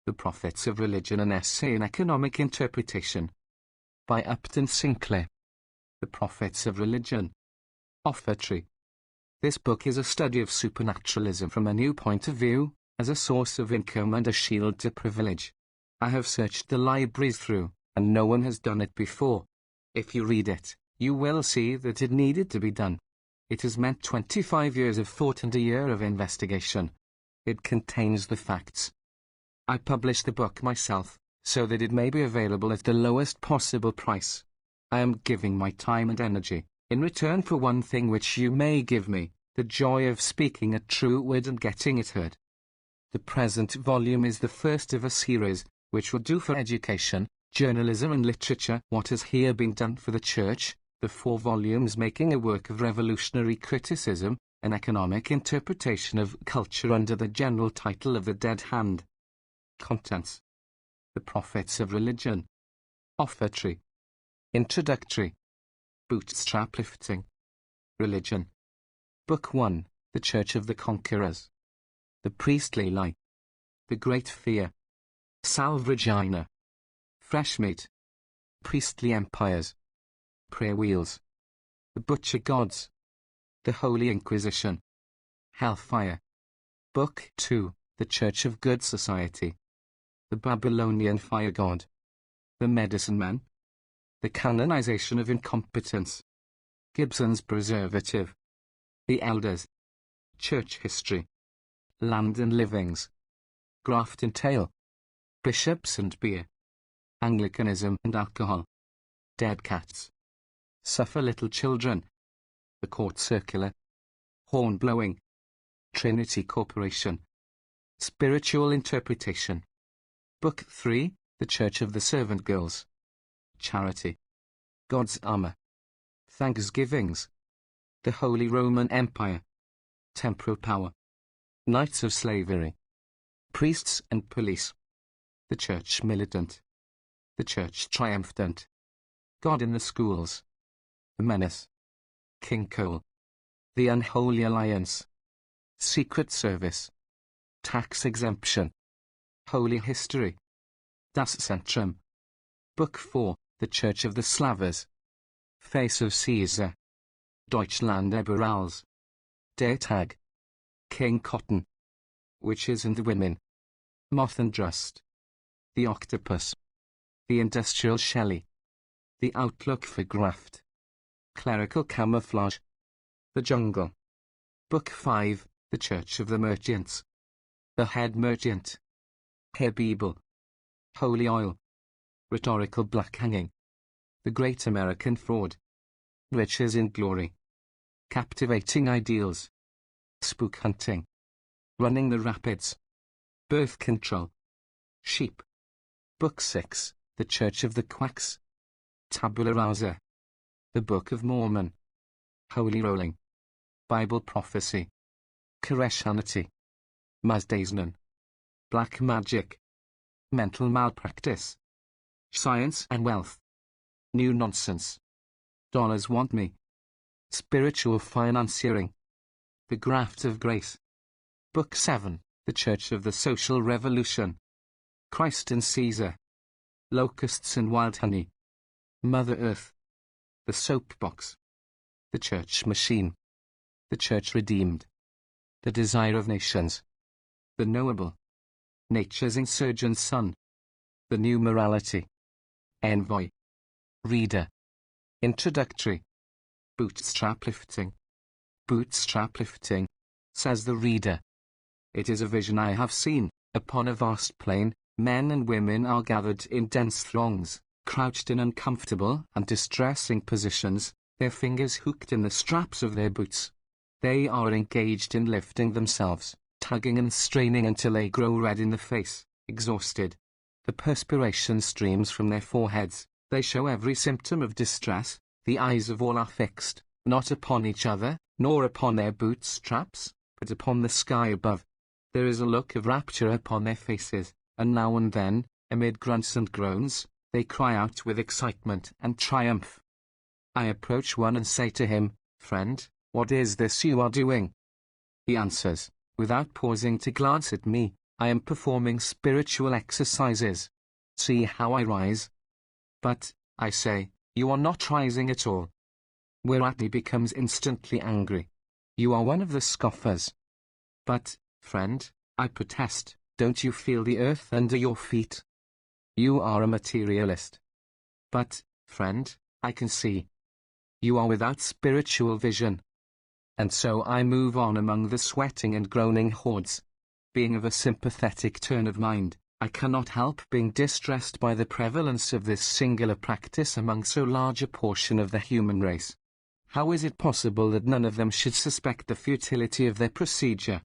The Prophets of Religion, an Essay in Economic Interpretation. By Upton Sinclair. The Prophets of Religion. Offertory. This book is a study of supernaturalism from a new point of view, as a source of income and a shield to privilege. I have searched the libraries through, and no one has done it before. If you read it, you will see that it needed to be done. It has meant 25 years of thought and a year of investigation. It contains the facts. I published the book myself, so that it may be available at the lowest possible price. I am giving my time and energy, in return for one thing which you may give me, the joy of speaking a true word and getting it heard. The present volume is the first of a series, which will do for education, journalism and literature what has here been done for the Church, the 4 volumes making a work of revolutionary criticism, an economic interpretation of culture under the general title of The Dead Hand. Contents. The Prophets of Religion. Offertory. Introductory. Bootstrap lifting. Religion. Book 1, The Church of the Conquerors. The Priestly Lie. The Great Fear. Salve Regina. Fresh Meat. Priestly Empires. Prayer Wheels. The Butcher Gods. The Holy Inquisition. Hellfire. Book 2, The Church of Good Society. The Babylonian Fire God. The Medicine Men. The Canonization of Incompetence. Gibson's Preservative. The Elders. Church History. Land and Livings. Grafton Tale. Bishops and Beer. Anglicanism and Alcohol. Dead Cats. Suffer Little Children. The Court Circular. Horn Blowing. Trinity Corporation. Spiritual Interpretation. Book 3, The Church of the Servant Girls. Charity. God's Armor. Thanksgivings. The Holy Roman Empire. Temporal Power. Knights of Slavery. Priests and Police. The Church Militant. The Church Triumphant. God in the Schools. The Menace. King Cole. The Unholy Alliance. Secret Service. Tax Exemption. Holy History. Das Centrum. Book 4, The Church of the Slavers. Face of Caesar. Deutschland Eberals. Der Tag. King Cotton. Witches and Women. Moth and Rust. The Octopus. The Industrial Shelley. The Outlook for Graft. Clerical Camouflage. The Jungle. Book 5, The Church of the Merchants. The Head Merchant. Hebebel. Holy Oil. Rhetorical Black Hanging. The Great American Fraud. Riches in Glory. Captivating Ideals. Spook Hunting. Running the Rapids. Birth Control. Sheep. Book 6, The Church of the Quacks. Tabula Rasa. The Book of Mormon. Holy Rolling. Bible Prophecy. Koreshanity. Mazdaznan. Black Magic. Mental Malpractice. Science and Wealth. New Nonsense. Dollars Want Me. Spiritual Financiering. The Graft of Grace. Book 7, The Church of the Social Revolution. Christ and Caesar. Locusts and Wild Honey. Mother Earth. The Soapbox. The Church Machine. The Church Redeemed. The Desire of Nations. The Knowable. Nature's Insurgent Son. The New Morality. Envoy. Reader. Introductory. Bootstrap lifting. Bootstrap lifting, says the reader. It is a vision I have seen. Upon a vast plain, men and women are gathered in dense throngs, crouched in uncomfortable and distressing positions, their fingers hooked in the straps of their boots. They are engaged in lifting themselves, tugging and straining until they grow red in the face, exhausted. The perspiration streams from their foreheads, they show every symptom of distress, the eyes of all are fixed, not upon each other, nor upon their bootstraps, but upon the sky above. There is a look of rapture upon their faces, and now and then, amid grunts and groans, they cry out with excitement and triumph. I approach one and say to him, "Friend, what is this you are doing?" He answers, without pausing to glance at me, I am performing spiritual exercises. See how I rise. But, I say, you are not rising at all. Whereat he becomes instantly angry. You are one of the scoffers. But, friend, I protest, don't you feel the earth under your feet? You are a materialist. But, friend, I can see. You are without spiritual vision. And so I move on among the sweating and groaning hordes. Being of a sympathetic turn of mind, I cannot help being distressed by the prevalence of this singular practice among so large a portion of the human race. How is it possible that none of them should suspect the futility of their procedure?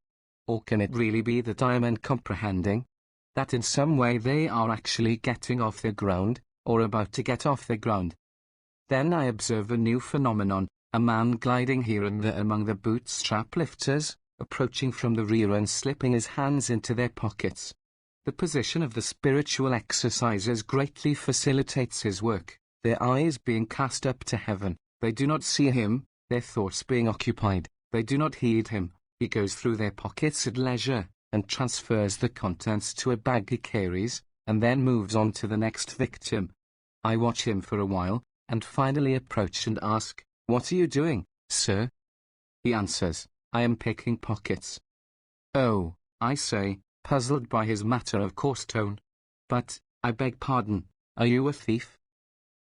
Or can it really be that I am uncomprehending? That in some way they are actually getting off the ground, or about to get off the ground? Then I observe a new phenomenon, a man gliding here and there among the bootstrap lifters, approaching from the rear and slipping his hands into their pockets. The position of the spiritual exercisers greatly facilitates his work, their eyes being cast up to heaven. They do not see him, their thoughts being occupied, they do not heed him. He goes through their pockets at leisure, and transfers the contents to a bag he carries, and then moves on to the next victim. I watch him for a while, and finally approach and ask, "What are you doing, sir?" He answers, "I am picking pockets." "Oh," I say, puzzled by his matter-of-course tone. "But, I beg pardon, are you a thief?"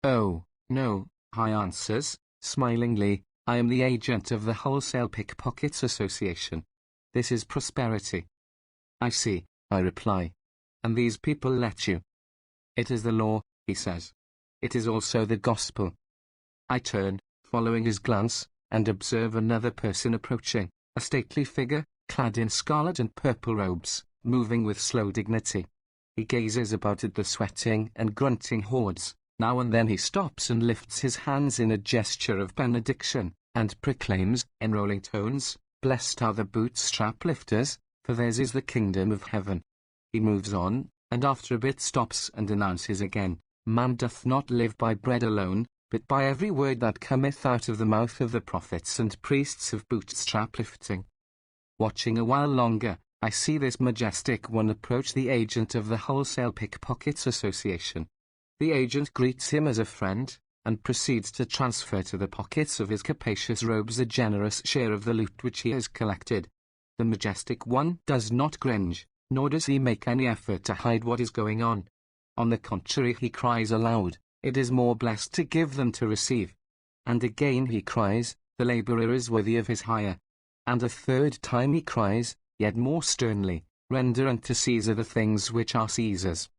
"Oh, no," I answers, smilingly, "I am the agent of the Wholesale Pickpockets Association. This is prosperity." "I see," I reply. "And these people let you?" "It is the law," he says. "It is also the gospel." I turn, following his glance, and observe another person approaching, a stately figure, clad in scarlet and purple robes, moving with slow dignity. He gazes about at the sweating and grunting hordes. Now and then he stops and lifts his hands in a gesture of benediction, and proclaims, in rolling tones, "Blessed are the bootstrap lifters, for theirs is the kingdom of heaven." He moves on, and after a bit stops and announces again, "Man doth not live by bread alone, but by every word that cometh out of the mouth of the prophets and priests of bootstrap lifting." Watching a while longer, I see this majestic one approach the agent of the Wholesale Pickpockets Association. The agent greets him as a friend, and proceeds to transfer to the pockets of his capacious robes a generous share of the loot which he has collected. The majestic one does not cringe, nor does he make any effort to hide what is going on. On the contrary, he cries aloud, "It is more blessed to give than to receive." And again he cries, "The laborer is worthy of his hire." And a third time he cries, yet more sternly, "Render unto Caesar the things which are Caesar's."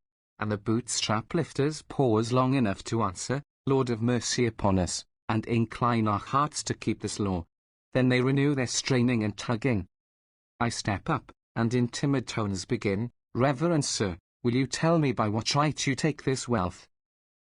And the bootstrap lifters pause long enough to answer, "Lord have mercy upon us, and incline our hearts to keep this law." Then they renew their straining and tugging. I step up, and in timid tones begin, "Reverend sir, will you tell me by what right you take this wealth?"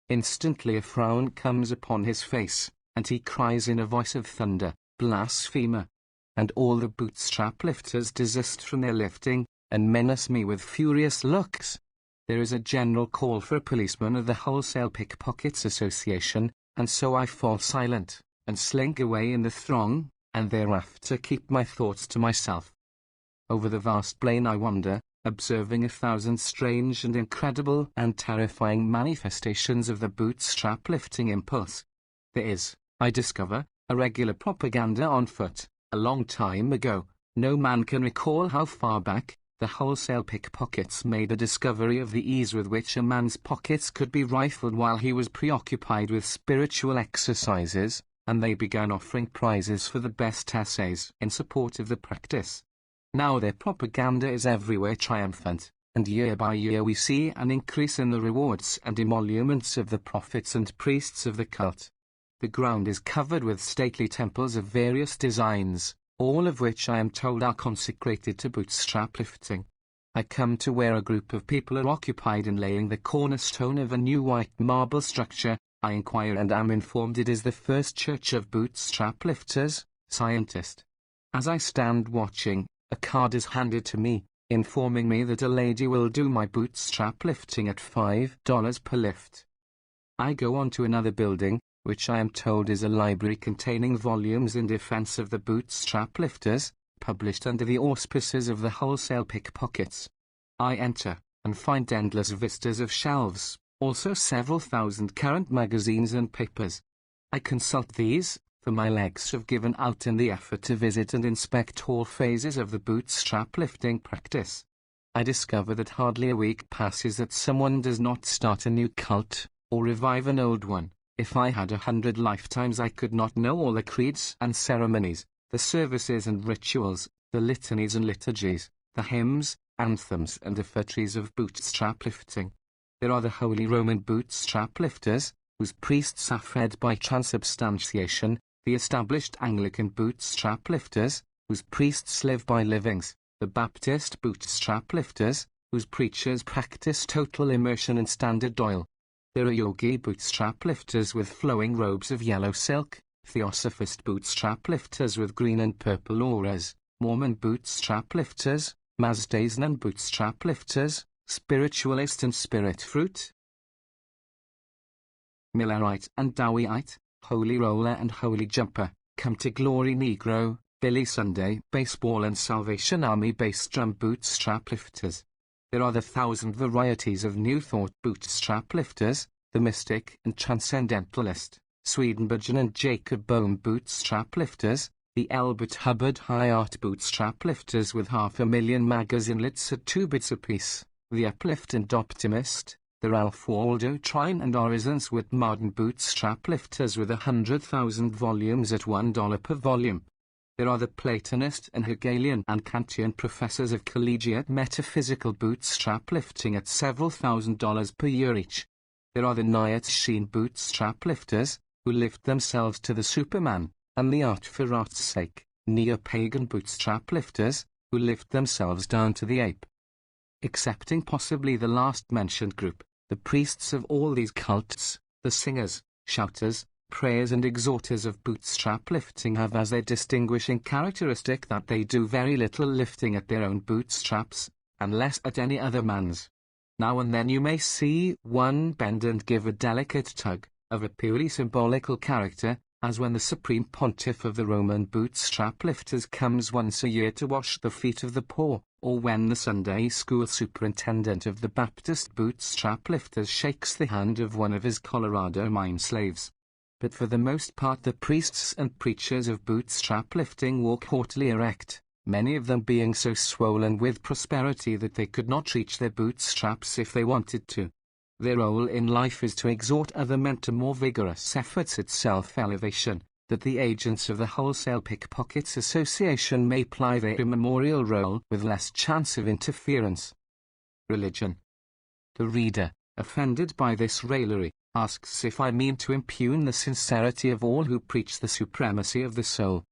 Instantly a frown comes upon his face, and he cries in a voice of thunder, "Blasphemer!" And all the bootstrap lifters desist from their lifting, and menace me with furious looks. There is a general call for a policeman of the Wholesale Pickpockets Association, and so I fall silent, and slink away in the throng, and thereafter keep my thoughts to myself. Over the vast plain I wander, observing 1,000 strange and incredible and terrifying manifestations of the bootstrap lifting impulse. There is, I discover, a regular propaganda on foot. A long time ago, no man can recall how far back, the wholesale pickpockets made a discovery of the ease with which a man's pockets could be rifled while he was preoccupied with spiritual exercises, and they began offering prizes for the best essays in support of the practice. Now their propaganda is everywhere triumphant, and year by year we see an increase in the rewards and emoluments of the prophets and priests of the cult. The ground is covered with stately temples of various designs, all of which I am told are consecrated to bootstrap lifting. I come to where a group of people are occupied in laying the cornerstone of a new white marble structure. I inquire and am informed it is the first church of bootstrap lifters, scientist. As I stand watching, a card is handed to me, informing me that a lady will do my bootstrap lifting at $5 per lift. I go on to another building, which I am told is a library containing volumes in defense of the bootstrap lifters, published under the auspices of the wholesale pickpockets. I enter, and find endless vistas of shelves, also several thousand current magazines and papers. I consult these, for my legs have given out in the effort to visit and inspect all phases of the bootstrap lifting practice. I discover that hardly a week passes that someone does not start a new cult, or revive an old one. If I had 100 lifetimes I could not know all the creeds and ceremonies, the services and rituals, the litanies and liturgies, the hymns, anthems and offertories of bootstrap lifting. There are the Holy Roman bootstrap lifters, whose priests are fed by transubstantiation, the established Anglican bootstrap lifters, whose priests live by livings, the Baptist bootstrap lifters, whose preachers practice total immersion in Standard Oil. There are yogi bootstrap lifters with flowing robes of yellow silk, Theosophist bootstrap lifters with green and purple auras, Mormon bootstrap lifters, Mazdaisnan bootstrap lifters, spiritualist and spirit fruit, Millerite and Dowieite, Holy Roller and Holy Jumper, Come to Glory Negro, Billy Sunday baseball and Salvation Army bass drum bootstrap lifters. There are the 1,000 varieties of New Thought bootstrap lifters, the mystic and transcendentalist, Swedenborgian and Jacob Boehme bootstrap lifters, the Elbert Hubbard High Art bootstrap lifters with 500,000 magazine lids at 2 bits apiece, the Uplift and Optimist, the Ralph Waldo Trine and Orisons with modern bootstrap lifters with 100,000 volumes at $1 per volume. There are the Platonist and Hegelian and Kantian professors of collegiate metaphysical bootstrap lifting at several $1,000s per year each. There are the Nyat-Sheen bootstrap lifters, who lift themselves to the Superman, and the art for art's sake, neo-pagan bootstrap lifters, who lift themselves down to the ape. Excepting possibly the last-mentioned group, the priests of all these cults, the singers, shouters, prayers and exhorters of bootstrap lifting have as their distinguishing characteristic that they do very little lifting at their own bootstraps, and less at any other man's. Now and then you may see one bend and give a delicate tug, of a purely symbolical character, as when the Supreme Pontiff of the Roman bootstrap lifters comes once a year to wash the feet of the poor, or when the Sunday school superintendent of the Baptist bootstrap lifters shakes the hand of one of his Colorado mine slaves. But for the most part the priests and preachers of bootstrap lifting walk haughtily erect, many of them being so swollen with prosperity that they could not reach their bootstraps if they wanted to. Their role in life is to exhort other men to more vigorous efforts at self-elevation, that the agents of the Wholesale Pickpockets Association may ply their immemorial role with less chance of interference. Religion. The reader, offended by this raillery, asks if I mean to impugn the sincerity of all who preach the supremacy of the soul.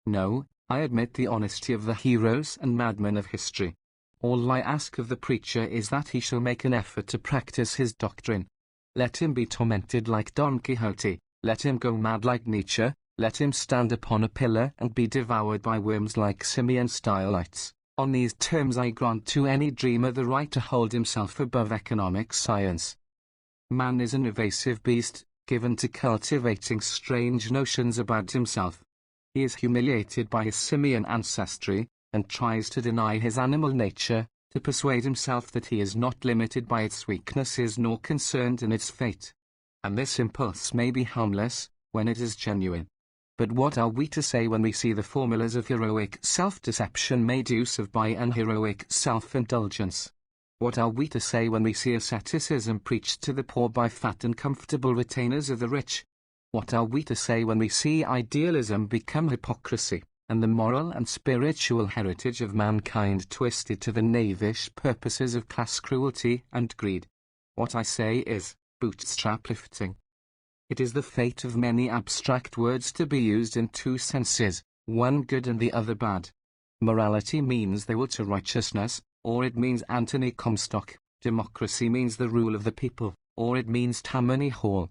No, I admit the honesty of the heroes and madmen of history. All I ask of the preacher is that he shall make an effort to practice his doctrine. Let him be tormented like Don Quixote, let him go mad like Nietzsche, let him stand upon a pillar and be devoured by worms like simian Stylites. On these terms I grant to any dreamer the right to hold himself above economic science. Man is an evasive beast, given to cultivating strange notions about himself. He is humiliated by his simian ancestry, and tries to deny his animal nature, to persuade himself that he is not limited by its weaknesses nor concerned in its fate. And this impulse may be harmless, when it is genuine. But what are we to say when we see the formulas of heroic self-deception made use of by unheroic self-indulgence? What are we to say when we see asceticism preached to the poor by fat and comfortable retainers of the rich? What are we to say when we see idealism become hypocrisy, and the moral and spiritual heritage of mankind twisted to the knavish purposes of class cruelty and greed? What I say is, bootstrap lifting. It is the fate of many abstract words to be used in two senses, one good and the other bad. Morality means the will to righteousness, or it means Anthony Comstock. Democracy means the rule of the people, or it means Tammany Hall.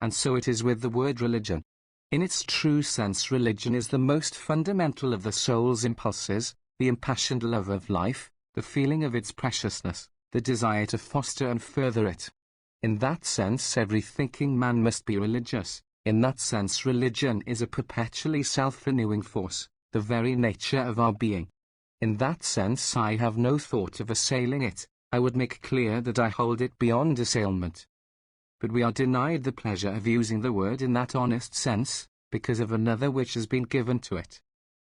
And so it is with the word religion. In its true sense, religion is the most fundamental of the soul's impulses, the impassioned love of life, the feeling of its preciousness, the desire to foster and further it. In that sense, every thinking man must be religious. In that sense, religion is a perpetually self-renewing force, the very nature of our being. In that sense, I have no thought of assailing it, I would make clear that I hold it beyond assailment. But we are denied the pleasure of using the word in that honest sense, because of another which has been given to it.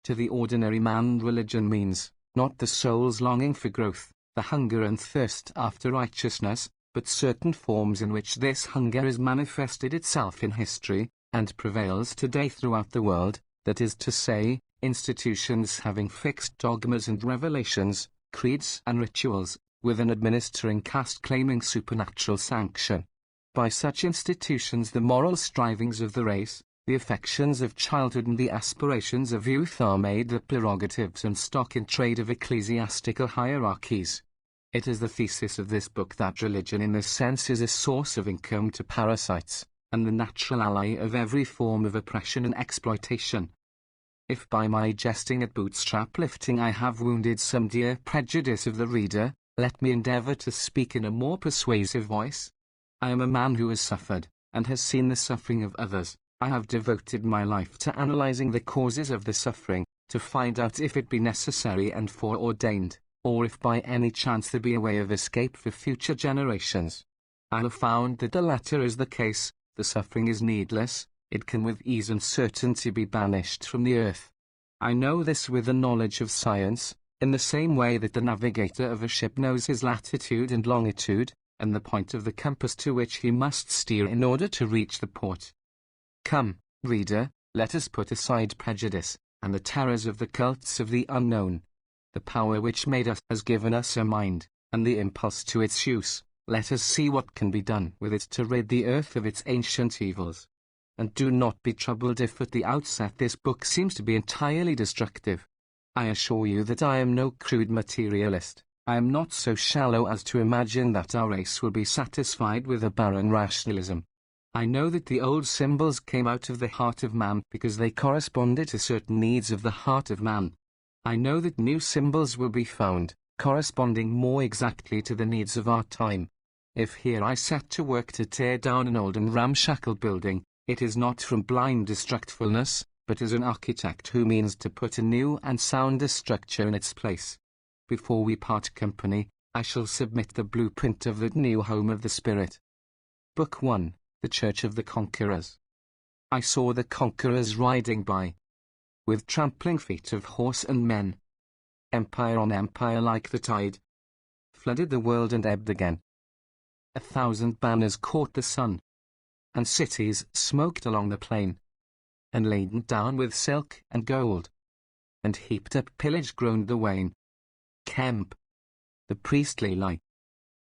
To the ordinary man, religion means, not the soul's longing for growth, the hunger and thirst after righteousness, but certain forms in which this hunger has manifested itself in history, and prevails today throughout the world, that is to say, institutions having fixed dogmas and revelations, creeds and rituals, with an administering caste claiming supernatural sanction. By such institutions the moral strivings of the race, the affections of childhood and the aspirations of youth are made the prerogatives and stock in trade of ecclesiastical hierarchies. It is the thesis of this book that religion in this sense is a source of income to parasites, and the natural ally of every form of oppression and exploitation. If by my jesting at bootstrap lifting I have wounded some dear prejudice of the reader, let me endeavour to speak in a more persuasive voice. I am a man who has suffered, and has seen the suffering of others. I have devoted my life to analyzing the causes of the suffering, to find out if it be necessary and foreordained, or if by any chance there be a way of escape for future generations. I have found that the latter is the case. The suffering is needless, it can with ease and certainty be banished from the earth. I know this with the knowledge of science, in the same way that the navigator of a ship knows his latitude and longitude, and the point of the compass to which he must steer in order to reach the port. Come, reader, let us put aside prejudice, and the terrors of the cults of the unknown. The power which made us has given us a mind, and the impulse to its use. Let us see what can be done with it to rid the earth of its ancient evils. And do not be troubled if at the outset this book seems to be entirely destructive. I assure you that I am no crude materialist. I am not so shallow as to imagine that our race will be satisfied with a barren rationalism. I know that the old symbols came out of the heart of man because they corresponded to certain needs of the heart of man. I know that new symbols will be found, corresponding more exactly to the needs of our time. If here I set to work to tear down an old and ramshackle building, it is not from blind destructfulness, but as an architect who means to put a new and sounder structure in its place. Before we part company, I shall submit the blueprint of that new home of the Spirit. Book 1. The Church of the Conquerors. I saw the conquerors riding by, with trampling feet of horse and men. Empire on empire like the tide flooded the world and ebbed again. 1,000 banners caught the sun, and cities smoked along the plain, and laden down with silk and gold, and heaped up pillage groaned the wain. Kemp, the priestly lie.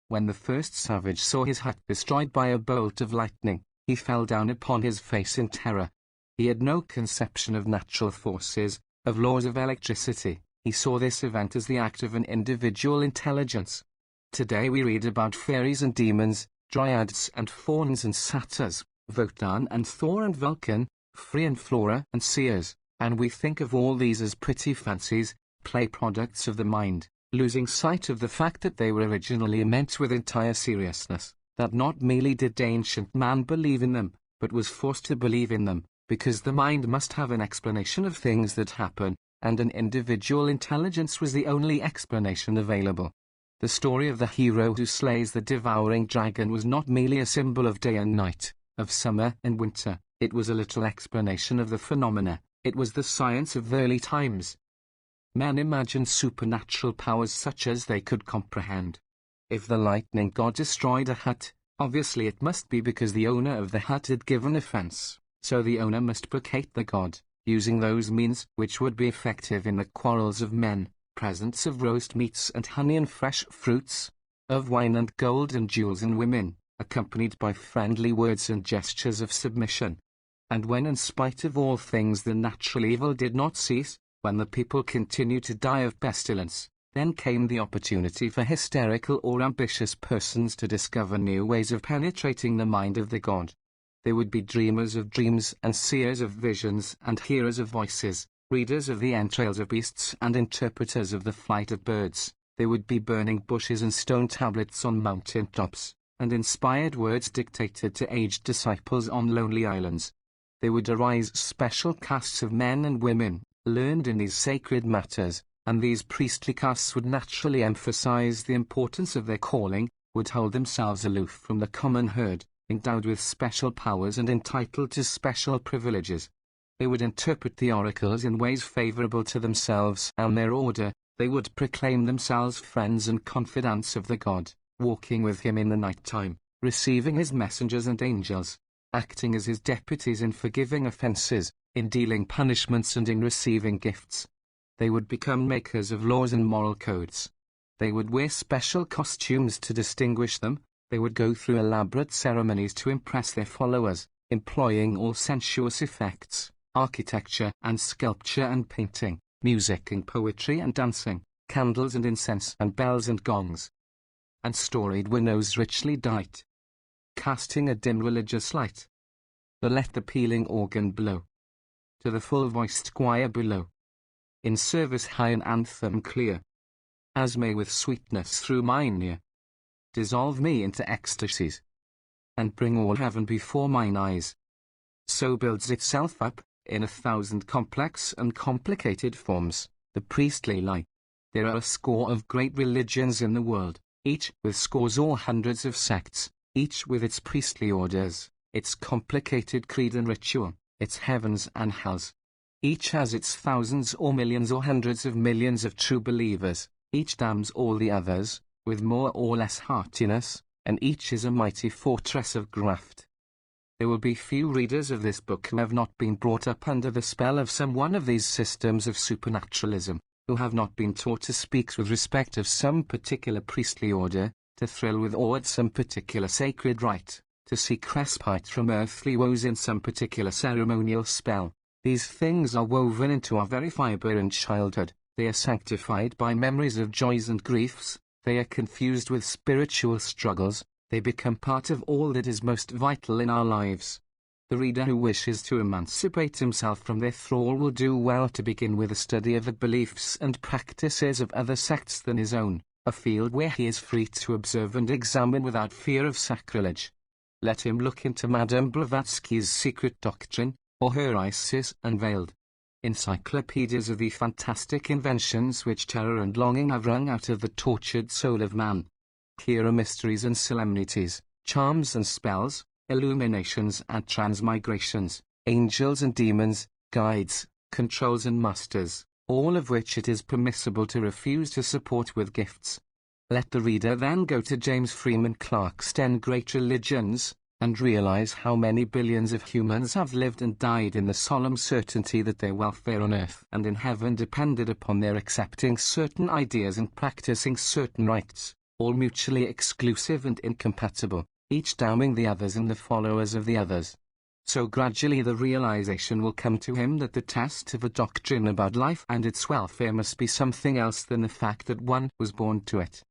When the first savage saw his hut destroyed by a bolt of lightning, he fell down upon his face in terror. He had no conception of natural forces, of laws of electricity. He saw this event as the act of an individual intelligence. Today we read about fairies and demons, dryads and fauns and satyrs, Wotan and Thor and Vulcan, Frey and Flora and seers, and we think of all these as pretty fancies, play products of the mind, losing sight of the fact that they were originally meant with entire seriousness, that not merely did ancient man believe in them, but was forced to believe in them, because the mind must have an explanation of things that happen, and an individual intelligence was the only explanation available. The story of the hero who slays the devouring dragon was not merely a symbol of day and night, of summer and winter, it was a little explanation of the phenomena, it was the science of early times. Men imagined supernatural powers such as they could comprehend. If the lightning god destroyed a hut, obviously it must be because the owner of the hut had given offense, so the owner must placate the god, using those means which would be effective in the quarrels of men, presents of roast meats and honey and fresh fruits, of wine and gold and jewels and women, accompanied by friendly words and gestures of submission. And when in spite of all things the natural evil did not cease, when the people continued to die of pestilence, then came the opportunity for hysterical or ambitious persons to discover new ways of penetrating the mind of the god. They would be dreamers of dreams and seers of visions and hearers of voices, readers of the entrails of beasts and interpreters of the flight of birds. They would be burning bushes and stone tablets on mountain tops, and inspired words dictated to aged disciples on lonely islands. There would arise special castes of men and women, learned in these sacred matters, and these priestly castes would naturally emphasize the importance of their calling, would hold themselves aloof from the common herd, endowed with special powers and entitled to special privileges. They would interpret the oracles in ways favorable to themselves and their order. They would proclaim themselves friends and confidants of the God, walking with him in the night time, receiving his messengers and angels, acting as his deputies in forgiving offenses, in dealing punishments and in receiving gifts. They would become makers of laws and moral codes. They would wear special costumes to distinguish them. They would go through elaborate ceremonies to impress their followers, employing all sensuous effects, architecture and sculpture and painting, music and poetry and dancing, candles and incense and bells and gongs, and storied windows richly dight, casting a dim religious light. But let the pealing organ blow to the full-voiced choir below, in service high an anthem clear, as may with sweetness through mine ear dissolve me into ecstasies, and bring all heaven before mine eyes. So builds itself up, in 1,000 complex and complicated forms, the priestly life. There are a score of great religions in the world, each with scores or hundreds of sects, each with its priestly orders, its complicated creed and ritual, its heavens and hells. Each has its thousands or millions or hundreds of millions of true believers, each damns all the others, with more or less heartiness, and each is a mighty fortress of graft. There will be few readers of this book who have not been brought up under the spell of some one of these systems of supernaturalism, who have not been taught to speak with respect of some particular priestly order, to thrill with awe at some particular sacred rite, to seek respite from earthly woes in some particular ceremonial spell. These things are woven into our very fibre in childhood. They are sanctified by memories of joys and griefs. They are confused with spiritual struggles. They become part of all that is most vital in our lives. The reader who wishes to emancipate himself from their thrall will do well to begin with a study of the beliefs and practices of other sects than his own, a field where he is free to observe and examine without fear of sacrilege. Let him look into Madame Blavatsky's Secret Doctrine, or her Isis Unveiled. Encyclopedias of the fantastic inventions which terror and longing have wrung out of the tortured soul of man. Here are mysteries and solemnities, charms and spells, illuminations and transmigrations, angels and demons, guides, controls and masters, all of which it is permissible to refuse to support with gifts. Let the reader then go to James Freeman Clarke's 10 Great Religions, and realize how many billions of humans have lived and died in the solemn certainty that their welfare on earth and in heaven depended upon their accepting certain ideas and practicing certain rites, all mutually exclusive and incompatible, each damning the others and the followers of the others. So gradually the realization will come to him that the test of a doctrine about life and its welfare must be something else than the fact that one was born to it.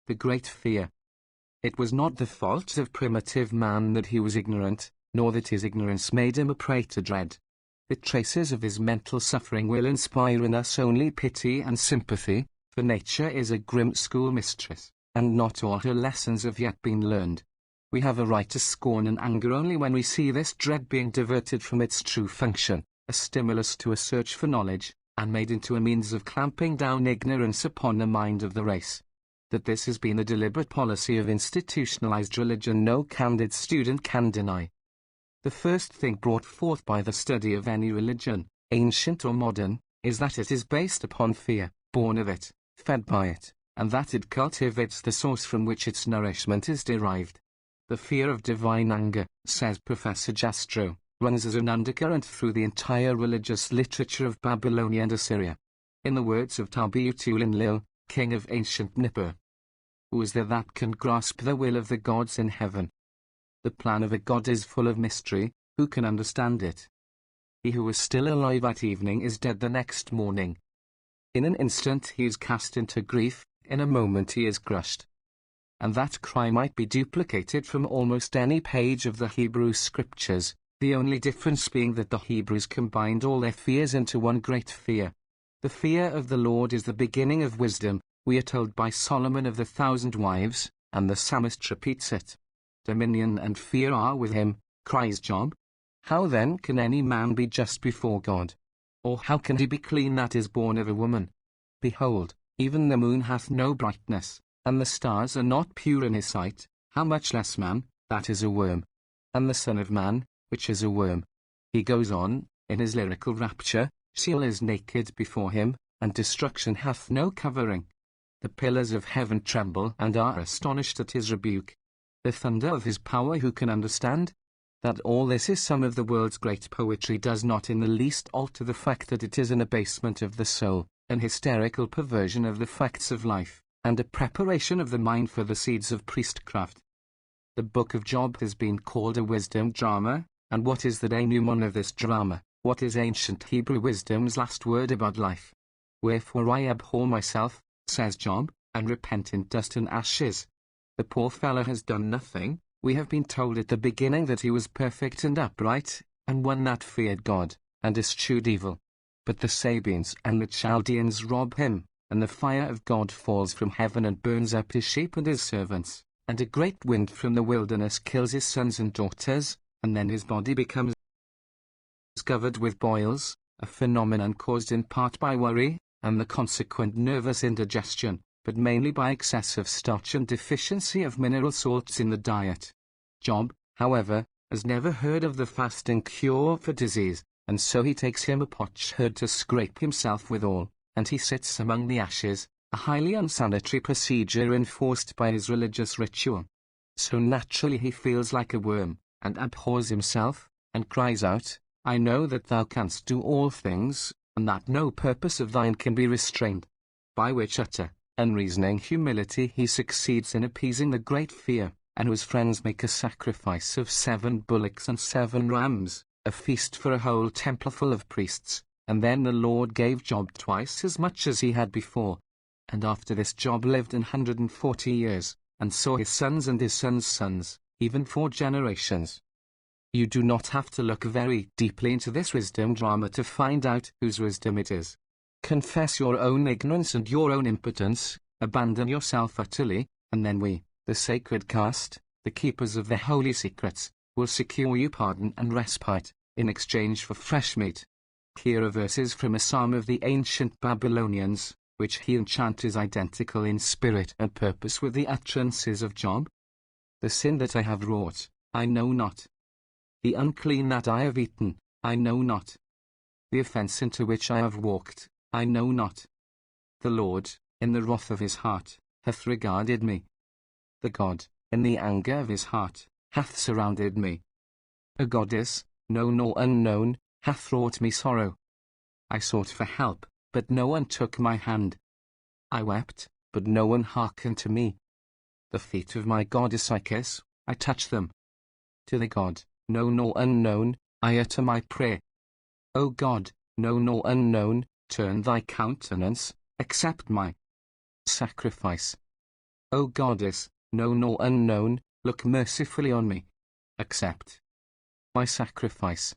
The great fear. It was not the fault of primitive man that he was ignorant, nor that his ignorance made him a prey to dread. The traces of his mental suffering will inspire in us only pity and sympathy, for nature is a grim schoolmistress, and not all her lessons have yet been learned. We have a right to scorn and anger only when we see this dread being diverted from its true function, a stimulus to a search for knowledge, and made into a means of clamping down ignorance upon the mind of the race. That this has been a deliberate policy of institutionalized religion no candid student can deny. The first thing brought forth by the study of any religion, ancient or modern, is that it is based upon fear, born of it, fed by it, and that it cultivates the source from which its nourishment is derived. The fear of divine anger, says Professor Jastrow, runs as an undercurrent through the entire religious literature of Babylonia and Assyria. In the words of Tabi-Utul-Enlil, king of ancient Nippur, who is there that can grasp the will of the gods in heaven? The plan of a god is full of mystery, who can understand it? He who was still alive at evening is dead the next morning. In an instant he is cast into grief, in a moment he is crushed. And that cry might be duplicated from almost any page of the Hebrew Scriptures, the only difference being that the Hebrews combined all their fears into one great fear. The fear of the Lord is the beginning of wisdom, we are told by Solomon of the 1,000 wives, and the psalmist repeats it. Dominion and fear are with him, cries Job. How then can any man be just before God? Or how can he be clean that is born of a woman? Behold, even the moon hath no brightness, and the stars are not pure in his sight, how much less man, that is a worm. And the Son of Man, which is a worm. He goes on, in his lyrical rapture, Sheol is naked before him, and destruction hath no covering. The pillars of heaven tremble and are astonished at his rebuke. The thunder of his power who can understand? That all this is some of the world's great poetry does not in the least alter the fact that it is an abasement of the soul, an hysterical perversion of the facts of life, and a preparation of the mind for the seeds of priestcraft. The book of Job has been called a wisdom drama, and what is the denouement of this drama? What is ancient Hebrew wisdom's last word about life? Wherefore I abhor myself, says Job, and repent in dust and ashes. The poor fellow has done nothing. We have been told at the beginning that he was perfect and upright, and one that feared God, and eschewed evil. But the Sabeans and the Chaldeans rob him, and the fire of God falls from heaven and burns up his sheep and his servants, and a great wind from the wilderness kills his sons and daughters, and then his body becomes covered with boils, a phenomenon caused in part by worry, and the consequent nervous indigestion, but mainly by excess of starch and deficiency of mineral salts in the diet. Job, however, has never heard of the fasting cure for disease, and so he takes him a potsherd to scrape himself withal, and he sits among the ashes, a highly unsanitary procedure enforced by his religious ritual. So naturally he feels like a worm, and abhors himself, and cries out, I know that thou canst do all things, and that no purpose of thine can be restrained. By which utter, unreasoning humility he succeeds in appeasing the great fear, and whose friends make a sacrifice of 7 bullocks and 7 rams, a feast for a whole temple full of priests, and then the Lord gave Job twice as much as he had before. And after this Job lived 140 years, and saw his sons and his sons' sons, even 4 generations. You do not have to look very deeply into this wisdom drama to find out whose wisdom it is. Confess your own ignorance and your own impotence, abandon yourself utterly, and then we, the sacred caste, the keepers of the holy secrets, will secure you pardon and respite, in exchange for fresh meat. Here are verses from a psalm of the ancient Babylonians, which he enchants is identical in spirit and purpose with the utterances of Job. The sin that I have wrought, I know not. The unclean that I have eaten, I know not. The offense into which I have walked, I know not. The Lord, in the wrath of his heart, hath regarded me. The God, in the anger of his heart, hath surrounded me. A goddess, known or unknown, hath wrought me sorrow. I sought for help, but no one took my hand. I wept, but no one hearkened to me. The feet of my goddess I kiss, I touch them. To the God, known or unknown, I utter my prayer. O God, known or unknown, turn thy countenance, accept my sacrifice. O Goddess, known or unknown, look mercifully on me. Accept my sacrifice.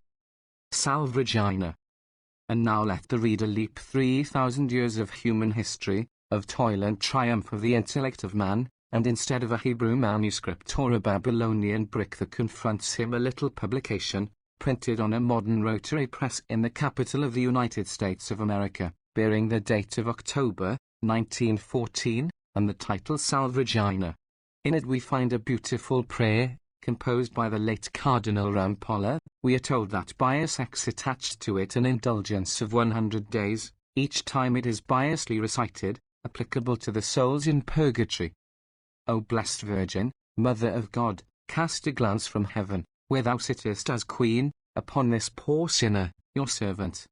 Salve Regina. And now let the reader leap 3,000 years of human history, of toil and triumph of the intellect of man, and instead of a Hebrew manuscript or a Babylonian brick that confronts him, a little publication, printed on a modern rotary press in the capital of the United States of America, bearing the date of October, 1914, and the title Salve Regina. In it we find a beautiful prayer, composed by the late Cardinal Rampolla. We are told that bias X attached to it an indulgence of 100 days, each time it is biously recited, applicable to the souls in purgatory. O blessed Virgin, Mother of God, cast a glance from heaven, where thou sittest as Queen, upon this poor sinner, your servant.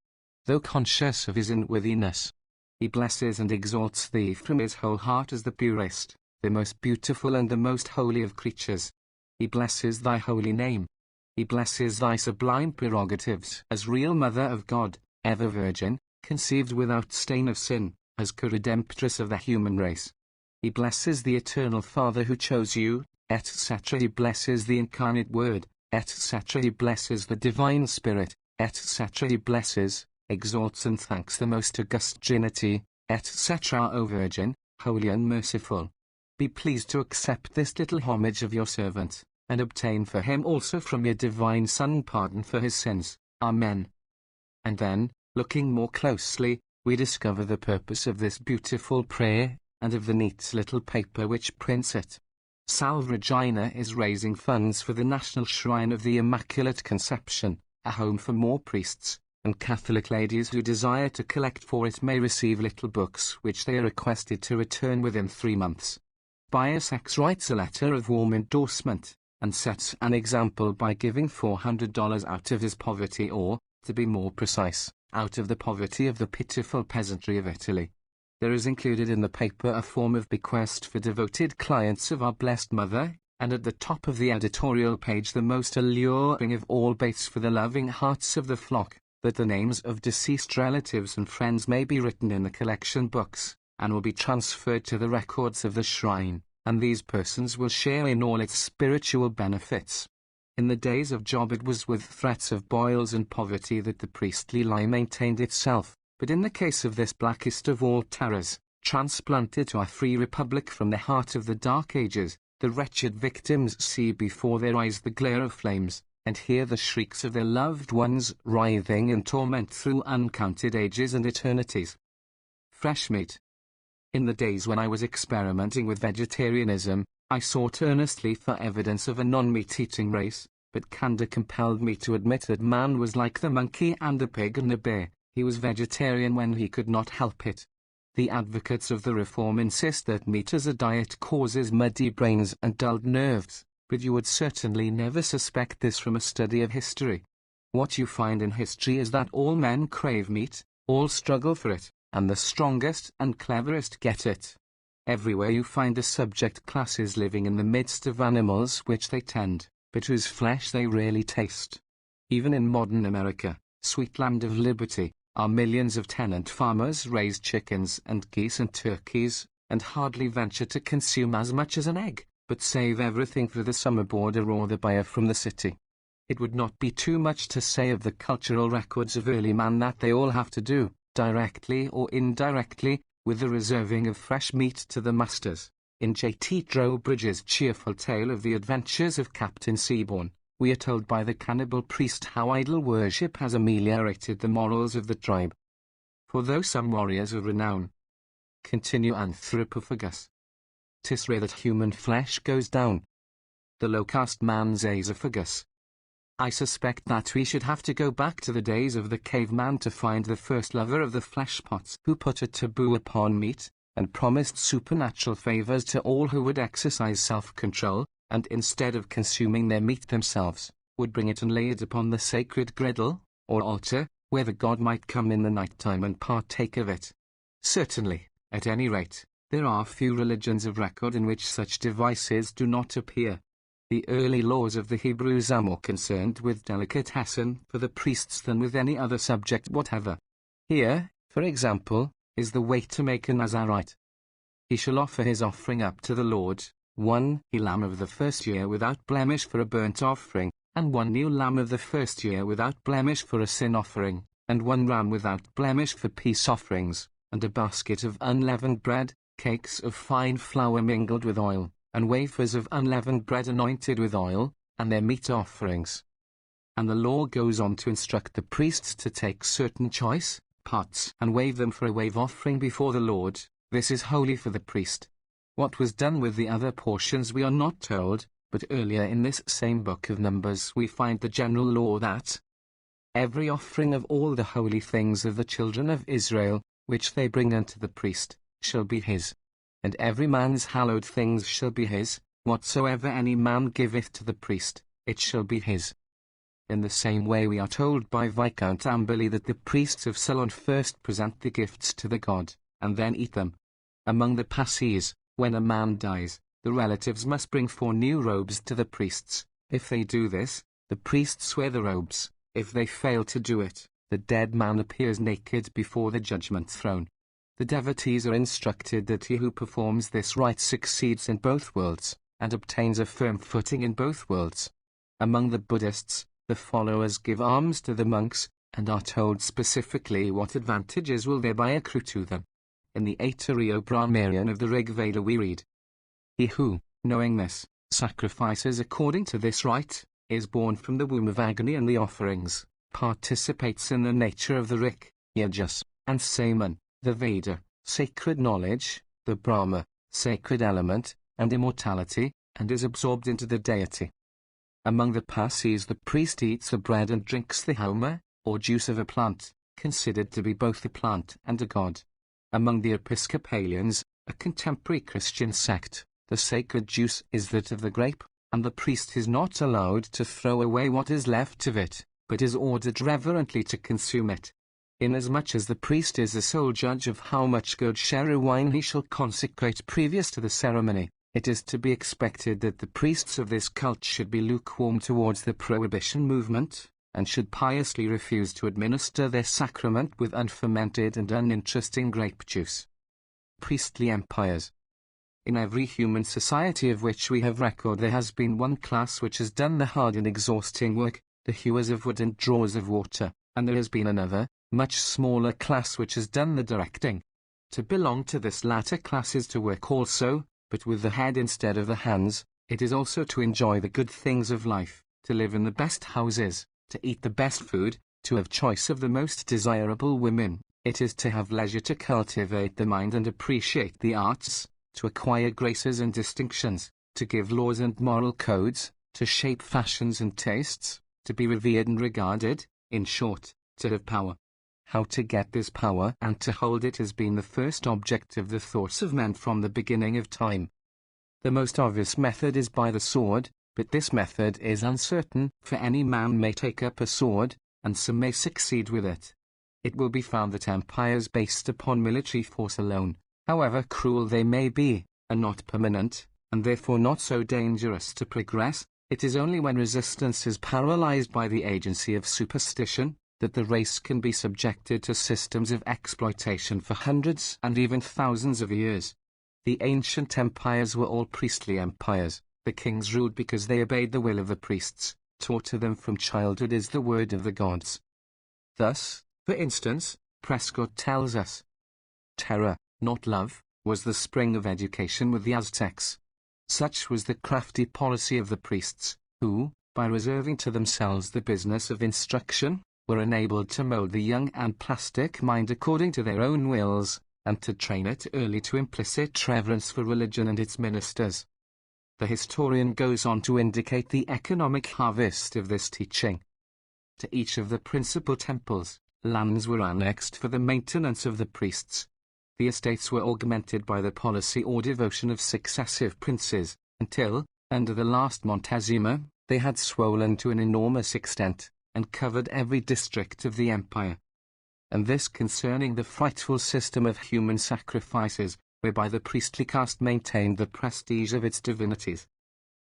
Though conscious of his unworthiness, he blesses and exalts thee from his whole heart as the purest, the most beautiful and the most holy of creatures. He blesses thy holy name. He blesses thy sublime prerogatives as real Mother of God, ever Virgin, conceived without stain of sin, as co-redemptress of the human race. He blesses the eternal Father who chose you, etc. He blesses the incarnate Word, etc. He blesses the Divine Spirit, etc. He blesses, exalts and thanks the most august Trinity, etc. O Virgin, holy and merciful, be pleased to accept this little homage of your servant, and obtain for him also from your divine Son pardon for his sins. Amen. And then, looking more closely, we discover the purpose of this beautiful prayer, and of the neat little paper which prints it. Salve Regina is raising funds for the National Shrine of the Immaculate Conception, a home for more priests, and Catholic ladies who desire to collect for it may receive little books which they are requested to return within 3 months. Bias X writes a letter of warm endorsement, and sets an example by giving $400 out of his poverty, or, to be more precise, out of the poverty of the pitiful peasantry of Italy. There is included in the paper a form of bequest for devoted clients of our Blessed Mother, and at the top of the editorial page the most alluring of all baits for the loving hearts of the flock, that the names of deceased relatives and friends may be written in the collection books, and will be transferred to the records of the shrine, and these persons will share in all its spiritual benefits. In the days of Job it was with threats of boils and poverty that the priestly lie maintained itself, but in the case of this blackest of all terrors, transplanted to a free republic from the heart of the Dark Ages, the wretched victims see before their eyes the glare of flames, and hear the shrieks of their loved ones writhing in torment through uncounted ages and eternities. Fresh meat. In the days when I was experimenting with vegetarianism, I sought earnestly for evidence of a non-meat-eating race, but candor compelled me to admit that man was like the monkey and the pig and the bear. He was vegetarian when he could not help it. The advocates of the reform insist that meat as a diet causes muddy brains and dulled nerves, but you would certainly never suspect this from a study of history. What you find in history is that all men crave meat, all struggle for it, and the strongest and cleverest get it. Everywhere you find the subject classes living in the midst of animals which they tend, but whose flesh they rarely taste. Even in modern America, sweet land of liberty, our millions of tenant farmers raise chickens and geese and turkeys, and hardly venture to consume as much as an egg, but save everything for the summer boarder or the buyer from the city. It would not be too much to say of the cultural records of early man that they all have to do, directly or indirectly, with the reserving of fresh meat to the masters. In J.T. Trowbridge's cheerful tale of the adventures of Captain Seaborn, we are told by the cannibal priest how idol worship has ameliorated the morals of the tribe. For though some warriors of renown continue anthropophagus, 'tis rare that human flesh goes down the low-caste man's esophagus. I suspect that we should have to go back to the days of the caveman to find the first lover of the fleshpots who put a taboo upon meat, and promised supernatural favors to all who would exercise self-control, and instead of consuming their meat themselves, would bring it and lay it upon the sacred griddle, or altar, where the god might come in the night time and partake of it. Certainly, at any rate, there are few religions of record in which such devices do not appear. The early laws of the Hebrews are more concerned with delicatessen for the priests than with any other subject whatever. Here, for example, is the way to make a Nazarite. He shall offer his offering up to the Lord, 1 lamb of the first year without blemish for a burnt offering, and 1 new lamb of the first year without blemish for a sin offering, and 1 ram without blemish for peace offerings, and a basket of unleavened bread, cakes of fine flour mingled with oil, and wafers of unleavened bread anointed with oil, and their meat offerings. And the law goes on to instruct the priests to take certain choice pots and wave them for a wave offering before the Lord. This is holy for the priest. What was done with the other portions we are not told, but earlier in this same book of Numbers we find the general law that every offering of all the holy things of the children of Israel, which they bring unto the priest, shall be his. And every man's hallowed things shall be his, whatsoever any man giveth to the priest, it shall be his. In the same way we are told by Viscount Amberley that the priests of Ceylon first present the gifts to the god, and then eat them. Among the Parsees, when a man dies, the relatives must bring 4 new robes to the priests. If they do this, the priests wear the robes. If they fail to do it, the dead man appears naked before the judgment throne. The devotees are instructed that he who performs this rite succeeds in both worlds, and obtains a firm footing in both worlds. Among the Buddhists, the followers give alms to the monks, and are told specifically what advantages will thereby accrue to them. In the Aitareya Brahmarian of the Rig Veda we read, he who, knowing this, sacrifices according to this rite, is born from the womb of agony and the offerings, participates in the nature of the Rik, Yajas, and Saman, the Veda, sacred knowledge, the Brahma, sacred element, and immortality, and is absorbed into the deity. Among the Parsis, the priest eats the bread and drinks the homa, or juice of a plant, considered to be both a plant and a god. Among the Episcopalians, a contemporary Christian sect, the sacred juice is that of the grape, and the priest is not allowed to throw away what is left of it, but is ordered reverently to consume it. Inasmuch as the priest is the sole judge of how much good share of wine he shall consecrate previous to the ceremony, it is to be expected that the priests of this cult should be lukewarm towards the prohibition movement, and should piously refuse to administer their sacrament with unfermented and uninteresting grape juice. Priestly empires. In every human society of which we have record, there has been one class which has done the hard and exhausting work, the hewers of wood and drawers of water, and there has been another, much smaller class which has done the directing. To belong to this latter class is to work also, but with the head instead of the hands. It is also to enjoy the good things of life, to live in the best houses, to eat the best food, to have choice of the most desirable women. It is to have leisure to cultivate the mind and appreciate the arts, to acquire graces and distinctions, to give laws and moral codes, to shape fashions and tastes, to be revered and regarded, in short, to have power. How to get this power and to hold it has been the first object of the thoughts of men from the beginning of time. The most obvious method is by the sword, but this method is uncertain, for any man may take up a sword, and some may succeed with it. It will be found that empires based upon military force alone, however cruel they may be, are not permanent, and therefore not so dangerous to progress. It is only when resistance is paralyzed by the agency of superstition, that the race can be subjected to systems of exploitation for hundreds and even thousands of years. The ancient empires were all priestly empires. The kings ruled because they obeyed the will of the priests, taught to them from childhood is the word of the gods. Thus, for instance, Prescott tells us, terror, not love, was the spring of education with the Aztecs. Such was the crafty policy of the priests, who, by reserving to themselves the business of instruction, were enabled to mold the young and plastic mind according to their own wills, and to train it early to implicit reverence for religion and its ministers. The historian goes on to indicate the economic harvest of this teaching. To each of the principal temples, lands were annexed for the maintenance of the priests. The estates were augmented by the policy or devotion of successive princes, until, under the last Montezuma, they had swollen to an enormous extent, and covered every district of the empire. And this concerning the frightful system of human sacrifices, whereby the priestly caste maintained the prestige of its divinities.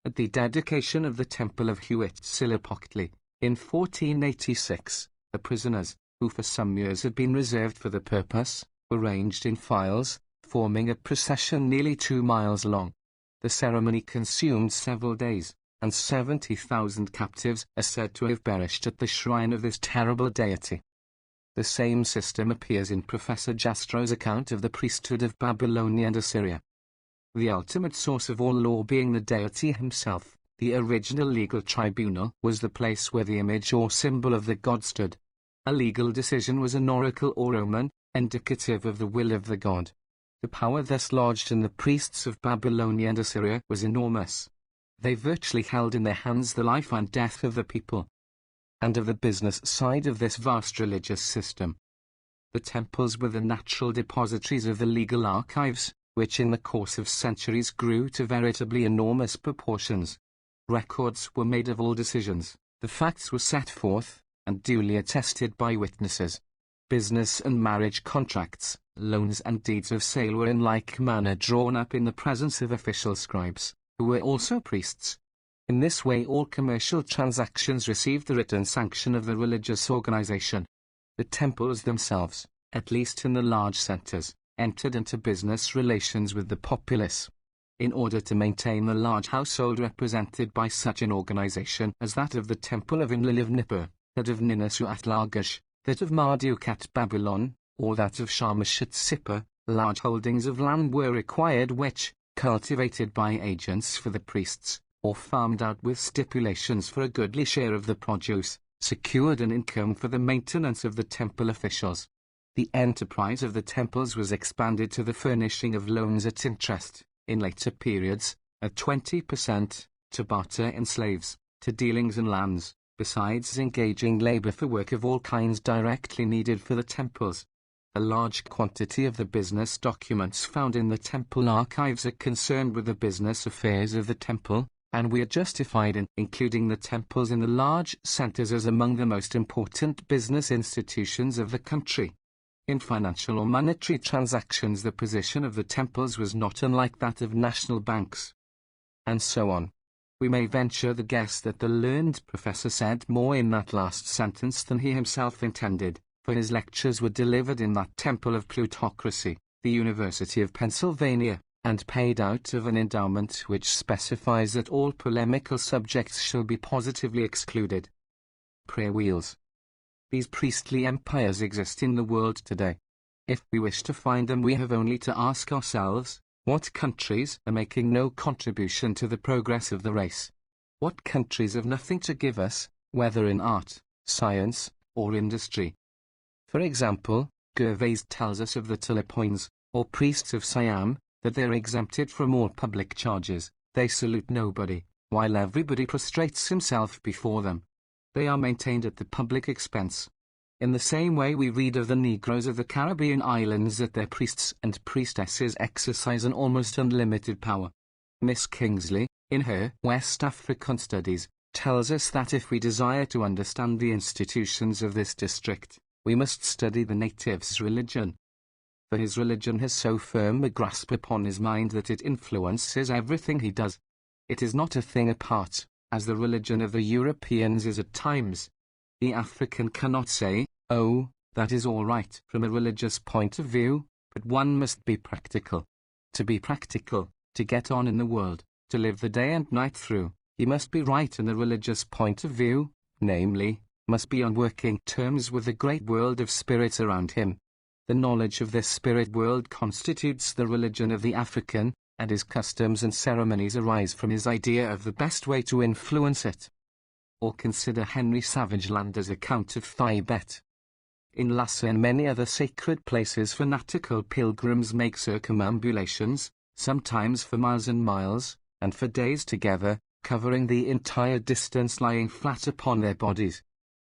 At the dedication of the temple of Huitzilopochtli, in 1486, the prisoners, who for some years had been reserved for the purpose, were ranged in files, forming a procession nearly 2 miles long. The ceremony consumed several days, and 70,000 captives are said to have perished at the shrine of this terrible deity. The same system appears in Professor Jastro's account of the priesthood of Babylonia and Assyria. The ultimate source of all law being the deity himself, the original legal tribunal was the place where the image or symbol of the god stood. A legal decision was an oracle or omen, indicative of the will of the god. The power thus lodged in the priests of Babylonia and Assyria was enormous. They virtually held in their hands the life and death of the people. And of the business side of this vast religious system, the temples were the natural depositories of the legal archives, which in the course of centuries grew to veritably enormous proportions. Records were made of all decisions, the facts were set forth, and duly attested by witnesses. Business and marriage contracts, loans and deeds of sale were in like manner drawn up in the presence of official scribes, who were also priests. In this way all commercial transactions received the written sanction of the religious organization. The temples themselves, at least in the large centers, entered into business relations with the populace. In order to maintain the large household represented by such an organization as that of the Temple of Enlil of Nippur, that of Ninurta at Lagash, that of Marduk at Babylon, or that of Shamash at Sippar, large holdings of land were required which, cultivated by agents for the priests, or farmed out with stipulations for a goodly share of the produce, secured an income for the maintenance of the temple officials. The enterprise of the temples was expanded to the furnishing of loans at interest, in later periods, at 20%, to barter in slaves, to dealings in lands, besides engaging labor for work of all kinds directly needed for the temples. A large quantity of the business documents found in the temple archives are concerned with the business affairs of the temple, and we are justified in including the temples in the large centers as among the most important business institutions of the country. In financial or monetary transactions, the position of the temples was not unlike that of national banks. And so on. We may venture the guess that the learned professor said more in that last sentence than he himself intended, for his lectures were delivered in that temple of plutocracy, the University of Pennsylvania, and paid out of an endowment which specifies that all polemical subjects shall be positively excluded. Prayer wheels. These priestly empires exist in the world today. If we wish to find them, we have only to ask ourselves, what countries are making no contribution to the progress of the race? What countries have nothing to give us, whether in art, science, or industry? For example, Gervais tells us of the Telepoins, or priests of Siam, that they are exempted from all public charges. They salute nobody, while everybody prostrates himself before them. They are maintained at the public expense. In the same way we read of the Negroes of the Caribbean islands that their priests and priestesses exercise an almost unlimited power. Miss Kingsley, in her West African Studies, tells us that if we desire to understand the institutions of this district, we must study the native's religion. For his religion has so firm a grasp upon his mind that it influences everything he does. It is not a thing apart, as the religion of the Europeans is at times. The African cannot say, "Oh, that is all right," from a religious point of view, but one must be practical. To be practical, to get on in the world, to live the day and night through, he must be right in the religious point of view, namely, must be on working terms with the great world of spirits around him. The knowledge of this spirit world constitutes the religion of the African, and his customs and ceremonies arise from his idea of the best way to influence it. Or consider Henry Savage Lander's account of Thibet. In Lhasa and many other sacred places, fanatical pilgrims make circumambulations, sometimes for miles and miles, and for days together, covering the entire distance lying flat upon their bodies.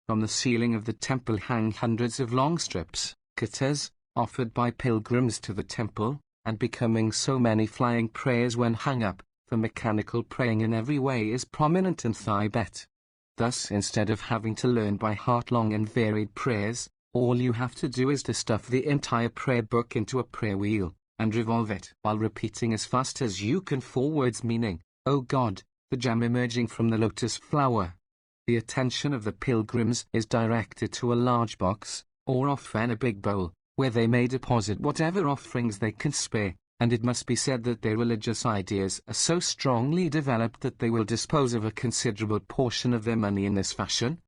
From the ceiling of the temple hang hundreds of long strips, katas, offered by pilgrims to the temple, and becoming so many flying prayers when hung up, for mechanical praying in every way is prominent in Thibet. Thus, instead of having to learn by heart long and varied prayers, all you have to do is to stuff the entire prayer book into a prayer wheel, and revolve it while repeating as fast as you can 4 words meaning, "O God, the gem emerging from the lotus flower." The attention of the pilgrims is directed to a large box, or often a big bowl, where they may deposit whatever offerings they can spare, and it must be said that their religious ideas are so strongly developed that they will dispose of a considerable portion of their money in this fashion.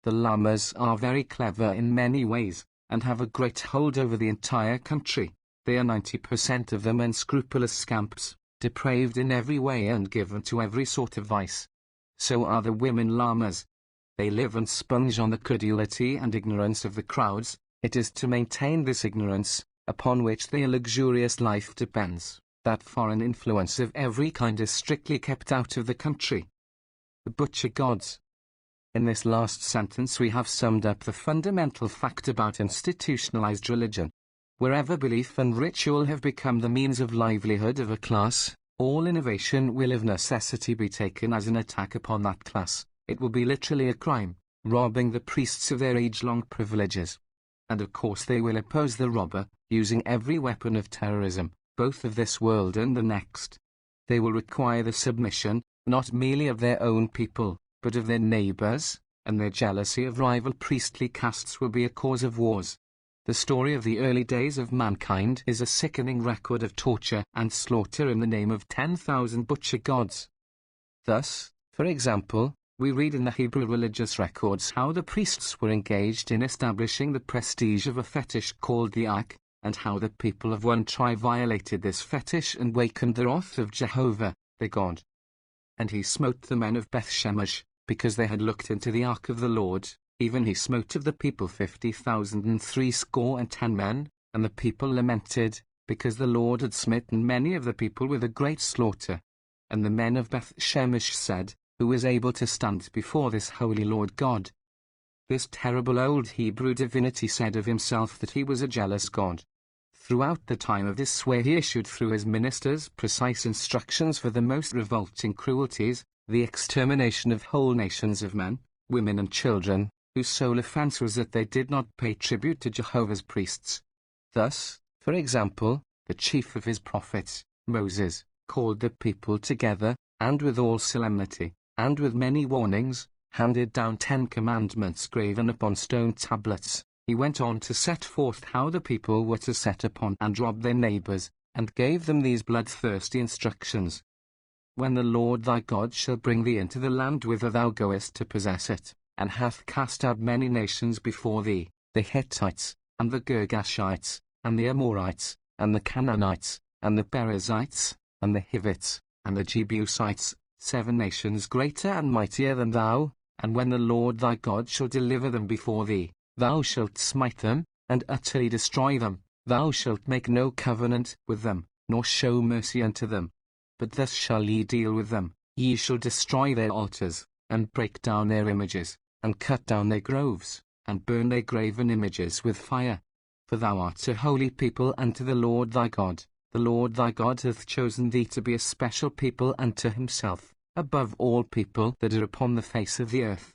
The lamas are very clever in many ways, and have a great hold over the entire country. They are 90% of them unscrupulous scamps, depraved in every way and given to every sort of vice. So are the women lamas. They live and sponge on the credulity and ignorance of the crowds. It is to maintain this ignorance, upon which their luxurious life depends, that foreign influence of every kind is strictly kept out of the country. The butcher gods. In this last sentence we have summed up the fundamental fact about institutionalized religion. Wherever belief and ritual have become the means of livelihood of a class, all innovation will of necessity be taken as an attack upon that class. It will be literally a crime, robbing the priests of their age-long privileges. And of course they will oppose the robber, using every weapon of terrorism, both of this world and the next. They will require the submission, not merely of their own people, but of their neighbors, and their jealousy of rival priestly castes will be a cause of wars. The story of the early days of mankind is a sickening record of torture and slaughter in the name of 10,000 butcher gods. Thus, for example, we read in the Hebrew religious records how the priests were engaged in establishing the prestige of a fetish called the Ark, and how the people of one tribe violated this fetish and wakened the wrath of Jehovah, their God. And he smote the men of Beth Shemesh, because they had looked into the Ark of the Lord, Even he smote of the people 50,060 men, and the people lamented, because the Lord had smitten many of the people with a great slaughter. And the men of Beth Shemesh said, Who is able to stand before this holy Lord God? This terrible old Hebrew divinity said of himself that he was a jealous God. Throughout the time of his sway he issued through his ministers precise instructions for the most revolting cruelties, the extermination of whole nations of men, women and children, whose sole offense was that they did not pay tribute to Jehovah's priests. Thus, for example, the chief of his prophets, Moses, called the people together, and with all solemnity, and with many warnings, handed down 10 commandments graven upon stone tablets. He went on to set forth how the people were to set upon and rob their neighbors, and gave them these bloodthirsty instructions. When the Lord thy God shall bring thee into the land whither thou goest to possess it, and hath cast out many nations before thee, the Hittites, and the Girgashites, and the Amorites, and the Canaanites, and the Perizzites, and the Hivites, and the Jebusites, 7 nations greater and mightier than thou, and when the Lord thy God shall deliver them before thee, thou shalt smite them, and utterly destroy them. Thou shalt make no covenant with them, nor show mercy unto them. But thus shall ye deal with them: ye shall destroy their altars, and break down their images, and cut down their groves, and burn their graven images with fire. For thou art a holy people unto the Lord thy God. The Lord thy God hath chosen thee to be a special people unto himself, above all people that are upon the face of the earth.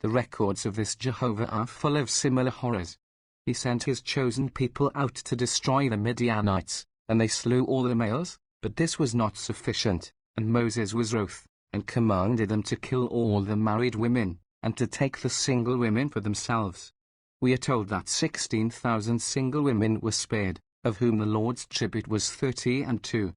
The records of this Jehovah are full of similar horrors. He sent his chosen people out to destroy the Midianites, and they slew all the males, but this was not sufficient, and Moses was wroth, and commanded them to kill all the married women, and to take the single women for themselves. We are told that 16,000 single women were spared, of whom the Lord's tribute was 32.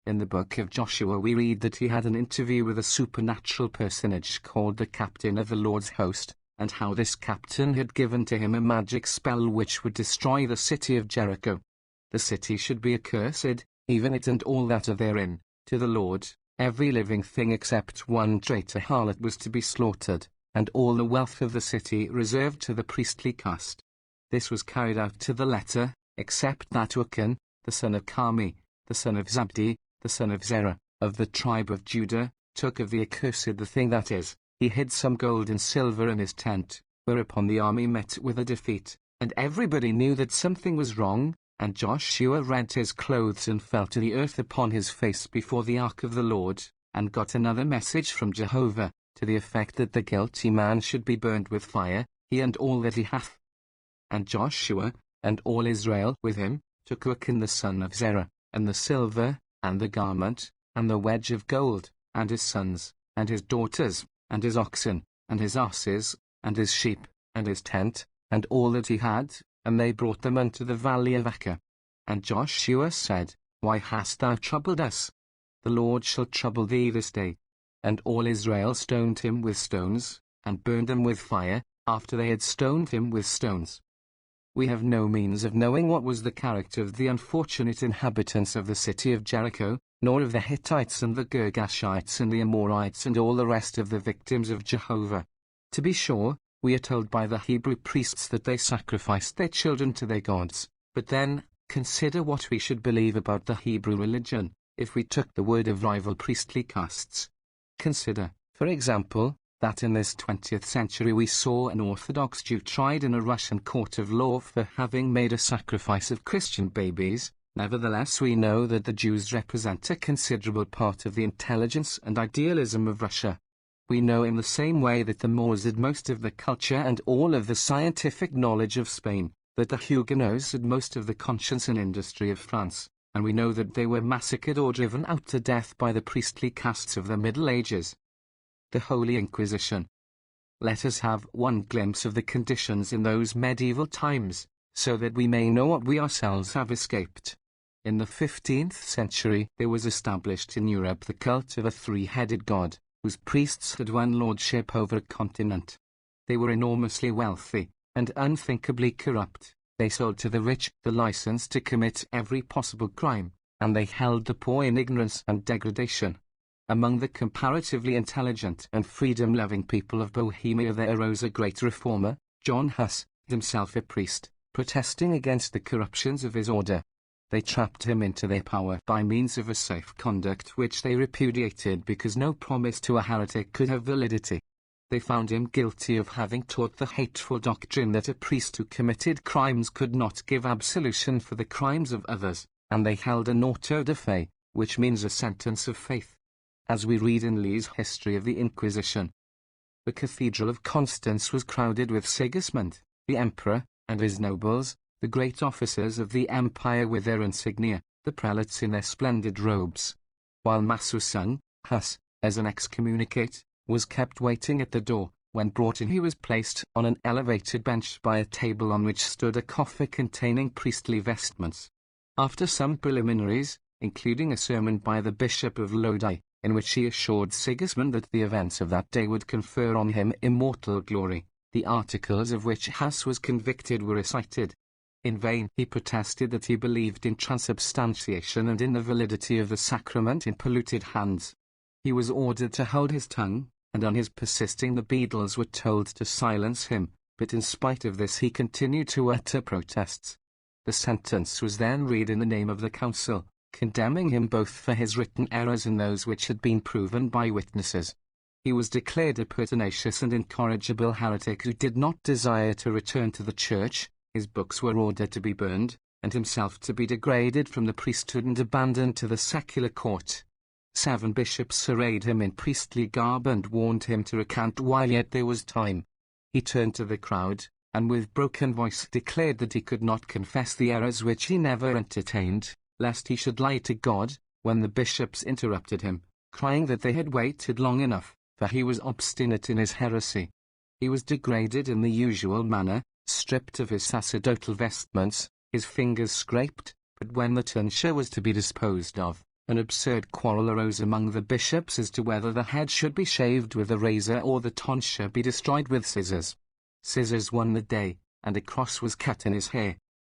In the book of Joshua we read that he had an interview with a supernatural personage called the captain of the Lord's host, and how this captain had given to him a magic spell which would destroy the city of Jericho. The city should be accursed, even it and all that are therein, to the Lord. Every living thing except one traitor harlot was to be slaughtered, and all the wealth of the city reserved to the priestly caste. This was carried out to the letter, except that Achan, the son of Carmi, the son of Zabdi, the son of Zerah, of the tribe of Judah, took of the accursed the thing, that is, he hid some gold and silver in his tent, whereupon the army met with a defeat, and everybody knew that something was wrong, and Joshua rent his clothes and fell to the earth upon his face before the ark of the Lord, and got another message from Jehovah, to the effect that the guilty man should be burned with fire, he and all that he hath. And Joshua, and all Israel with him, took Achan the son of Zerah, and the silver, and the garment, and the wedge of gold, and his sons, and his daughters, and his oxen, and his asses, and his sheep, and his tent, and all that he had, and they brought them unto the valley of Achor. And Joshua said, Why hast thou troubled us? The Lord shall trouble thee this day. And all Israel stoned him with stones, and burned him with fire, after they had stoned him with stones. We have no means of knowing what was the character of the unfortunate inhabitants of the city of Jericho, nor of the Hittites and the Girgashites and the Amorites and all the rest of the victims of Jehovah. To be sure, we are told by the Hebrew priests that they sacrificed their children to their gods. But then, consider what we should believe about the Hebrew religion, if we took the word of rival priestly castes. Consider, for example, that in this 20th century we saw an Orthodox Jew tried in a Russian court of law for having made a sacrifice of Christian babies. Nevertheless, we know that the Jews represent a considerable part of the intelligence and idealism of Russia. We know in the same way that the Moors had most of the culture and all of the scientific knowledge of Spain, that the Huguenots had most of the conscience and industry of France, and we know that they were massacred or driven out to death by the priestly castes of the Middle Ages. The Holy Inquisition. Let us have one glimpse of the conditions in those medieval times, so that we may know what we ourselves have escaped. In the 15th century there was established in Europe the cult of a three-headed god, whose priests had won lordship over a continent. They were enormously wealthy, and unthinkably corrupt. They sold to the rich the license to commit every possible crime, and they held the poor in ignorance and degradation. Among the comparatively intelligent and freedom-loving people of Bohemia there arose a great reformer, John Huss, himself a priest, protesting against the corruptions of his order. They trapped him into their power by means of a safe conduct which they repudiated because no promise to a heretic could have validity. They found him guilty of having taught the hateful doctrine that a priest who committed crimes could not give absolution for the crimes of others, and they held an auto de fe, which means a sentence of faith. As we read in Lee's History of the Inquisition, the Cathedral of Constance was crowded with Sigismund, the emperor, and his nobles, the great officers of the empire with their insignia, the prelates in their splendid robes. While mass was sung, Huss, as an excommunicate, was kept waiting at the door. When brought in he was placed on an elevated bench by a table on which stood a coffer containing priestly vestments. After some preliminaries, including a sermon by the Bishop of Lodi, in which he assured Sigismund that the events of that day would confer on him immortal glory, the articles of which Huss was convicted were recited. In vain he protested that he believed in transubstantiation and in the validity of the sacrament in polluted hands. He was ordered to hold his tongue, and on his persisting the beadles were told to silence him, but in spite of this he continued to utter protests. The sentence was then read in the name of the council, condemning him both for his written errors and those which had been proven by witnesses. He was declared a pertinacious and incorrigible heretic who did not desire to return to the church. His books were ordered to be burned, and himself to be degraded from the priesthood and abandoned to the secular court. 7 bishops arrayed him in priestly garb and warned him to recant while yet there was time. He turned to the crowd, and with broken voice declared that he could not confess the errors which he never entertained, lest he should lie to God, when the bishops interrupted him, crying that they had waited long enough, for he was obstinate in his heresy. He was degraded in the usual manner, stripped of his sacerdotal vestments, his fingers scraped, but when the tonsure was to be disposed of, an absurd quarrel arose among the bishops as to whether the head should be shaved with a razor or the tonsure be destroyed with scissors. Scissors won the day, and a cross was cut in his hair.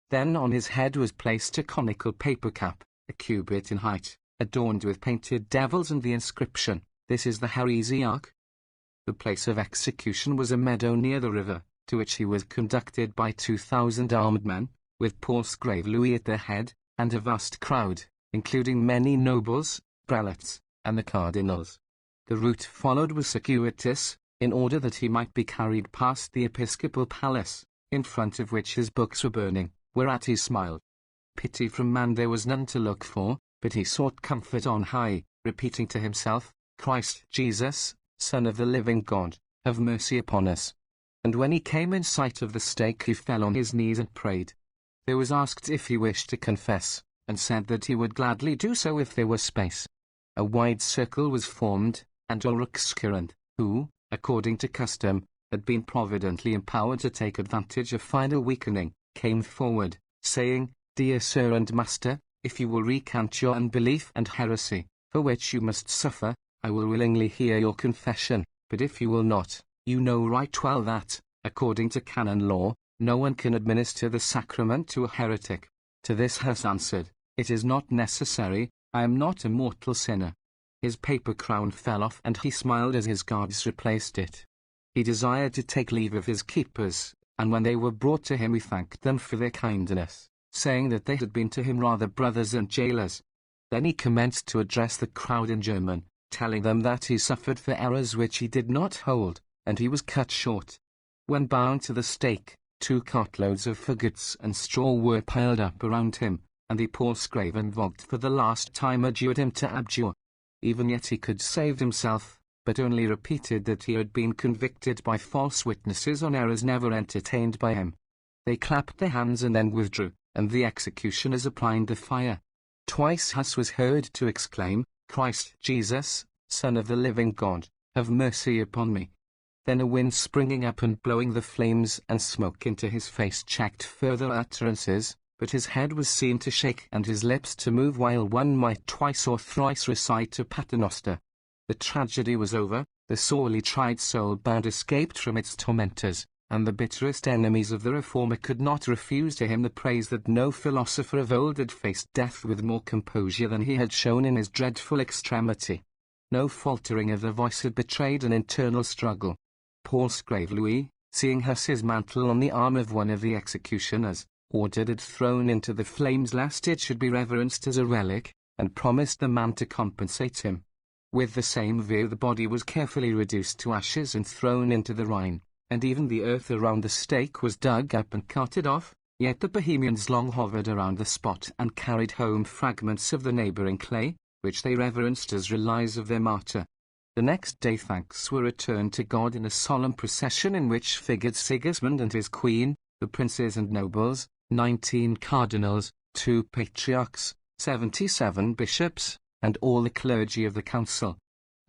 Then on his head was placed a conical paper cap, a cubit in height, adorned with painted devils and the inscription, "This is the heresiarch." The place of execution was a meadow near the river, to which he was conducted by 2,000 armed men, with Palsgrave Louis at their head, and a vast crowd, including many nobles, prelates, and the cardinals. The route followed was circuitous, in order that he might be carried past the episcopal palace, in front of which his books were burning, whereat he smiled. Pity from man there was none to look for, but he sought comfort on high, repeating to himself, "Christ Jesus, Son of the living God, have mercy upon us." And when he came in sight of the stake he fell on his knees and prayed. There was asked if he wished to confess, and said that he would gladly do so if there were space. A wide circle was formed, and Ulrich's current, who, according to custom, had been providently empowered to take advantage of final weakening, came forward, saying, "Dear sir and master, if you will recant your unbelief and heresy, for which you must suffer, I will willingly hear your confession, but if you will not, you know right well that, according to canon law, no one can administer the sacrament to a heretic." To this Huss answered, "It is not necessary, I am not a mortal sinner." His paper crown fell off and he smiled as his guards replaced it. He desired to take leave of his keepers, and when they were brought to him he thanked them for their kindness, saying that they had been to him rather brothers than jailers. Then he commenced to address the crowd in German, telling them that he suffered for errors which he did not hold, and he was cut short. When bound to the stake, 2 cartloads of faggots and straw were piled up around him, and the Palsgrave invoked for the last time adjured him to abjure. Even yet he could save himself, but only repeated that he had been convicted by false witnesses on errors never entertained by him. They clapped their hands and then withdrew, and the executioners applied the fire. Twice Huss was heard to exclaim, "Christ Jesus, Son of the living God, have mercy upon me." Then a wind springing up and blowing the flames and smoke into his face checked further utterances, but his head was seen to shake and his lips to move while one might twice or thrice recite a paternoster. The tragedy was over, the sorely tried soul-bound escaped from its tormentors, and the bitterest enemies of the reformer could not refuse to him the praise that no philosopher of old had faced death with more composure than he had shown in his dreadful extremity. No faltering of the voice had betrayed an internal struggle. Palsgrave Louis, seeing Huss's mantle on the arm of one of the executioners, ordered it thrown into the flames lest it should be reverenced as a relic, and promised the man to compensate him. With the same view the body was carefully reduced to ashes and thrown into the Rhine, and even the earth around the stake was dug up and carted off, yet the Bohemians long hovered around the spot and carried home fragments of the neighbouring clay, which they reverenced as relics of their martyr. The next day thanks were returned to God in a solemn procession in which figured Sigismund and his queen, the princes and nobles, 19 cardinals, 2 patriarchs, 77 bishops, and all the clergy of the council.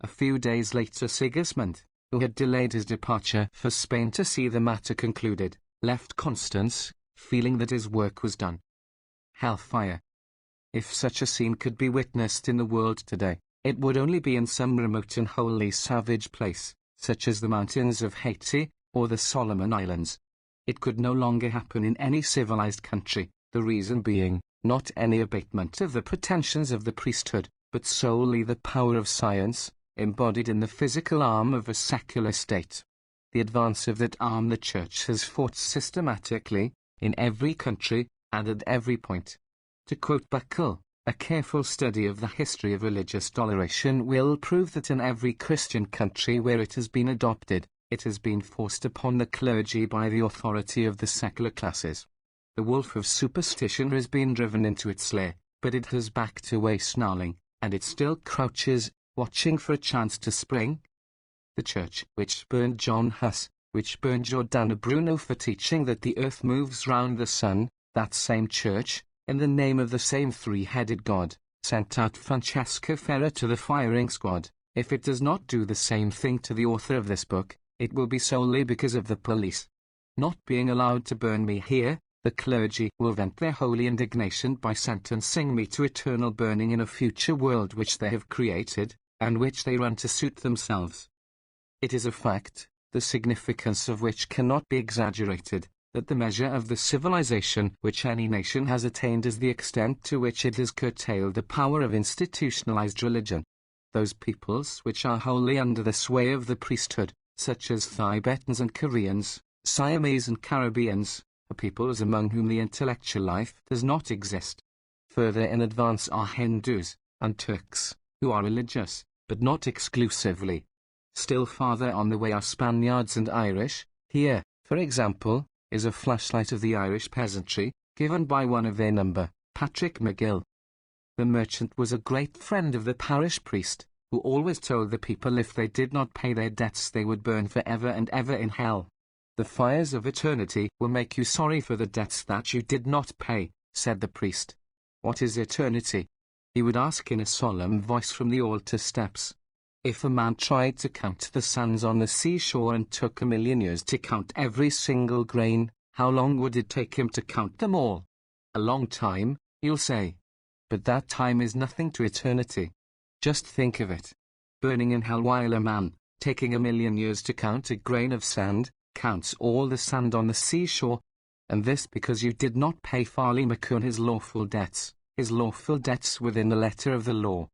A few days later Sigismund, who had delayed his departure for Spain to see the matter concluded, left Constance, feeling that his work was done. Hellfire. If such a scene could be witnessed in the world today, it would only be in some remote and wholly savage place, such as the mountains of Haiti or the Solomon Islands. It could no longer happen in any civilized country, the reason being, not any abatement of the pretensions of the priesthood, but solely the power of science, embodied in the physical arm of a secular state. The advance of that arm the Church has fought systematically, in every country, and at every point. To quote Buckle, a careful study of the history of religious toleration will prove that in every Christian country where it has been adopted, it has been forced upon the clergy by the authority of the secular classes. The wolf of superstition has been driven into its lair, but it has backed away snarling, and it still crouches, watching for a chance to spring. The Church, which burned John Huss, which burned Giordano Bruno for teaching that the earth moves round the sun, that same Church, in the name of the same three-headed God, sent out Francesco Ferrer to the firing squad. If it does not do the same thing to the author of this book, it will be solely because of the police. Not being allowed to burn me here, the clergy will vent their holy indignation by sentencing me to eternal burning in a future world which they have created, and which they run to suit themselves. It is a fact, the significance of which cannot be exaggerated, that the measure of the civilization which any nation has attained is the extent to which it has curtailed the power of institutionalized religion. Those peoples which are wholly under the sway of the priesthood, such as Tibetans and Koreans, Siamese and Caribbeans, are peoples among whom the intellectual life does not exist. Further in advance are Hindus and Turks, who are religious, but not exclusively. Still farther on the way are Spaniards and Irish. Here, for example, is a flashlight of the Irish peasantry, given by one of their number, Patrick McGill. The merchant was a great friend of the parish priest, who always told the people if they did not pay their debts they would burn forever and ever in hell. The fires of eternity will make you sorry for the debts that you did not pay, said the priest. What is eternity? He would ask in a solemn voice from the altar steps. If a man tried to count the sands on the seashore and took 1,000,000 years to count every single grain, how long would it take him to count them all? A long time, you'll say. But that time is nothing to eternity. Just think of it. Burning in hell while a man, taking 1,000,000 years to count a grain of sand, counts all the sand on the seashore, and this because you did not pay Farley McCune his lawful debts within the letter of the law.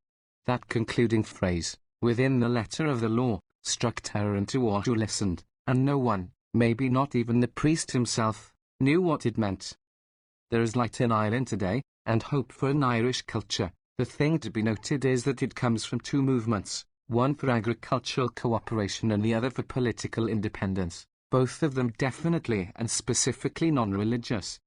That concluding phrase, within the letter of the law, struck terror into all who listened, and no one, maybe not even the priest himself, knew what it meant. There is light in Ireland today, and hope for an Irish culture. The thing to be noted is that it comes from two movements, one for agricultural cooperation and the other for political independence, both of them definitely and specifically non-religious.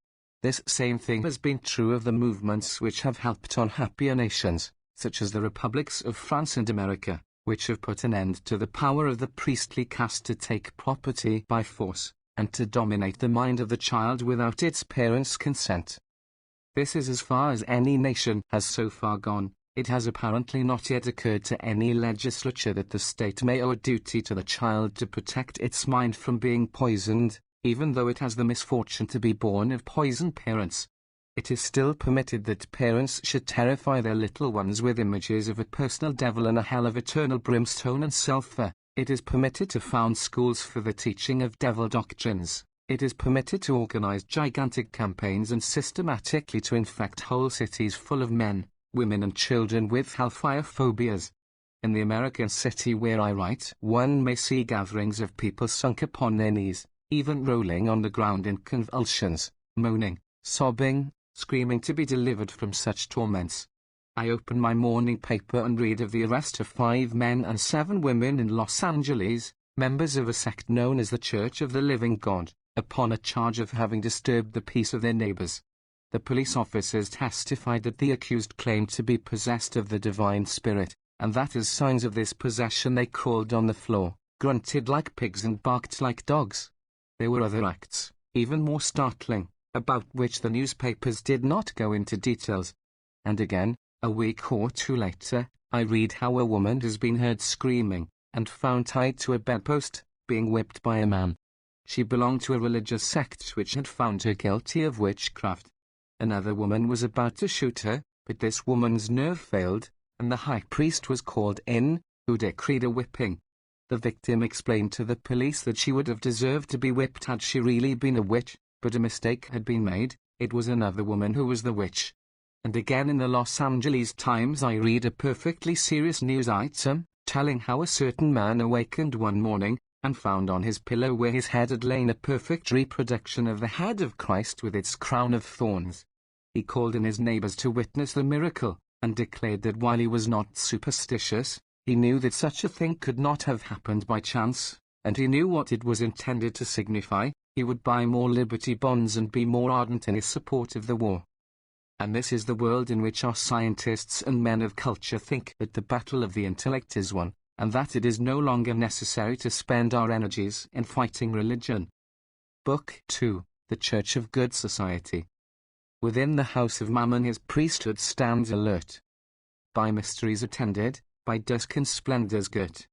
This same thing has been true of the movements which have helped on happier nations, such as the republics of France and America, which have put an end to the power of the priestly caste to take property by force, and to dominate the mind of the child without its parents' consent. This is as far as any nation has so far gone. It has apparently not yet occurred to any legislature that the state may owe a duty to the child to protect its mind from being poisoned, even though it has the misfortune to be born of poisoned parents. It is still permitted that parents should terrify their little ones with images of a personal devil and a hell of eternal brimstone and sulphur. It is permitted to found schools for the teaching of devil doctrines. It is permitted to organize gigantic campaigns and systematically to infect whole cities full of men, women and children with hellfire phobias. In the American city where I write, one may see gatherings of people sunk upon their knees, even rolling on the ground in convulsions, moaning, sobbing, screaming to be delivered from such torments. I open my morning paper and read of the arrest of 5 men and 7 women in Los Angeles, members of a sect known as the Church of the Living God, upon a charge of having disturbed the peace of their neighbors. The police officers testified that the accused claimed to be possessed of the divine spirit, and that as signs of this possession they crawled on the floor, grunted like pigs and barked like dogs. There were other acts, even more startling, about which the newspapers did not go into details. And again, a week or 2 later, I read how a woman has been heard screaming, and found tied to a bedpost, being whipped by a man. She belonged to a religious sect which had found her guilty of witchcraft. Another woman was about to shoot her, but this woman's nerve failed, and the high priest was called in, who decreed a whipping. The victim explained to the police that she would have deserved to be whipped had she really been a witch, but a mistake had been made. It was another woman who was the witch. And again in the Los Angeles Times I read a perfectly serious news item, telling how a certain man awakened one morning, and found on his pillow where his head had lain a perfect reproduction of the head of Christ with its crown of thorns. He called in his neighbors to witness the miracle, and declared that while he was not superstitious, he knew that such a thing could not have happened by chance, and he knew what it was intended to signify. He would buy more Liberty bonds and be more ardent in his support of the war. And this is the world in which our scientists and men of culture think that the battle of the intellect is won, and that it is no longer necessary to spend our energies in fighting religion. Book 2, The Church of Good Society. Within the house of Mammon his priesthood stands alert. By mysteries attended, by dusk and splendors girt.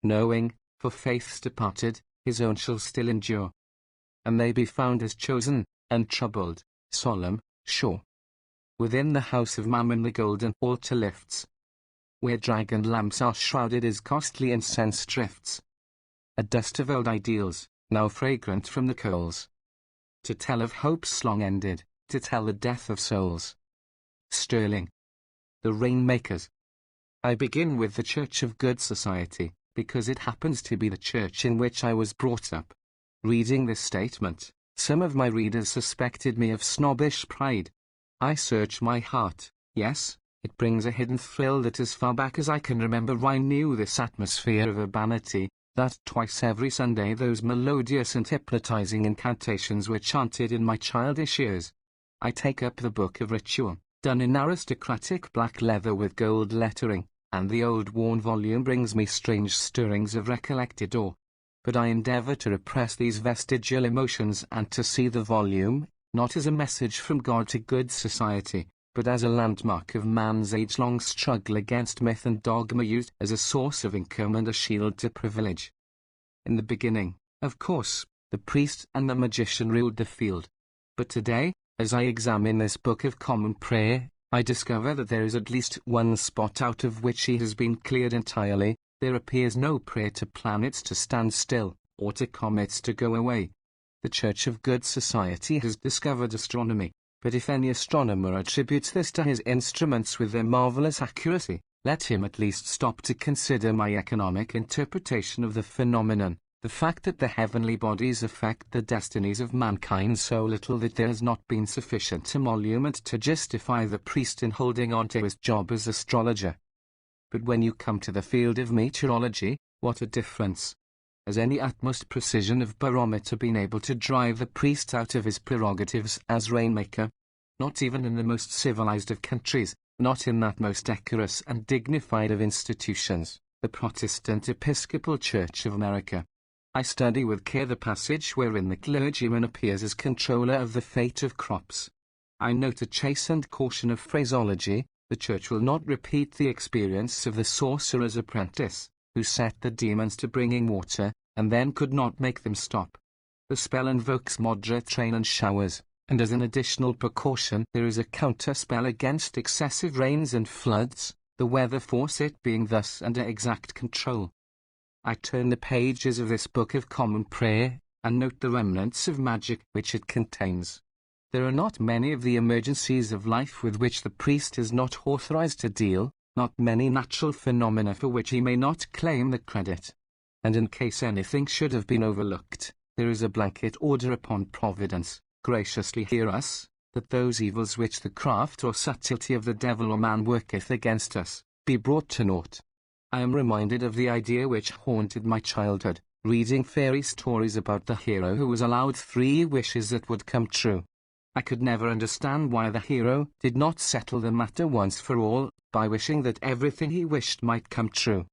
Knowing, for faith's departed, his own shall still endure. And they be found as chosen, untroubled, solemn, sure. Within the house of Mammon the golden altar lifts, where dragon lamps are shrouded as costly incense drifts. A dust of old ideals, now fragrant from the coals. To tell of hopes long ended, to tell the death of souls. Sterling. The Rainmakers. I begin with the Church of Good Society, because it happens to be the church in which I was brought up. Reading this statement, some of my readers suspected me of snobbish pride. I search my heart, yes, it brings a hidden thrill that as far back as I can remember I knew this atmosphere of urbanity, that twice every Sunday those melodious and hypnotizing incantations were chanted in my childish ears. I take up the book of ritual, done in aristocratic black leather with gold lettering, and the old worn volume brings me strange stirrings of recollected awe. But I endeavor to repress these vestigial emotions and to see the volume, not as a message from God to good society, but as a landmark of man's age-long struggle against myth and dogma used as a source of income and a shield to privilege. In the beginning, of course, the priest and the magician ruled the field. But today, as I examine this Book of Common Prayer, I discover that there is at least one spot out of which he has been cleared entirely. There appears no prayer to planets to stand still, or to comets to go away. The Church of Good Society has discovered astronomy, but if any astronomer attributes this to his instruments with their marvelous accuracy, let him at least stop to consider my economic interpretation of the phenomenon, the fact that the heavenly bodies affect the destinies of mankind so little that there has not been sufficient emolument to justify the priest in holding on to his job as astrologer. But when you come to the field of meteorology, what a difference! Has any utmost precision of barometer been able to drive the priest out of his prerogatives as rainmaker? Not even in the most civilized of countries, not in that most decorous and dignified of institutions, the Protestant Episcopal Church of America. I study with care the passage wherein the clergyman appears as controller of the fate of crops. I note a chastened caution of phraseology. The Church will not repeat the experience of the sorcerer's apprentice, who set the demons to bringing water, and then could not make them stop. The spell invokes moderate rain and showers, and as an additional precaution there is a counter-spell against excessive rains and floods, the weather force it being thus under exact control. I turn the pages of this Book of Common Prayer, and note the remnants of magic which it contains. There are not many of the emergencies of life with which the priest is not authorized to deal, not many natural phenomena for which he may not claim the credit. And in case anything should have been overlooked, there is a blanket order upon Providence, graciously hear us, that those evils which the craft or subtlety of the devil or man worketh against us, be brought to naught. I am reminded of the idea which haunted my childhood, reading fairy stories about the hero who was allowed 3 wishes that would come true. I could never understand why the hero did not settle the matter once for all, by wishing that everything he wished might come true.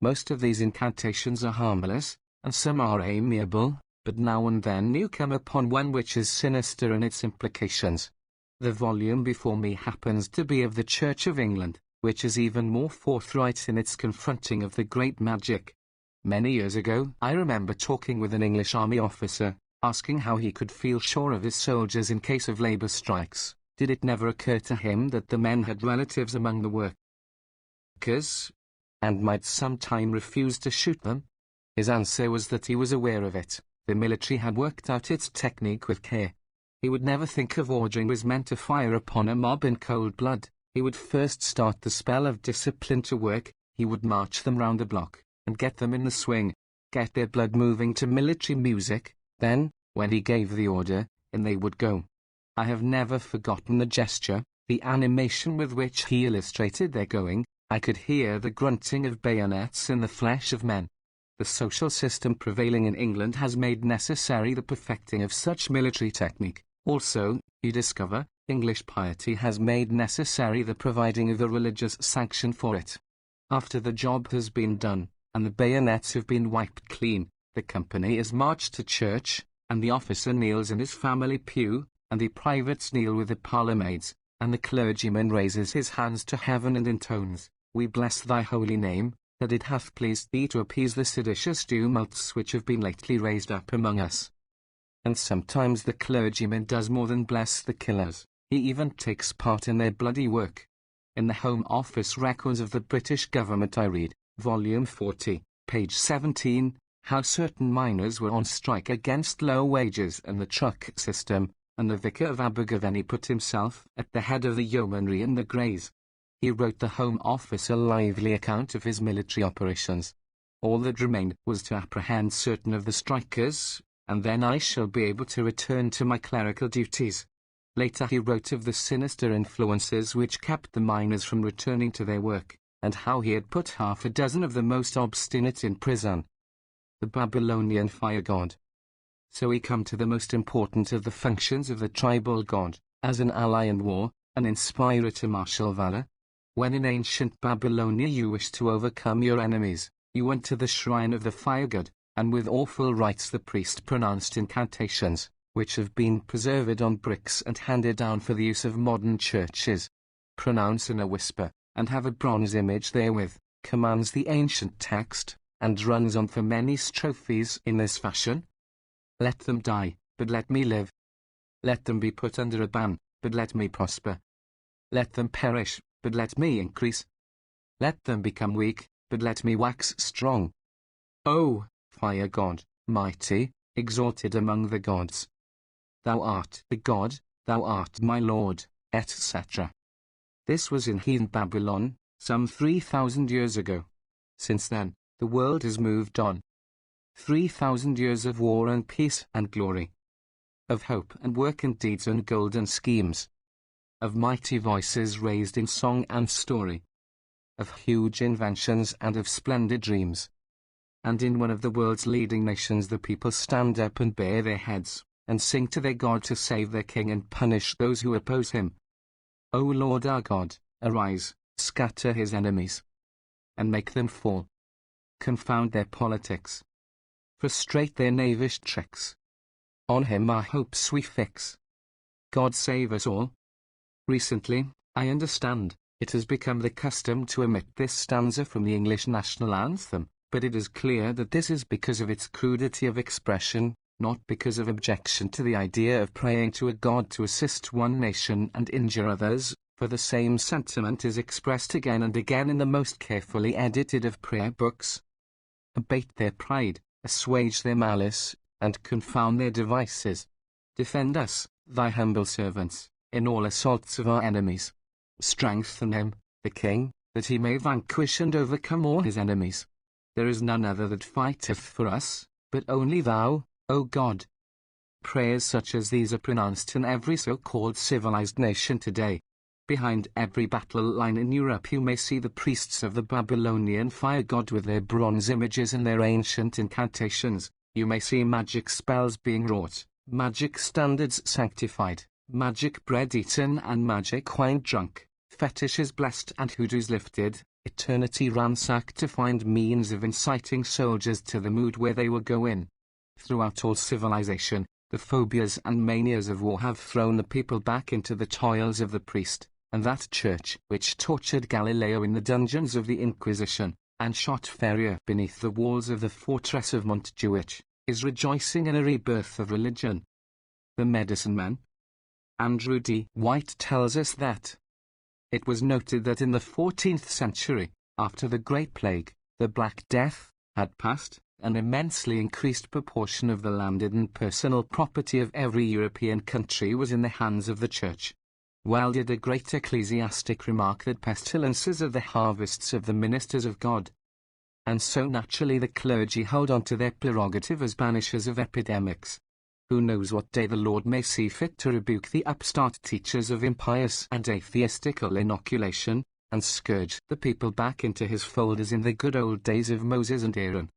Most of these incantations are harmless, and some are amiable, but now and then you come upon one which is sinister in its implications. The volume before me happens to be of the Church of England, which is even more forthright in its confronting of the great magic. Many years ago, I remember talking with an English army officer, asking how he could feel sure of his soldiers in case of labor strikes. Did it never occur to him that the men had relatives among the workers, and might sometime refuse to shoot them? His answer was that he was aware of it. The military had worked out its technique with care. He would never think of ordering his men to fire upon a mob in cold blood. He would first start the spell of discipline to work. He would march them round the block, and get them in the swing, get their blood moving to military music. Then, when he gave the order, in they would go. I have never forgotten the gesture, the animation with which he illustrated their going. I could hear the grunting of bayonets in the flesh of men. The social system prevailing in England has made necessary the perfecting of such military technique. Also, you discover, English piety has made necessary the providing of a religious sanction for it. After the job has been done, and the bayonets have been wiped clean, the company is marched to church, and the officer kneels in his family pew, and the privates kneel with the parlourmaids, and the clergyman raises his hands to heaven and intones, "We bless thy holy name, that it hath pleased thee to appease the seditious tumults which have been lately raised up among us." And sometimes the clergyman does more than bless the killers, he even takes part in their bloody work. In the Home Office records of the British government I read, Volume 40, page 17, how certain miners were on strike against low wages and the truck system, and the Vicar of Abergavenny put himself at the head of the yeomanry and the greys. He wrote the Home Office a lively account of his military operations. All that remained was to apprehend certain of the strikers, and then I shall be able to return to my clerical duties. Later he wrote of the sinister influences which kept the miners from returning to their work, and how he had put 6 of the most obstinate in prison. The Babylonian fire god. So we come to the most important of the functions of the tribal god, as an ally in war, an inspirer to martial valor. When in ancient Babylonia you wished to overcome your enemies, you went to the shrine of the fire god, and with awful rites the priest pronounced incantations, which have been preserved on bricks and handed down for the use of modern churches. Pronounce in a whisper, and have a bronze image therewith, commands the ancient text, and runs on for many strophes in this fashion. Let them die, but let me live. Let them be put under a ban, but let me prosper. Let them perish, but let me increase. Let them become weak, but let me wax strong. O, fire god, mighty, exalted among the gods. Thou art the God, thou art my Lord, etc. This was in heathen Babylon, some 3,000 years ago. Since then, the world has moved on. 3,000 years of war and peace and glory. Of hope and work and deeds and golden schemes. Of mighty voices raised in song and story. Of huge inventions and of splendid dreams. And in one of the world's leading nations the people stand up and bare their heads, and sing to their God to save their king and punish those who oppose him. O Lord our God, arise, scatter his enemies, and make them fall. Confound their politics. Frustrate their knavish tricks. On him our hopes we fix. God save us all. Recently, I understand, it has become the custom to omit this stanza from the English national anthem, but it is clear that this is because of its crudity of expression, not because of objection to the idea of praying to a god to assist one nation and injure others, for the same sentiment is expressed again and again in the most carefully edited of prayer books. Abate their pride, assuage their malice, and confound their devices. Defend us, thy humble servants, in all assaults of our enemies. Strengthen him, the king, that he may vanquish and overcome all his enemies. There is none other that fighteth for us, but only thou, O God. Prayers such as these are pronounced in every so-called civilized nation today. Behind every battle line in Europe you may see the priests of the Babylonian fire god with their bronze images and their ancient incantations. You may see magic spells being wrought, magic standards sanctified, magic bread eaten and magic wine drunk, fetishes blessed and hoodoos lifted, eternity ransacked to find means of inciting soldiers to the mood where they will go in. Throughout all civilization, the phobias and manias of war have thrown the people back into the toils of the priest, and that church which tortured Galileo in the dungeons of the Inquisition, and shot Ferrier beneath the walls of the fortress of Montjuich, is rejoicing in a rebirth of religion. The Medicine Men. Andrew D. White tells us that it was noted that in the 14th century, after the Great Plague, the Black Death, had passed, an immensely increased proportion of the landed and personal property of every European country was in the hands of the Church. Well did a great ecclesiastic remark that pestilences are the harvests of the ministers of God. And so naturally the clergy hold on to their prerogative as banishers of epidemics. Who knows what day the Lord may see fit to rebuke the upstart teachers of impious and atheistical inoculation, and scourge the people back into his fold as in the good old days of Moses and Aaron.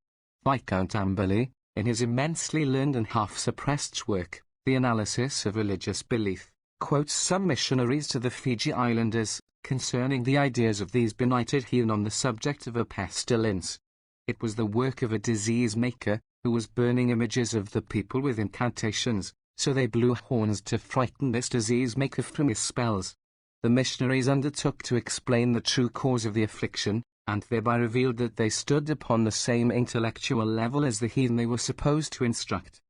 Viscount Amberley, in his immensely learned and half-suppressed work, The Analysis of Religious Belief, quotes some missionaries to the Fiji Islanders, concerning the ideas of these benighted heathen on the subject of a pestilence. It was the work of a disease-maker, who was burning images of the people with incantations, so they blew horns to frighten this disease-maker from his spells. The missionaries undertook to explain the true cause of the affliction, and thereby revealed that they stood upon the same intellectual level as the heathen they were supposed to instruct.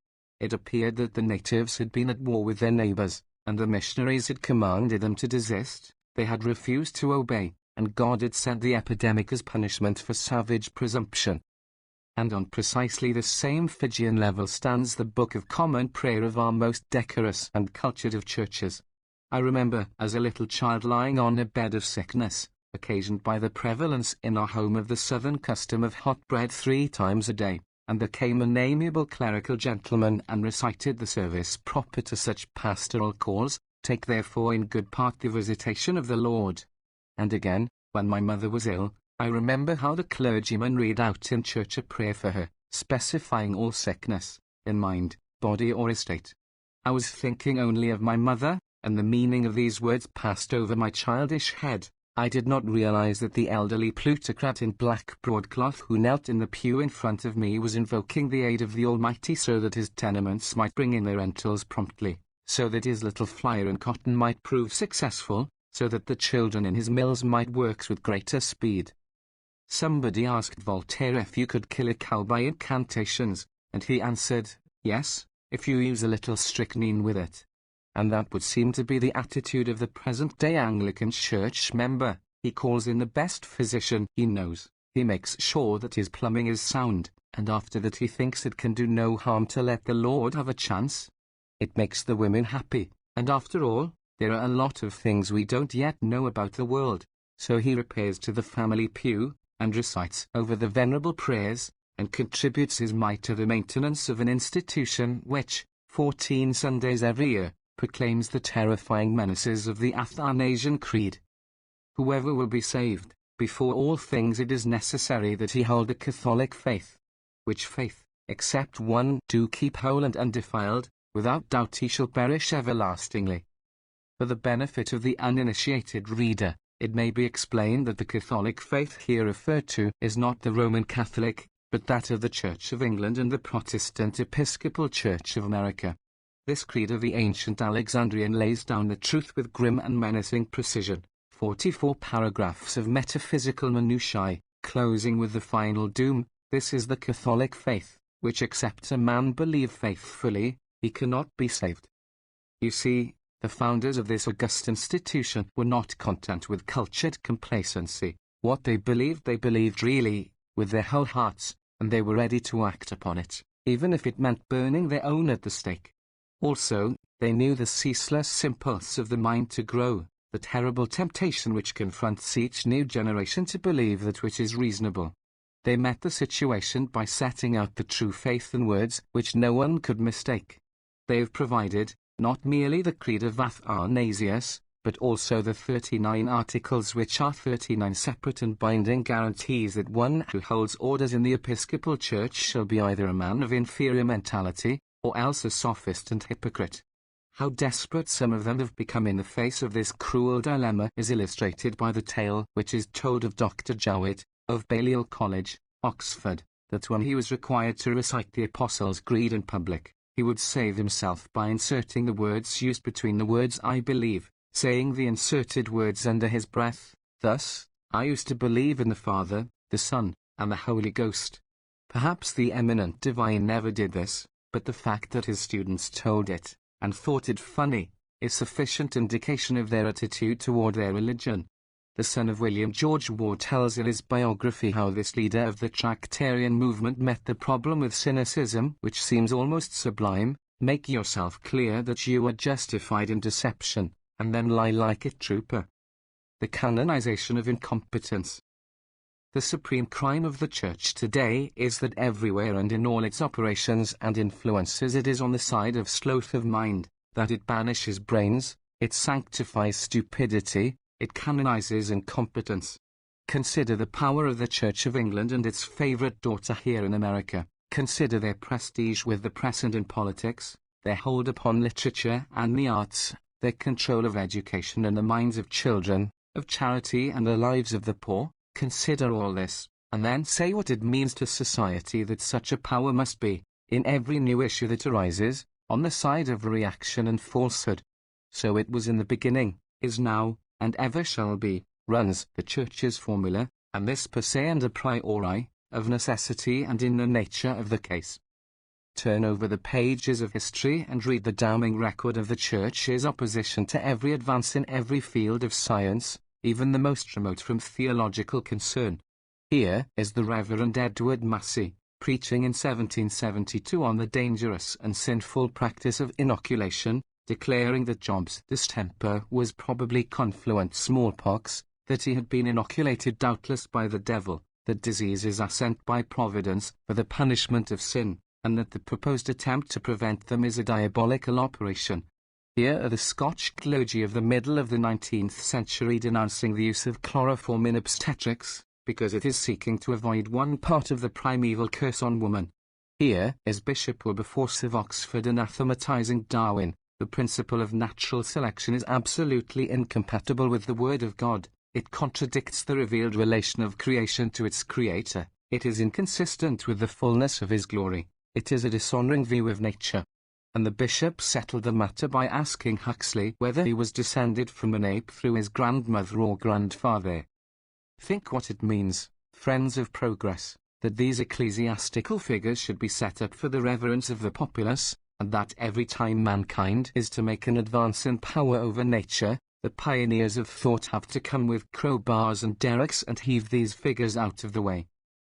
It appeared that the natives had been at war with their neighbors, and the missionaries had commanded them to desist. They had refused to obey, and God had sent the epidemic as punishment for savage presumption. And on precisely the same Fijian level stands the Book of Common Prayer of our most decorous and cultured of churches. I remember as a little child lying on a bed of sickness, occasioned by the prevalence in our home of the southern custom of hot bread 3 times a day, and there came an amiable clerical gentleman and recited the service proper to such pastoral calls, "Take therefore in good part the visitation of the Lord." And again, when my mother was ill, I remember how the clergyman read out in church a prayer for her, specifying all sickness, in mind, body or estate. I was thinking only of my mother, and the meaning of these words passed over my childish head. I did not realize that the elderly plutocrat in black broadcloth who knelt in the pew in front of me was invoking the aid of the Almighty so that his tenements might bring in their rentals promptly, so that his little flyer in cotton might prove successful, so that the children in his mills might work with greater speed. Somebody asked Voltaire if you could kill a cow by incantations, and he answered, yes, if you use a little strychnine with it. And that would seem to be the attitude of the present-day Anglican Church member. He calls in the best physician he knows, he makes sure that his plumbing is sound, and after that he thinks it can do no harm to let the Lord have a chance. It makes the women happy, and after all, there are a lot of things we don't yet know about the world. So he repairs to the family pew, and recites over the venerable prayers, and contributes his mite to the maintenance of an institution which, 14 Sundays every year, proclaims the terrifying menaces of the Athanasian Creed. Whoever will be saved, before all things it is necessary that he hold a Catholic faith. Which faith, except one do keep whole and undefiled, without doubt he shall perish everlastingly. For the benefit of the uninitiated reader, it may be explained that the Catholic faith here referred to is not the Roman Catholic, but that of the Church of England and the Protestant Episcopal Church of America. This creed of the ancient Alexandrian lays down the truth with grim and menacing precision, 44 paragraphs of metaphysical minutiae, closing with the final doom. This is the Catholic faith, which except a man believe faithfully, he cannot be saved. You see, the founders of this august institution were not content with cultured complacency. What they believed really, with their whole hearts, and they were ready to act upon it, even if it meant burning their own at the stake. Also, they knew the ceaseless impulse of the mind to grow, the terrible temptation which confronts each new generation to believe that which is reasonable. They met the situation by setting out the true faith in words which no one could mistake. They have provided, not merely the Creed of Athanasius, but also the 39 Articles, which are 39 separate and binding guarantees that one who holds orders in the Episcopal Church shall be either a man of inferior mentality, or else a sophist and hypocrite. How desperate some of them have become in the face of this cruel dilemma is illustrated by the tale which is told of Dr. Jowett, of Balliol College, Oxford, that when he was required to recite the Apostles' Creed in public, he would save himself by inserting the words used between the words "I believe," saying the inserted words under his breath, thus, "I used to believe in the Father, the Son, and the Holy Ghost." Perhaps the eminent divine never did this, but the fact that his students told it, and thought it funny, is sufficient indication of their attitude toward their religion. The son of William George Ward tells in his biography how this leader of the Tractarian movement met the problem with cynicism which seems almost sublime: make yourself clear that you are justified in deception, and then lie like a trooper. The canonization of incompetence. The supreme crime of the Church today is that everywhere and in all its operations and influences it is on the side of sloth of mind, that it banishes brains, it sanctifies stupidity, it canonizes incompetence. Consider the power of the Church of England and its favorite daughter here in America. Consider their prestige with the press and in politics, their hold upon literature and the arts, their control of education and the minds of children, of charity and the lives of the poor. Consider all this, and then say what it means to society that such a power must be, in every new issue that arises, on the side of reaction and falsehood. So it was in the beginning, is now, and ever shall be, runs the Church's formula, and this per se and a priori, of necessity and in the nature of the case. Turn over the pages of history and read the damning record of the Church's opposition to every advance in every field of science, even the most remote from theological concern. Here is the Reverend Edward Massey, preaching in 1772 on the dangerous and sinful practice of inoculation, declaring that Job's distemper was probably confluent smallpox, that he had been inoculated doubtless by the devil, that diseases are sent by providence for the punishment of sin, and that the proposed attempt to prevent them is a diabolical operation. Here are the Scotch clergy of the middle of the 19th century denouncing the use of chloroform in obstetrics, because it is seeking to avoid one part of the primeval curse on woman. Here is Bishop Wilberforce of Oxford anathematizing Darwin. The principle of natural selection is absolutely incompatible with the Word of God. It contradicts the revealed relation of creation to its Creator. It is inconsistent with the fullness of His glory. It is a dishonoring view of nature. And the bishop settled the matter by asking Huxley whether he was descended from an ape through his grandmother or grandfather. Think what it means, friends of progress, that these ecclesiastical figures should be set up for the reverence of the populace, and that every time mankind is to make an advance in power over nature, the pioneers of thought have to come with crowbars and derricks and heave these figures out of the way.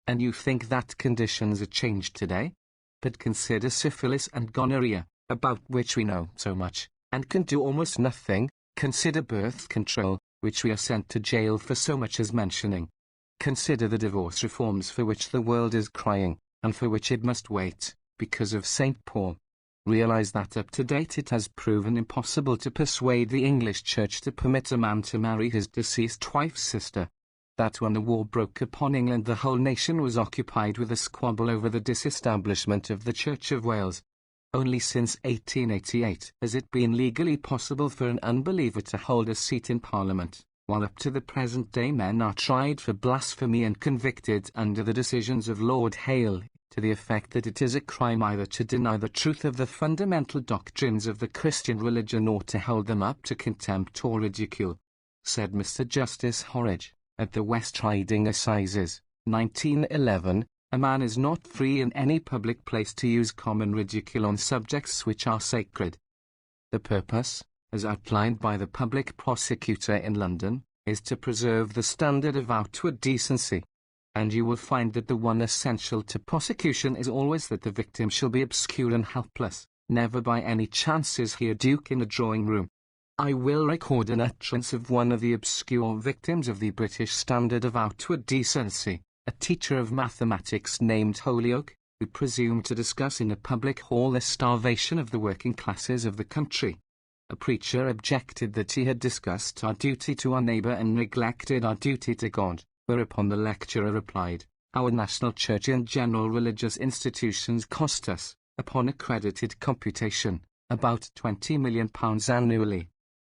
And you think that conditions are changed today? But consider syphilis and gonorrhea, about which we know so much, and can do almost nothing. Consider birth control, which we are sent to jail for so much as mentioning. Consider the divorce reforms for which the world is crying, and for which it must wait, because of St. Paul. Realize that up to date it has proven impossible to persuade the English Church to permit a man to marry his deceased wife's sister. That when the war broke upon England the whole nation was occupied with a squabble over the disestablishment of the Church of Wales. Only since 1888 has it been legally possible for an unbeliever to hold a seat in Parliament, while up to the present day men are tried for blasphemy and convicted under the decisions of Lord Hale, to the effect that it is a crime either to deny the truth of the fundamental doctrines of the Christian religion or to hold them up to contempt or ridicule. Said Mr. Justice Horridge, at the West Riding Assizes, 1911, a man is not free in any public place to use common ridicule on subjects which are sacred. The purpose, as outlined by the public prosecutor in London, is to preserve the standard of outward decency. And you will find that the one essential to prosecution is always that the victim shall be obscure and helpless. Never by any chance is he a duke in a drawing-room. I will record an utterance of one of the obscure victims of the British standard of outward decency, a teacher of mathematics named Holyoake, who presumed to discuss in a public hall the starvation of the working classes of the country. A preacher objected that he had discussed our duty to our neighbour and neglected our duty to God, whereupon the lecturer replied, "Our national church and general religious institutions cost us, upon accredited computation, about £20 million annually.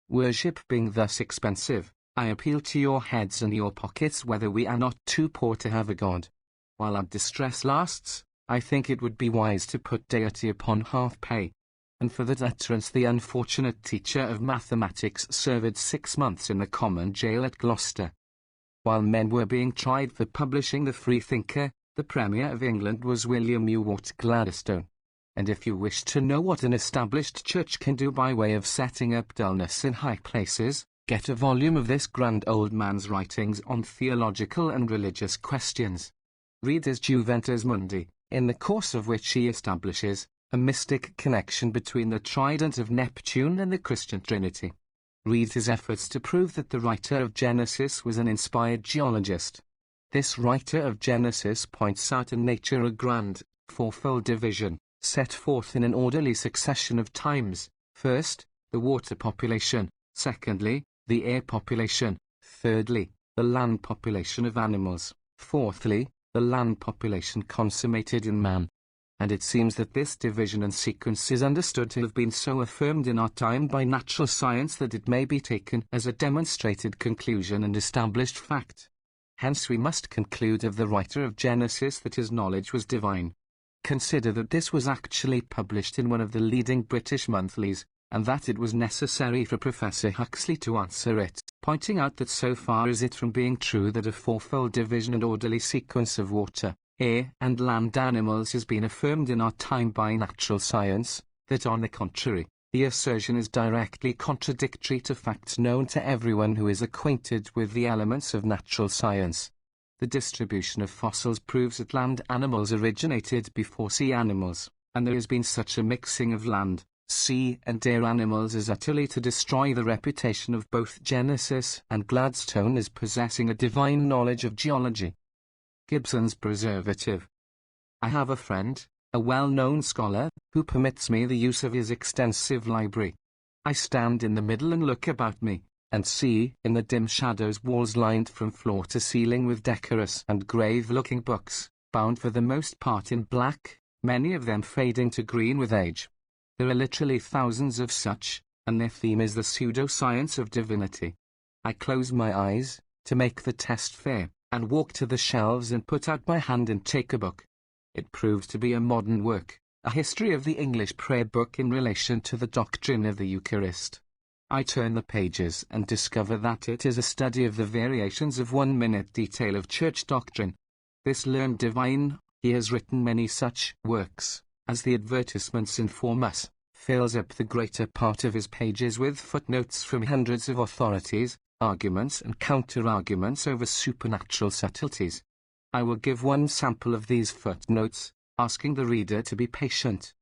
Worship being thus expensive, I appeal to your heads and your pockets whether we are not too poor to have a God. While our distress lasts, I think it would be wise to put deity upon half pay." And for that utterance the unfortunate teacher of mathematics served 6 months in the common jail at Gloucester. While men were being tried for publishing the Freethinker, the Premier of England was William Ewart Gladstone. And if you wish to know what an established church can do by way of setting up dullness in high places, get a volume of this grand old man's writings on theological and religious questions. Read his Juventus Mundi, in the course of which he establishes a mystic connection between the trident of Neptune and the Christian Trinity. Read his efforts to prove that the writer of Genesis was an inspired geologist. This writer of Genesis points out in nature a grand, fourfold division, set forth in an orderly succession of times: first, the water population; secondly, the air population; thirdly, the land population of animals; fourthly, the land population consummated in man. And it seems that this division and sequence is understood to have been so affirmed in our time by natural science that it may be taken as a demonstrated conclusion and established fact. Hence we must conclude of the writer of Genesis that his knowledge was divine. Consider that this was actually published in one of the leading British monthlies, and that it was necessary for Professor Huxley to answer it, pointing out that so far is it from being true that a fourfold division and orderly sequence of water, air, and land animals has been affirmed in our time by natural science, that on the contrary, the assertion is directly contradictory to facts known to everyone who is acquainted with the elements of natural science. The distribution of fossils proves that land animals originated before sea animals, and there has been such a mixing of land, sea, and air animals as utterly to destroy the reputation of both Genesis and Gladstone as possessing a divine knowledge of geology. Gibson's preservative. I have a friend, a well-known scholar, who permits me the use of his extensive library. I stand in the middle and look about me, and see, in the dim shadows, walls lined from floor to ceiling with decorous and grave-looking books, bound for the most part in black, many of them fading to green with age. There are literally thousands of such, and their theme is the pseudo-science of divinity. I close my eyes, to make the test fair, and walk to the shelves and put out my hand and take a book. It proves to be a modern work, a history of the English prayer book in relation to the doctrine of the Eucharist. I turn the pages and discover that it is a study of the variations of 1-minute detail of church doctrine. This learned divine, he has written many such works, as the advertisements inform us, fills up the greater part of his pages with footnotes from hundreds of authorities, arguments and counter-arguments over supernatural subtleties. I will give one sample of these footnotes, asking the reader to be patient.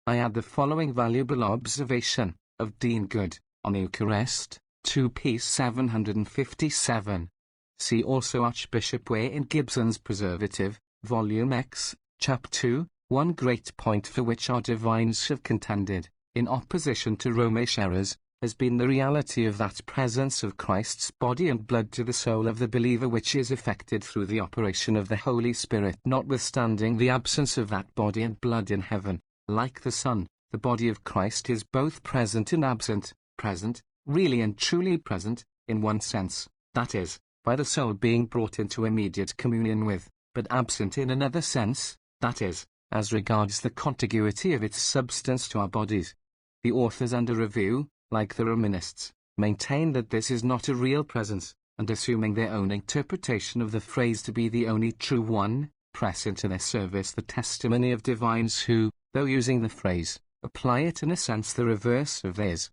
I add the following valuable observation, of Dean Good, on the Eucharist, 2p 757. See also Archbishop Way in Gibson's Preservative, Volume X, Chap 2, one great point for which our divines have contended, in opposition to Romish errors, has been the reality of that presence of Christ's body and blood to the soul of the believer which is effected through the operation of the Holy Spirit, notwithstanding the absence of that body and blood in heaven. Like the Son, the body of Christ is both present and absent. Present, really and truly present, in one sense, that is, by the soul being brought into immediate communion with, but absent in another sense, that is, as regards the contiguity of its substance to our bodies. The authors under review, like the Romanists, maintain that this is not a real presence, and assuming their own interpretation of the phrase to be the only true one, press into their service the testimony of divines who, though using the phrase, apply it in a sense the reverse of theirs.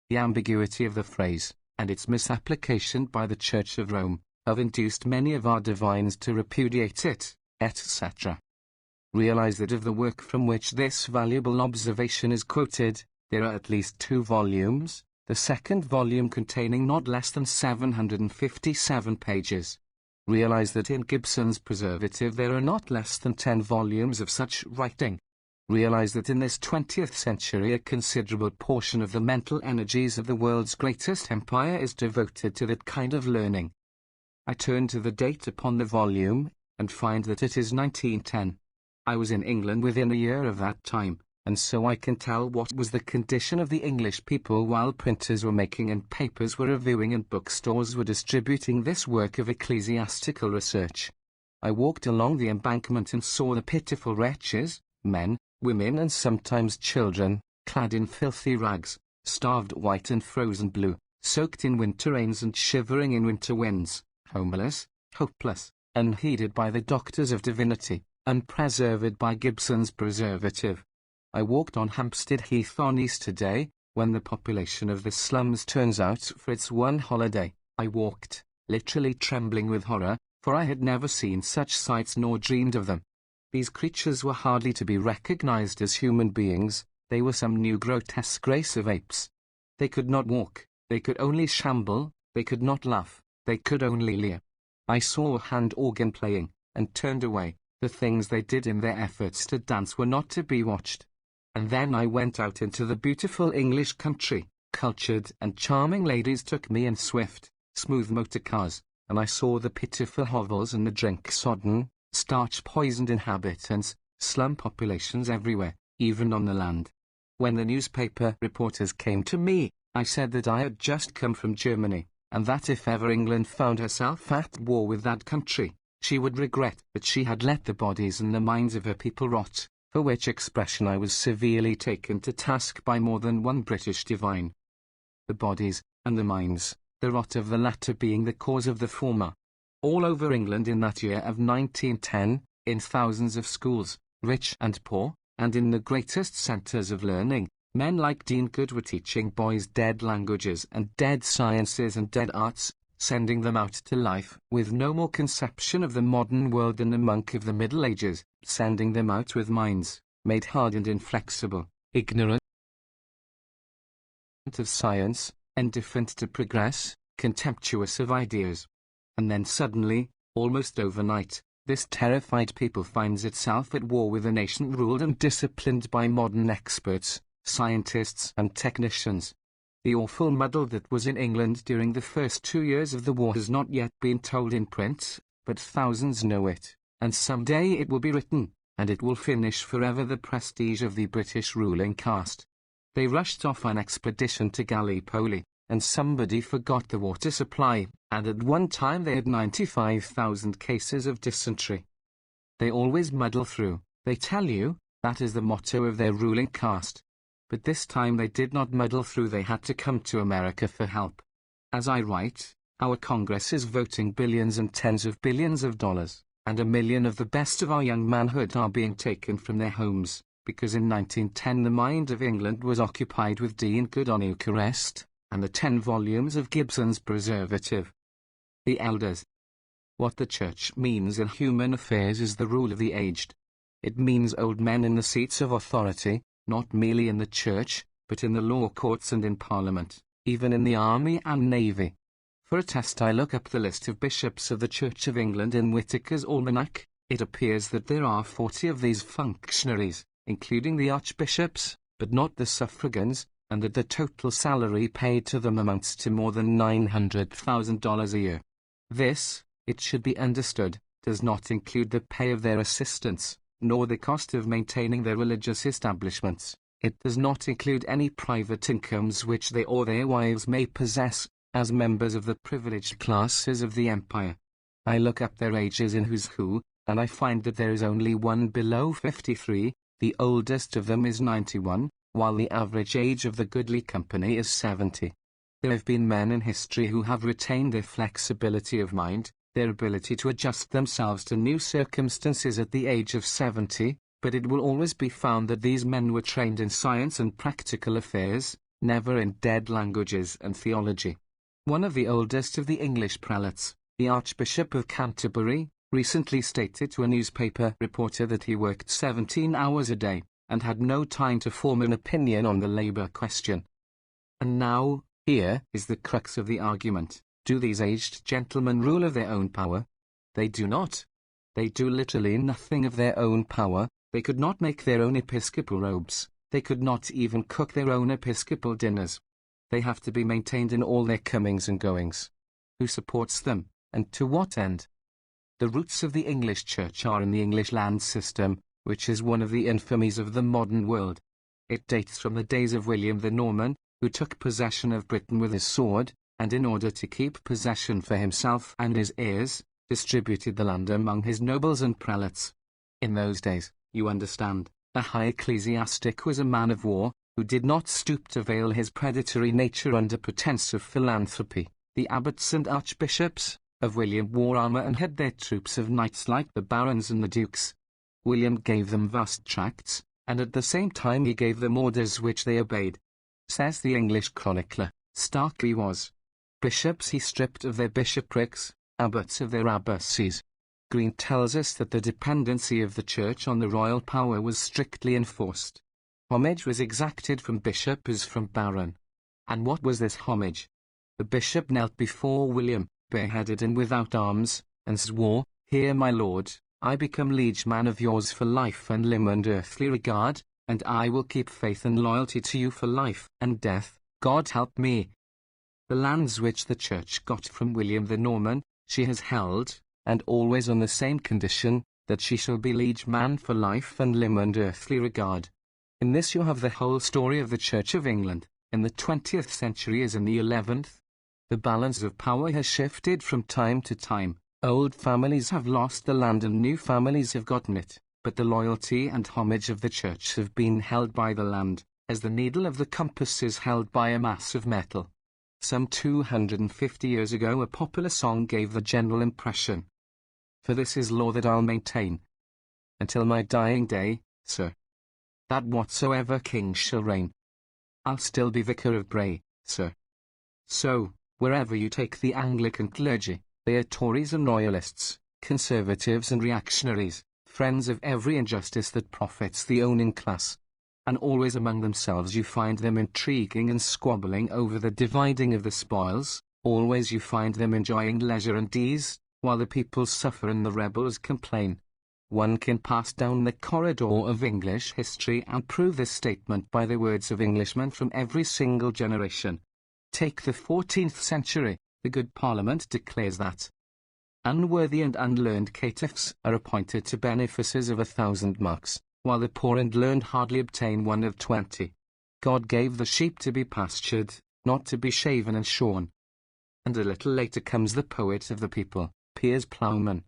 The ambiguity of the phrase, and its misapplication by the Church of Rome, have induced many of our divines to repudiate it, etc. Realize that of the work from which this valuable observation is quoted, there are at least 2 volumes, the second volume containing not less than 757 pages. Realize that in Gibson's preservative there are not less than 10 volumes of such writing. Realize that in this 20th century a considerable portion of the mental energies of the world's greatest empire is devoted to that kind of learning. I turn to the date upon the volume, and find that it is 1910. I was in England within a year of that time, and so I can tell what was the condition of the English people while printers were making and papers were reviewing and bookstores were distributing this work of ecclesiastical research. I walked along the embankment and saw the pitiful wretches, men, women and sometimes children, clad in filthy rags, starved white and frozen blue, soaked in winter rains and shivering in winter winds, homeless, hopeless, unheeded by the doctors of divinity, unpreserved by Gibson's preservative. I walked on Hampstead Heath on Easter Day, when the population of the slums turns out for its one holiday. I walked, literally trembling with horror, for I had never seen such sights nor dreamed of them. These creatures were hardly to be recognized as human beings, they were some new grotesque race of apes. They could not walk, they could only shamble, they could not laugh, they could only leer. I saw a hand organ playing, and turned away. The things they did in their efforts to dance were not to be watched. And then I went out into the beautiful English country. Cultured and charming ladies took me in swift, smooth motor cars, and I saw the pitiful hovels and the drink-sodden, starch-poisoned inhabitants, slum populations everywhere, even on the land. When the newspaper reporters came to me, I said that I had just come from Germany, and that if ever England found herself at war with that country, she would regret that she had let the bodies and the minds of her people rot, for which expression I was severely taken to task by more than one British divine. The bodies, and the minds, the rot of the latter being the cause of the former. All over England in that year of 1910, in thousands of schools, rich and poor, and in the greatest centres of learning, men like Dean Good were teaching boys dead languages and dead sciences and dead arts, sending them out to life with no more conception of the modern world than the monk of the Middle Ages, sending them out with minds made hard and inflexible, ignorant of science, indifferent to progress, contemptuous of ideas. And then suddenly, almost overnight, this terrified people finds itself at war with a nation ruled and disciplined by modern experts, scientists and technicians. The awful muddle that was in England during the first 2 years of the war has not yet been told in print, but thousands know it, and some day it will be written, and it will finish forever the prestige of the British ruling caste. They rushed off on expedition to Gallipoli, and somebody forgot the water supply, and at one time they had 95,000 cases of dysentery. They always muddle through, they tell you, that is the motto of their ruling caste. But this time they did not muddle through, they had to come to America for help. As I write, our Congress is voting billions and tens of billions of dollars, and 1 million of the best of our young manhood are being taken from their homes, because in 1910 the mind of England was occupied with Dean Good on Eucharist, and the 10 volumes of Gibson's preservative. The elders. What the Church means in human affairs is the rule of the aged. It means old men in the seats of authority, not merely in the Church, but in the law courts and in Parliament, even in the Army and Navy. For a test I look up the list of bishops of the Church of England in Whitaker's Almanac. It appears that there are 40 of these functionaries, including the archbishops, but not the suffragans, and that the total salary paid to them amounts to more than $900,000 a year. This, it should be understood, does not include the pay of their assistants, nor the cost of maintaining their religious establishments. It does not include any private incomes which they or their wives may possess, as members of the privileged classes of the empire. I look up their ages in Who's Who, and I find that there is only one below 53, the oldest of them is 91, while the average age of the goodly company is 70. There have been men in history who have retained their flexibility of mind, their ability to adjust themselves to new circumstances at the age of 70, but it will always be found that these men were trained in science and practical affairs, never in dead languages and theology. One of the oldest of the English prelates, the Archbishop of Canterbury, recently stated to a newspaper reporter that he worked 17 hours a day, and had no time to form an opinion on the Labour question. And now, Here is the crux of the argument. Do these aged gentlemen rule of their own power? They do not. They do literally nothing of their own power. They could not make their own episcopal robes. They could not even cook their own episcopal dinners. They have to be maintained in all their comings and goings. Who supports them, and to what end? The roots of the English Church are in the English land system, which is one of the infamies of the modern world. It dates from the days of William the Norman, who took possession of Britain with his sword, and in order to keep possession for himself and his heirs, distributed the land among his nobles and prelates. In those days, you understand, a high ecclesiastic was a man of war, who did not stoop to veil his predatory nature under pretence of philanthropy. The abbots and archbishops of William wore armour and had their troops of knights like the barons and the dukes. William gave them vast tracts, and at the same time he gave them orders which they obeyed. Says the English chronicler, stark he was. Bishops he stripped of their bishoprics, abbots of their abbacies. Green tells us that the dependency of the church on the royal power was strictly enforced. Homage was exacted from bishop as from baron. And what was this homage? The bishop knelt before William, bareheaded and without arms, and swore, "Here, my lord, I become liege man of yours for life and limb and earthly regard, and I will keep faith and loyalty to you for life and death, God help me." The lands which the church got from William the Norman, she has held, and always on the same condition, that she shall be liege man for life and limb and earthly regard. In this you have the whole story of the Church of England, in the 20th century as in the 11th. The balance of power has shifted from time to time. Old families have lost the land and new families have gotten it, but the loyalty and homage of the church have been held by the land, as the needle of the compass is held by a mass of metal. Some 250 years ago a popular song gave the general impression. For this is law that I'll maintain until my dying day, sir, that whatsoever king shall reign, I'll still be vicar of Bray, sir. So, wherever you take the Anglican clergy, they are Tories and Royalists, Conservatives and Reactionaries, friends of every injustice that profits the owning class. And always among themselves you find them intriguing and squabbling over the dividing of the spoils, always you find them enjoying leisure and ease, while the people suffer and the rebels complain. One can pass down the corridor of English history and prove this statement by the words of Englishmen from every single generation. Take the 14th century, the good Parliament declares that unworthy and unlearned caitiffs are appointed to benefices of 1,000 marks, while the poor and learned hardly obtain one of 20. God gave the sheep to be pastured, not to be shaven and shorn. And a little later comes the poet of the people, Piers Plowman.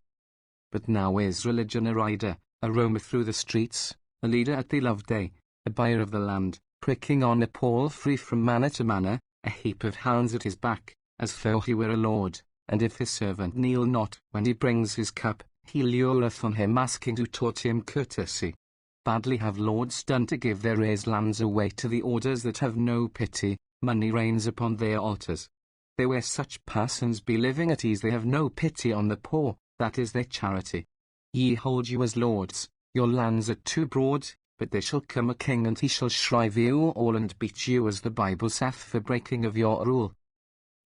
But now is religion a rider, a roamer through the streets, a leader at the love day, a buyer of the land, pricking on a pole free from manor to manor, a heap of hounds at his back, as though he were a lord, and if his servant kneel not when he brings his cup, he lureth on him asking who taught him courtesy. Badly have lords done to give their heirs' lands away to the orders that have no pity, money reigns upon their altars. They where such persons be living at ease they have no pity on the poor, that is their charity. Ye hold you as lords, your lands are too broad, but there shall come a king and he shall shrive you all and beat you as the Bible saith for breaking of your rule.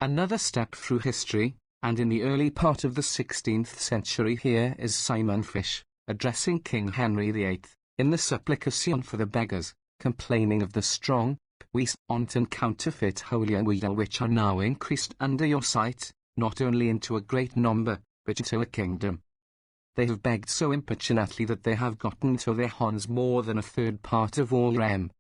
Another step through history, and in the early part of the 16th century here is Simon Fish, addressing King Henry VIII, in the Supplication for the beggars, complaining of the strong, puissant and counterfeit holy weedle which are now increased under your sight, not only into a great number, but into a kingdom. They have begged so importunately that they have gotten to their horns more than a third part of all realm.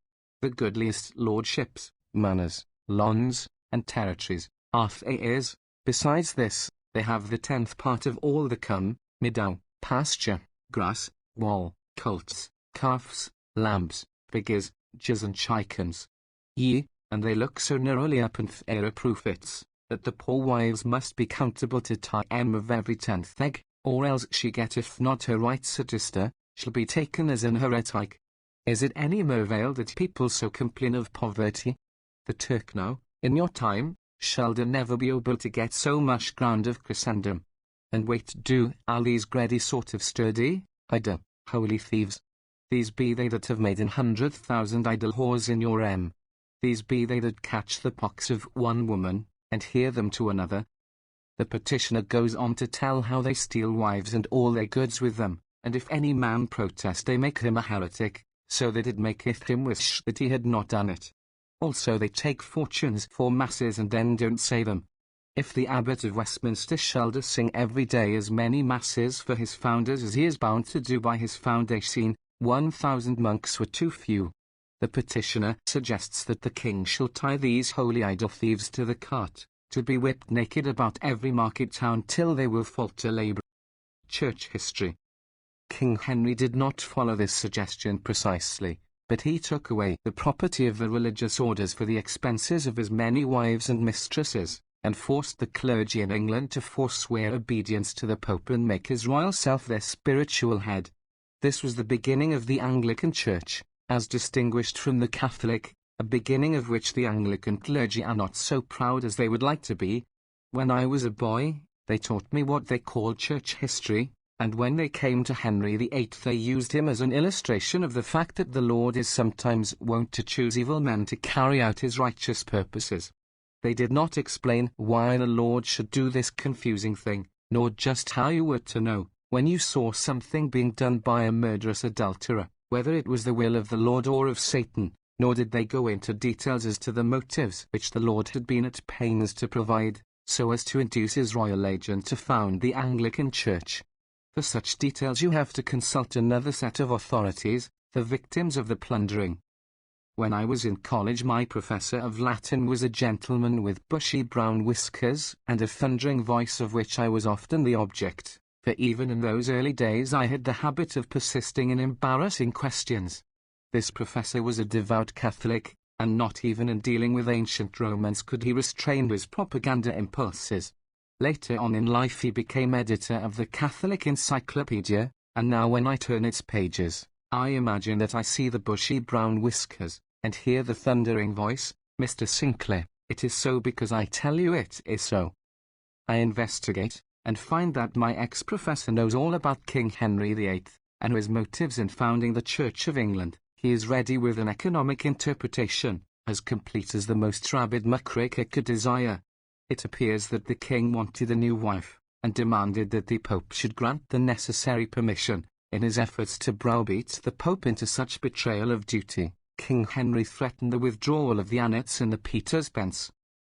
The goodliest lordships, manors, lawns, and territories, are theirs. Besides this, they have the 10th part of all the corn, meadow, pasture, grass, wall, colts, calves, lambs, figures, ewes and chickens. Yea, and they look so narrowly upon their profits, that the poor wives must be countable to time of every 10th egg, or else she getteth not her rights at Easter, shall be taken as an heretic. Is it any marvel that people so complain of poverty? The Turk now, in your time, shall never be able to get so much ground of Christendom. And wait do all these greedy sort of sturdy, idle, holy thieves. These be they that have made 100,000 idle whores in your These be they that catch the pox of one woman, and hear them to another. The petitioner goes on to tell how they steal wives and all their goods with them, and if any man protest they make him a heretic, so that it maketh him wish that he had not done it. Also they take fortunes for masses and then don't say them. If the abbot of Westminster shall sing every day as many masses for his founders as he is bound to do by his foundation, 1,000 monks were too few. The petitioner suggests that the king shall tie these holy idol thieves to the cart, to be whipped naked about every market town till they will fall to labour. Church history. King Henry did not follow this suggestion precisely, but he took away the property of the religious orders for the expenses of his many wives and mistresses, and forced the clergy in England to forswear obedience to the Pope and make his royal self their spiritual head. This was the beginning of the Anglican Church, as distinguished from the Catholic, a beginning of which the Anglican clergy are not so proud as they would like to be. When I was a boy, they taught me what they called church history, and when they came to Henry VIII they used him as an illustration of the fact that the Lord is sometimes wont to choose evil men to carry out his righteous purposes. They did not explain why the Lord should do this confusing thing, nor just how you were to know, when you saw something being done by a murderous adulterer, whether it was the will of the Lord or of Satan, nor did they go into details as to the motives which the Lord had been at pains to provide, so as to induce his royal agent to found the Anglican Church. For such details you have to consult another set of authorities, the victims of the plundering. When I was in college my professor of Latin was a gentleman with bushy brown whiskers and a thundering voice of which I was often the object, for even in those early days I had the habit of persisting in embarrassing questions. This professor was a devout Catholic, and not even in dealing with ancient Romans could he restrain his propaganda impulses. Later on in life he became editor of the Catholic Encyclopedia, and now when I turn its pages, I imagine that I see the bushy brown whiskers, and hear the thundering voice, "Mr. Sinclair, it is so because I tell you it is so." I investigate, and find that my ex-professor knows all about King Henry VIII, and his motives in founding the Church of England. He is ready with an economic interpretation, as complete as the most rabid muckraker could desire. It appears that the king wanted a new wife, and demanded that the Pope should grant the necessary permission. In his efforts to browbeat the Pope into such betrayal of duty, King Henry threatened the withdrawal of the annats and the Peter's pence.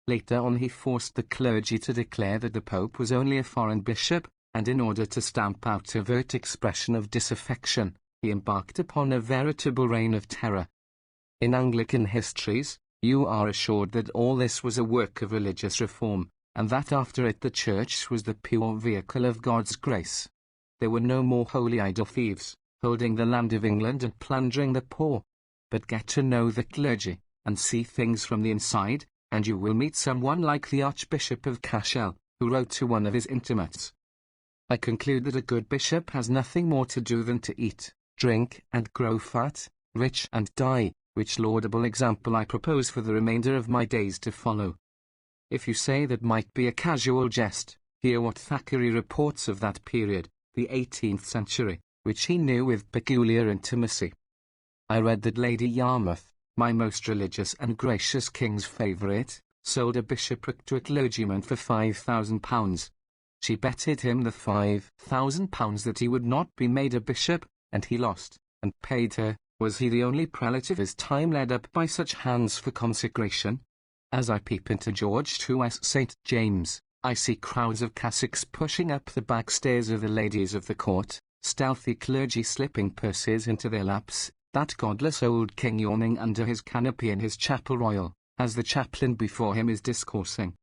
Later on he forced the clergy to declare that the Pope was only a foreign bishop, and in order to stamp out overt expression of disaffection, he embarked upon a veritable reign of terror. In Anglican histories, you are assured that all this was a work of religious reform, and that after it the Church was the pure vehicle of God's grace. There were no more holy idol thieves, holding the land of England and plundering the poor. But get to know the clergy, and see things from the inside, and you will meet someone like the Archbishop of Cashel, who wrote to one of his intimates, "I conclude that a good bishop has nothing more to do than to eat, drink, and grow fat, rich, and die, which laudable example I propose for the remainder of my days to follow." If you say that might be a casual jest, hear what Thackeray reports of that period, the 18th century, which he knew with peculiar intimacy. I read that Lady Yarmouth, my most religious and gracious king's favourite, sold a bishopric to a clergyman for £5,000. She betted him the £5,000 that he would not be made a bishop, and he lost, and paid her. Was he the only prelate of his time led up by such hands for consecration? As I peep into George II's St. James, I see crowds of cassocks pushing up the back stairs of the ladies of the court, stealthy clergy slipping purses into their laps, that godless old king yawning under his canopy in his chapel royal, as the chaplain before him is discoursing.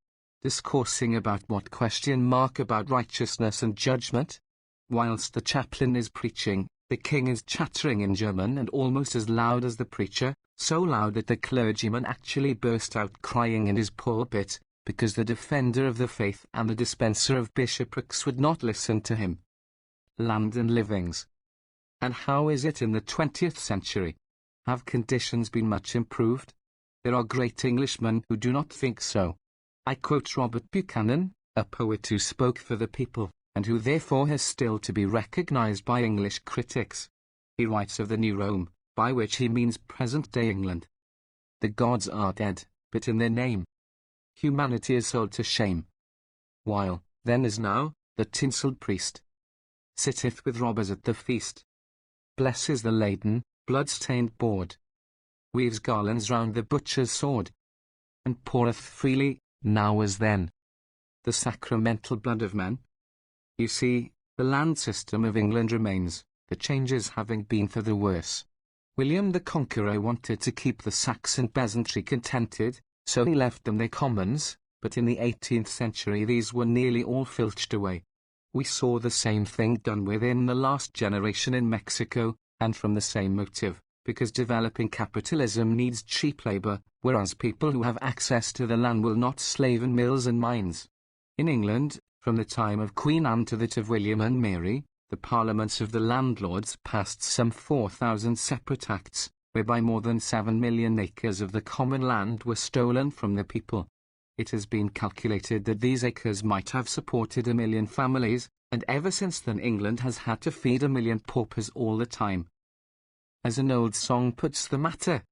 Discoursing about what question? About righteousness and judgment? Whilst the chaplain is preaching, the king is chattering in German and almost as loud as the preacher, so loud that the clergyman actually burst out crying in his pulpit, because the defender of the faith and the dispenser of bishoprics would not listen to him. Land and livings. And how is it in the 20th century? Have conditions been much improved? There are great Englishmen who do not think so. I quote Robert Buchanan, a poet who spoke for the people, and who therefore has still to be recognized by English critics. He writes of the New Rome, by which he means present-day England. The gods are dead, but in their name. Humanity is sold to shame. While, then as now, the tinselled priest sitteth with robbers at the feast, blesses the laden, blood-stained board, weaves garlands round the butcher's sword, and poureth freely, now as then, the sacramental blood of men. You see, the land system of England remains, the changes having been for the worse. William the Conqueror wanted to keep the Saxon peasantry contented, so he left them their commons, but in the 18th century these were nearly all filched away. We saw the same thing done within the last generation in Mexico, and from the same motive, because developing capitalism needs cheap labor, whereas people who have access to the land will not slave in mills and mines. In England, from the time of Queen Anne to that of William and Mary, the parliaments of the landlords passed some 4,000 separate acts, whereby more than 7 million acres of the common land were stolen from the people. It has been calculated that these acres might have supported 1 million families, and ever since then England has had to feed 1 million paupers all the time. As an old song puts the matter,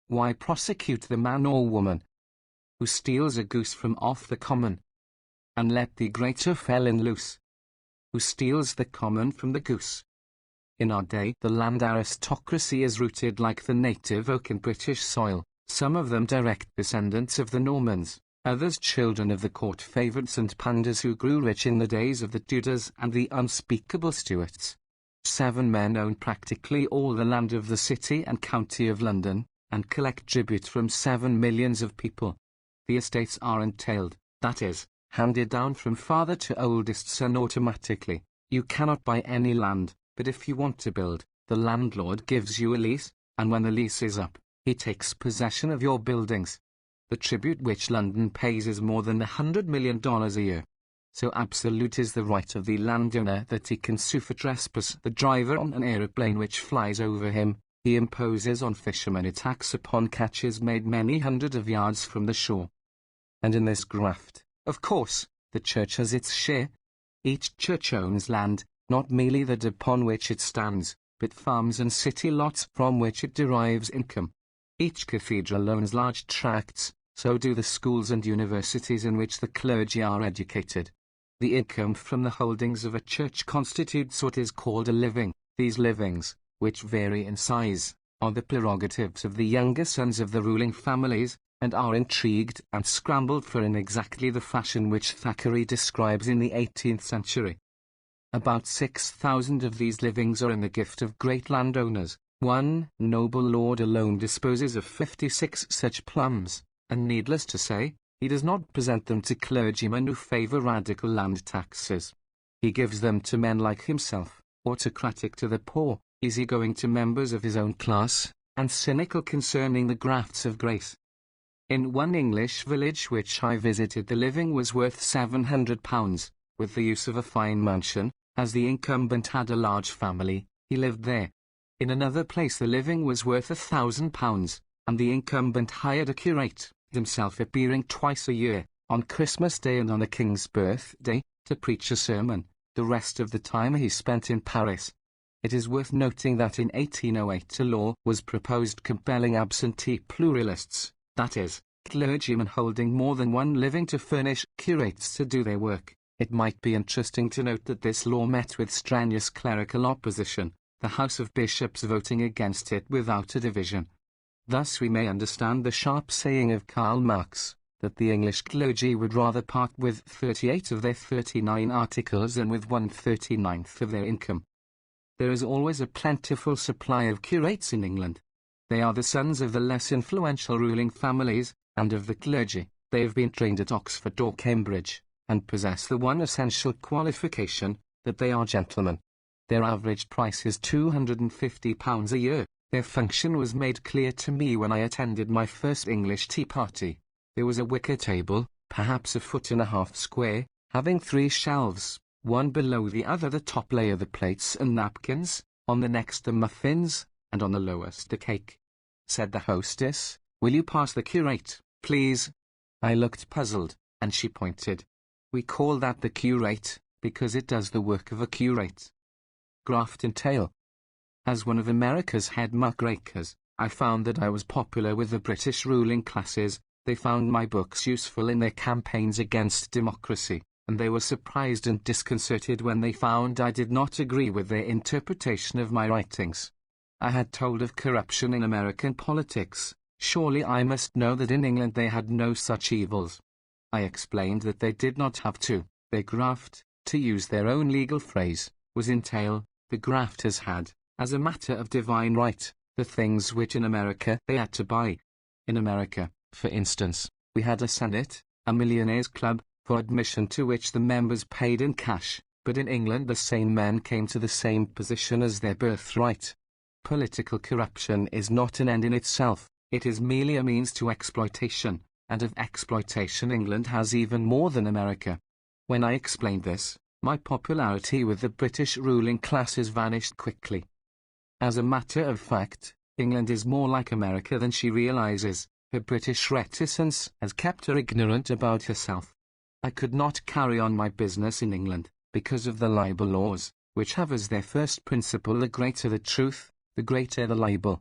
why prosecute the man or woman who steals a goose from off the common, and let the greater felon loose, who steals the common from the goose? In our day, the land aristocracy is rooted like the native oak in British soil, some of them direct descendants of the Normans, others children of the court favourites and panders who grew rich in the days of the Tudors and the unspeakable Stuarts. 7 men own practically all the land of the city and county of London, and collect tribute from 7 millions of people. The estates are entailed, that is, handed down from father to oldest son automatically. You cannot buy any land, but if you want to build, the landlord gives you a lease, and when the lease is up, he takes possession of your buildings. The tribute which London pays is more than $100 million a year. So absolute is the right of the landowner that he can sue for trespass the driver on an aeroplane which flies over him. He imposes on fishermen a tax upon catches made many hundreds of yards from the shore. And in this graft, of course, the church has its share. Each church owns land, not merely that upon which it stands, but farms and city lots from which it derives income. Each cathedral owns large tracts, so do the schools and universities in which the clergy are educated. The income from the holdings of a church constitutes what is called a living. These livings, which vary in size, are the prerogatives of the younger sons of the ruling families, and are intrigued and scrambled for in exactly the fashion which Thackeray describes in the 18th century. About 6,000 of these livings are in the gift of great landowners. One noble lord alone disposes of 56 such plums, and needless to say, he does not present them to clergymen who favour radical land taxes. He gives them to men like himself, autocratic to the poor, easygoing to members of his own class, and cynical concerning the grafts of grace. In one English village which I visited, the living was worth £700, with the use of a fine mansion. As the incumbent had a large family, he lived there. In another place the living was worth £1,000, and the incumbent hired a curate, himself appearing twice a year, on Christmas Day and on the King's birthday, to preach a sermon. The rest of the time he spent in Paris. It is worth noting that in 1808 a law was proposed compelling absentee pluralists, that is, clergymen holding more than one living, to furnish curates to do their work. It might be interesting to note that this law met with strenuous clerical opposition, the House of Bishops voting against it without a division. Thus we may understand the sharp saying of Karl Marx, that the English clergy would rather part with 38 of their 39 articles than with 1/39th of their income. There is always a plentiful supply of curates in England. They are the sons of the less influential ruling families, and of the clergy. They have been trained at Oxford or Cambridge, and possess the one essential qualification, that they are gentlemen. Their average price is £250 a year. Their function was made clear to me when I attended my first English tea party. There was a wicker table, perhaps 1.5 feet square, having 3 shelves, one below the other. The top layer the plates and napkins, on the next the muffins, and on the lowest the cake. Said the hostess, "Will you pass the curate, please?" I looked puzzled, and she pointed. "We call that the curate, because it does the work of a curate." Grafton Tale. As one of America's head muckrakers, I found that I was popular with the British ruling classes. They found my books useful in their campaigns against democracy, and they were surprised and disconcerted when they found I did not agree with their interpretation of my writings. I had told of corruption in American politics. Surely I must know that in England they had no such evils. I explained that they did not have to. Their graft, to use their own legal phrase, was entail. The grafters had, as a matter of divine right, the things which in America they had to buy. In America, for instance, we had a Senate, a millionaires' club, for admission to which the members paid in cash, but in England the same men came to the same position as their birthright. Political corruption is not an end in itself, it is merely a means to exploitation, and of exploitation England has even more than America. When I explained this, my popularity with the British ruling classes vanished quickly. As a matter of fact, England is more like America than she realizes. Her British reticence has kept her ignorant about herself. I could not carry on my business in England, because of the libel laws, which have as their first principle the greater the truth, the greater the libel.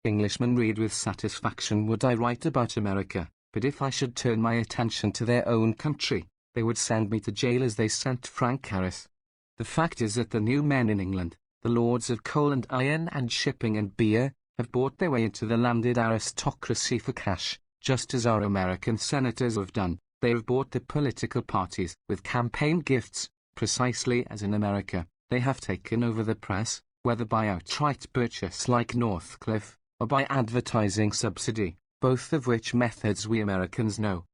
Englishmen read with satisfaction what I write about America, but if I should turn my attention to their own country, they would send me to jail as they sent Frank Harris. The fact is that the new men in England, the lords of coal and iron and shipping and beer, have bought their way into the landed aristocracy for cash, just as our American senators have done. They have bought the political parties with campaign gifts, precisely as in America. They have taken over the press, whether by outright purchase like Northcliffe, or by advertising subsidy, both of which methods we Americans know.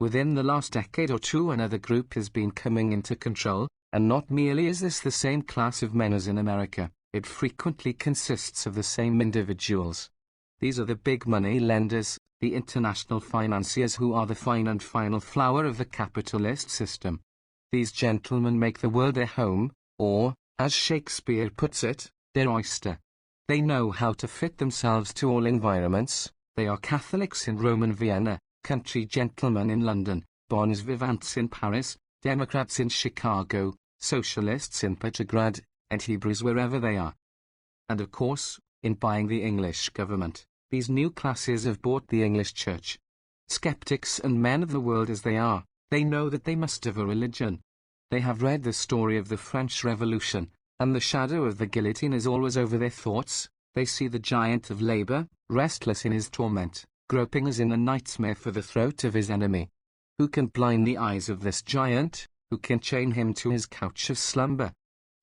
Within the last decade or two another group has been coming into control, and not merely is this the same class of men as in America, it frequently consists of the same individuals. These are the big money lenders, the international financiers who are the fine and final flower of the capitalist system. These gentlemen make the world their home, or, as Shakespeare puts it, their oyster. They know how to fit themselves to all environments. They are Catholics in Rome and Vienna, country gentlemen in London, bons vivants in Paris, Democrats in Chicago, socialists in Petrograd, and Hebrews wherever they are. And of course, in buying the English government, these new classes have bought the English church. Skeptics and men of the world as they are, they know that they must have a religion. They have read the story of the French Revolution, and the shadow of the guillotine is always over their thoughts. They see the giant of labor, restless in his torment, groping as in a nightmare for the throat of his enemy. Who can blind the eyes of this giant? Who can chain him to his couch of slumber?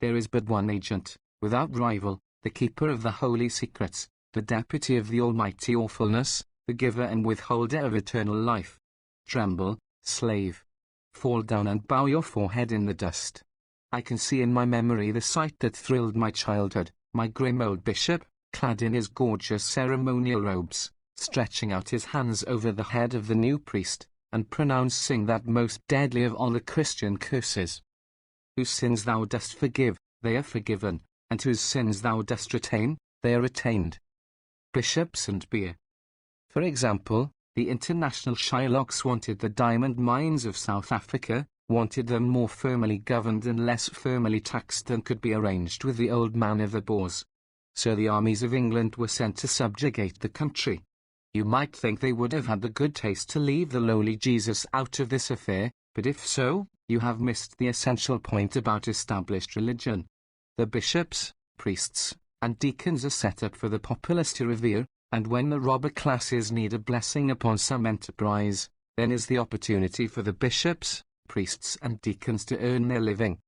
There is but one agent, without rival, the keeper of the holy secrets, the deputy of the almighty awfulness, the giver and withholder of eternal life. Tremble, slave. Fall down and bow your forehead in the dust. I can see in my memory the sight that thrilled my childhood, my grim old bishop, clad in his gorgeous ceremonial robes, stretching out his hands over the head of the new priest, and pronouncing that most deadly of all the Christian curses. Whose sins thou dost forgive, they are forgiven, and whose sins thou dost retain, they are retained. Bishops and beer. For example, the international Shylocks wanted the diamond mines of South Africa, wanted them more firmly governed and less firmly taxed than could be arranged with the old man of the Boers. So the armies of England were sent to subjugate the country. You might think they would have had the good taste to leave the lowly Jesus out of this affair, but if so, you have missed the essential point about established religion. The bishops, priests, and deacons are set up for the populace to revere, and when the robber classes need a blessing upon some enterprise, then is the opportunity for the bishops, priests and deacons to earn their living.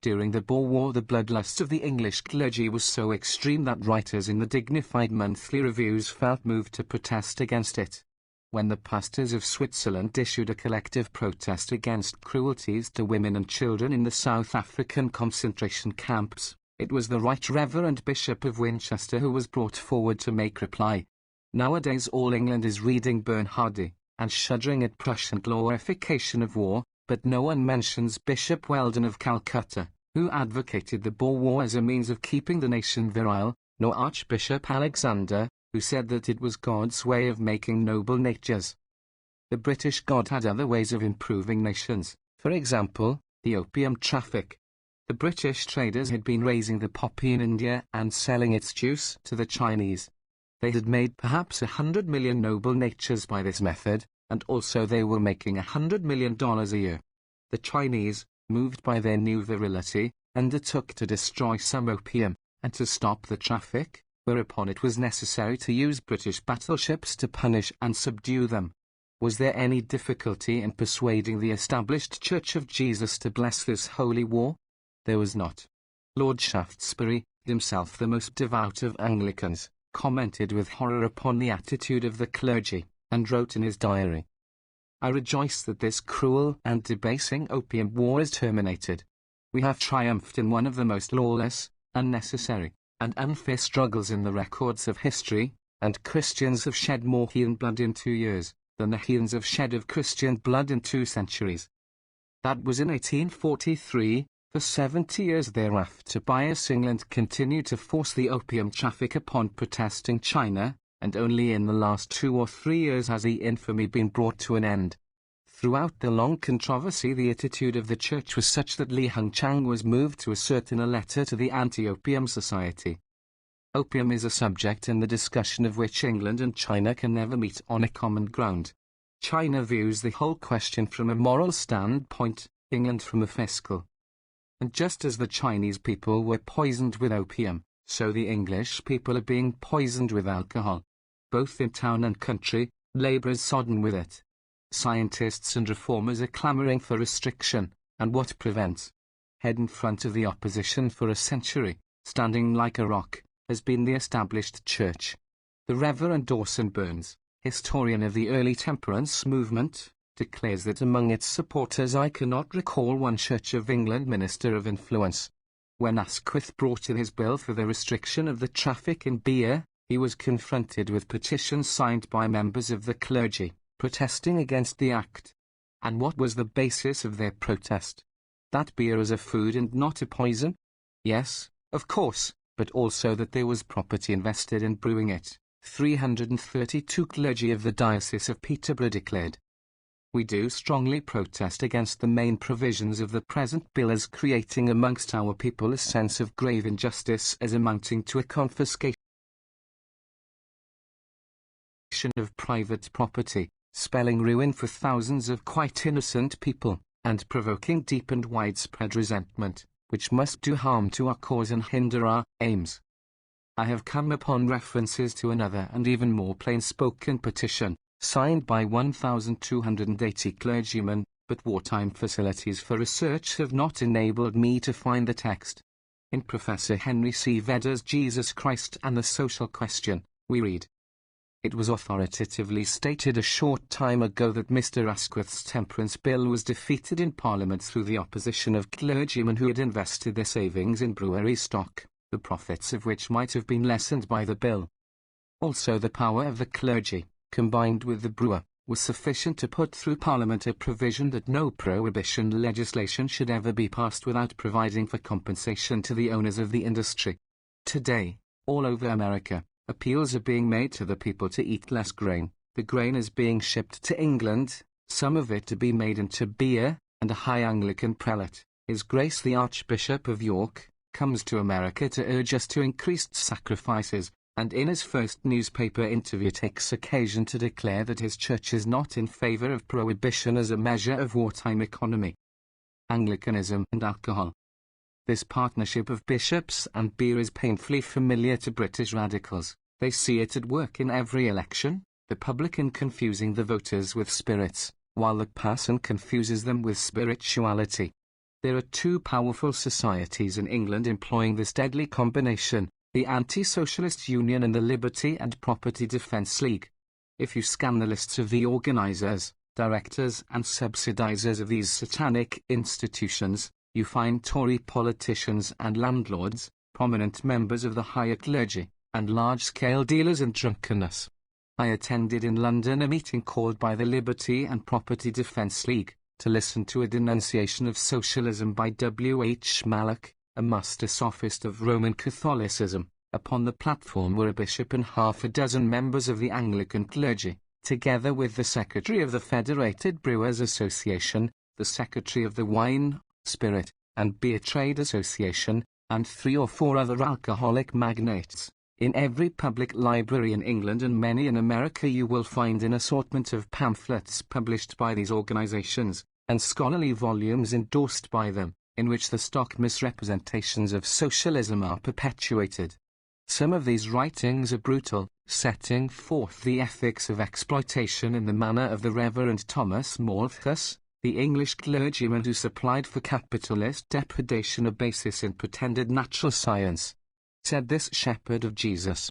During the Boer War the bloodlust of the English clergy was so extreme that writers in the dignified monthly reviews felt moved to protest against it. When the pastors of Switzerland issued a collective protest against cruelties to women and children in the South African concentration camps, it was the Right Reverend Bishop of Winchester who was brought forward to make reply. Nowadays all England is reading Bernhardi, and shuddering at Prussian glorification of war, but no one mentions Bishop Weldon of Calcutta, who advocated the Boer War as a means of keeping the nation virile, nor Archbishop Alexander, who said that it was God's way of making noble natures. The British God had other ways of improving nations, for example, the opium traffic. The British traders had been raising the poppy in India and selling its juice to the Chinese. They had made perhaps 100 million noble natures by this method, and also they were making $100 million a year. The Chinese, moved by their new virility, undertook to destroy some opium, and to stop the traffic, whereupon it was necessary to use British battleships to punish and subdue them. Was there any difficulty in persuading the established Church of Jesus to bless this holy war? There was not. Lord Shaftesbury, himself the most devout of Anglicans, commented with horror upon the attitude of the clergy, and wrote in his diary, "I rejoice that this cruel and debasing opium war is terminated. We have triumphed in one of the most lawless, unnecessary, and unfair struggles in the records of history, and Christians have shed more heathen blood in 2 years than the heathens have shed of Christian blood in 2 centuries. That was in 1843. For 70 years thereafter Bias England continued to force the opium traffic upon protesting China, and only in the last 2 or 3 years has the infamy been brought to an end. Throughout the long controversy the attitude of the Church was such that Li Hongchang was moved to assert in a letter to the Anti-Opium Society. Opium is a subject in the discussion of which England and China can never meet on a common ground. China views the whole question from a moral standpoint, England from a fiscal. And just as the Chinese people were poisoned with opium, so the English people are being poisoned with alcohol. Both in town and country, labour is sodden with it. Scientists and reformers are clamouring for restriction, and what prevents? Head in front of the opposition for a century, standing like a rock, has been the established Church. The Reverend Dawson Burns, historian of the early temperance movement, declares that among its supporters I cannot recall one Church of England minister of influence. When Asquith brought in his bill for the restriction of the traffic in beer, he was confronted with petitions signed by members of the clergy, protesting against the act. And what was the basis of their protest? That beer is a food and not a poison? Yes, of course, but also that there was property invested in brewing it, 332 clergy of the Diocese of Peterborough declared. We do strongly protest against the main provisions of the present bill as creating amongst our people a sense of grave injustice as amounting to a confiscation of private property, spelling ruin for thousands of quite innocent people, and provoking deep and widespread resentment, which must do harm to our cause and hinder our aims. I have come upon references to another and even more plain-spoken petition, signed by 1,280 clergymen, but wartime facilities for research have not enabled me to find the text. In Professor Henry C. Vedder's Jesus Christ and the Social Question, we read, "It was authoritatively stated a short time ago that Mr. Asquith's temperance bill was defeated in Parliament through the opposition of clergymen who had invested their savings in brewery stock, the profits of which might have been lessened by the bill. Also the power of the clergy, combined with the brewer, was sufficient to put through Parliament a provision that no prohibition legislation should ever be passed without providing for compensation to the owners of the industry. Today, all over America, appeals are being made to the people to eat less grain. The grain is being shipped to England, some of it to be made into beer, and a high Anglican prelate, His Grace the Archbishop of York, comes to America to urge us to increased sacrifices, and in his first newspaper interview takes occasion to declare that his church is not in favor of prohibition as a measure of wartime economy. Anglicanism and alcohol. This partnership of bishops and beer is painfully familiar to British radicals. They see it at work in every election, the publican confusing the voters with spirits, while the parson confuses them with spirituality. There are two powerful societies in England employing this deadly combination, the Anti-Socialist Union and the Liberty and Property Defence League. If you scan the lists of the organisers, directors and subsidisers of these satanic institutions, you find Tory politicians and landlords, prominent members of the higher clergy, and large-scale dealers in drunkenness. I attended in London a meeting called by the Liberty and Property Defence League, to listen to a denunciation of socialism by W. H. Mallock, a master sophist of Roman Catholicism. Upon the platform were a bishop and half a dozen members of the Anglican clergy, together with the secretary of the Federated Brewers Association, the secretary of the Wine, Spirit, and Beer Trade Association, and 3 or 4 other alcoholic magnates. In every public library in England and many in America you will find an assortment of pamphlets published by these organizations, and scholarly volumes endorsed by them, in which the stock misrepresentations of socialism are perpetuated. Some of these writings are brutal, setting forth the ethics of exploitation in the manner of the Reverend Thomas Malthus, the English clergyman who supplied for capitalist depredation a basis in pretended natural science. Said this shepherd of Jesus.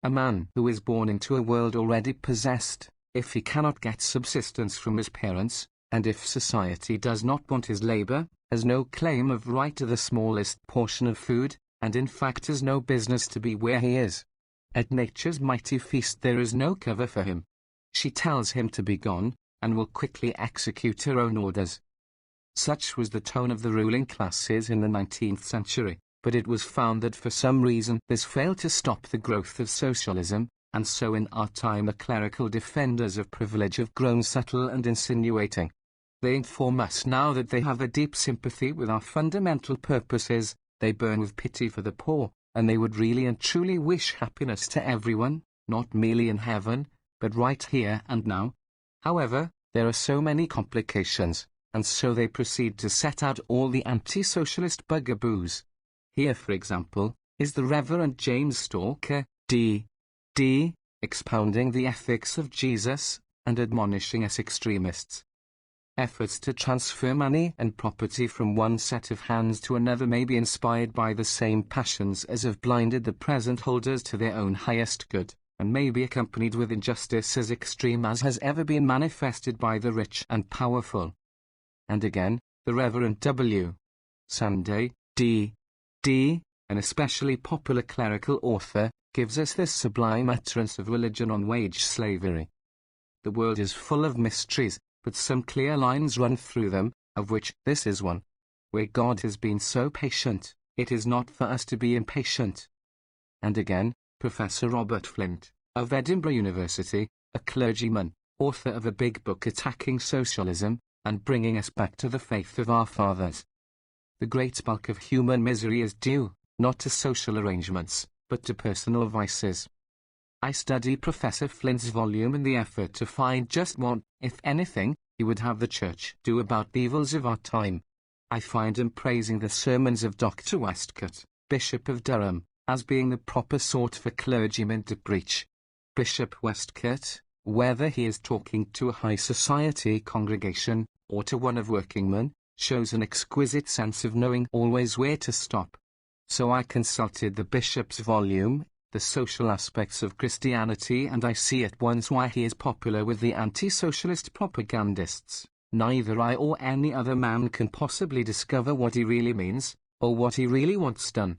A man who is born into a world already possessed, if he cannot get subsistence from his parents, and if society does not want his labor, has no claim of right to the smallest portion of food, and in fact has no business to be where he is. At nature's mighty feast there is no cover for him. She tells him to be gone, and will quickly execute her own orders. Such was the tone of the ruling classes in the 19th century. But it was found that for some reason this failed to stop the growth of socialism, and so in our time the clerical defenders of privilege have grown subtle and insinuating. They inform us now that they have a deep sympathy with our fundamental purposes, they burn with pity for the poor, and they would really and truly wish happiness to everyone, not merely in heaven, but right here and now. However, there are so many complications, and so they proceed to set out all the anti-socialist bugaboos. Here, for example, is the Reverend James Stalker, D.D., expounding the ethics of Jesus, and admonishing us extremists. Efforts to transfer money and property from one set of hands to another may be inspired by the same passions as have blinded the present holders to their own highest good, and may be accompanied with injustice as extreme as has ever been manifested by the rich and powerful. And again, the Reverend W. Sunday, D., an especially popular clerical author, gives us this sublime utterance of religion on wage slavery. The world is full of mysteries, but some clear lines run through them, of which this is one. Where God has been so patient, it is not for us to be impatient. And again, Professor Robert Flint, of Edinburgh University, a clergyman, author of a big book attacking socialism, and bringing us back to the faith of our fathers. The great bulk of human misery is due, not to social arrangements, but to personal vices. I study Professor Flint's volume in the effort to find just what, if anything, he would have the Church do about the evils of our time. I find him praising the sermons of Dr. Westcott, Bishop of Durham, as being the proper sort for clergymen to preach. Bishop Westcott, whether he is talking to a high society congregation, or to one of workingmen, shows an exquisite sense of knowing always where to stop. So I consulted the bishop's volume, The Social Aspects of Christianity, and I see at once why he is popular with the anti-socialist propagandists. Neither I or any other man can possibly discover what he really means, or what he really wants done.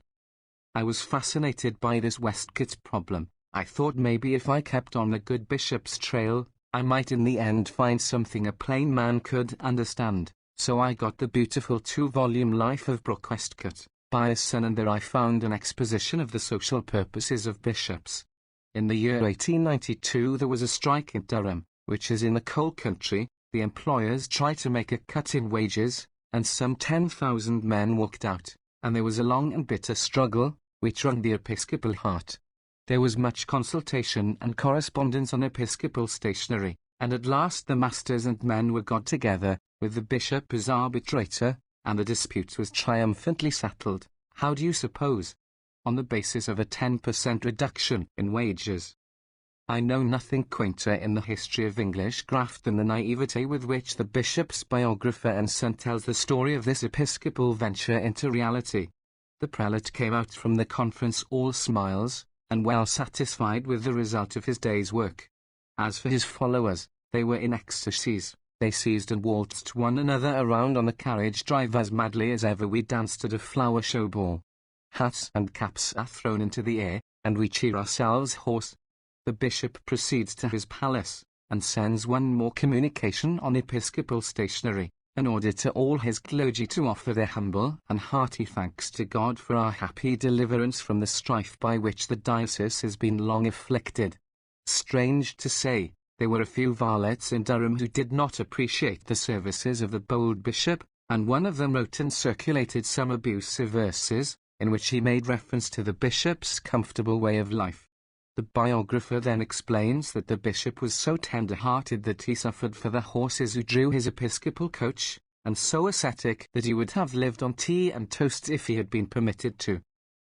I was fascinated by this Westcott problem. I thought maybe if I kept on the good bishop's trail, I might in the end find something a plain man could understand. So I got the beautiful 2-volume Life of Brooke Westcott, by his son, and there I found an exposition of the social purposes of bishops. In the year 1892 there was a strike in Durham, which is in the coal country. The employers tried to make a cut in wages, and some 10,000 men walked out, and there was a long and bitter struggle, which wrung the episcopal heart. There was much consultation and correspondence on episcopal stationery, and at last the masters and men were got together, with the bishop as arbitrator, and the dispute was triumphantly settled. How do you suppose? On the basis of a 10% reduction in wages. I know nothing quainter in the history of English graft than the naivete with which the bishop's biographer and son tells the story of this episcopal venture into reality. The prelate came out from the conference all smiles, and well satisfied with the result of his day's work. As for his followers, they were in ecstasies. They seized and waltzed one another around on the carriage drive as madly as ever we danced at a flower show ball. Hats and caps are thrown into the air, and we cheer ourselves hoarse. The bishop proceeds to his palace, and sends one more communication on episcopal stationery, in order to all his clergy to offer their humble and hearty thanks to God for our happy deliverance from the strife by which the diocese has been long afflicted. Strange to say, there were a few varlets in Durham who did not appreciate the services of the bold bishop, and one of them wrote and circulated some abusive verses, in which he made reference to the bishop's comfortable way of life. The biographer then explains that the bishop was so tender-hearted that he suffered for the horses who drew his episcopal coach, and so ascetic that he would have lived on tea and toast if he had been permitted to.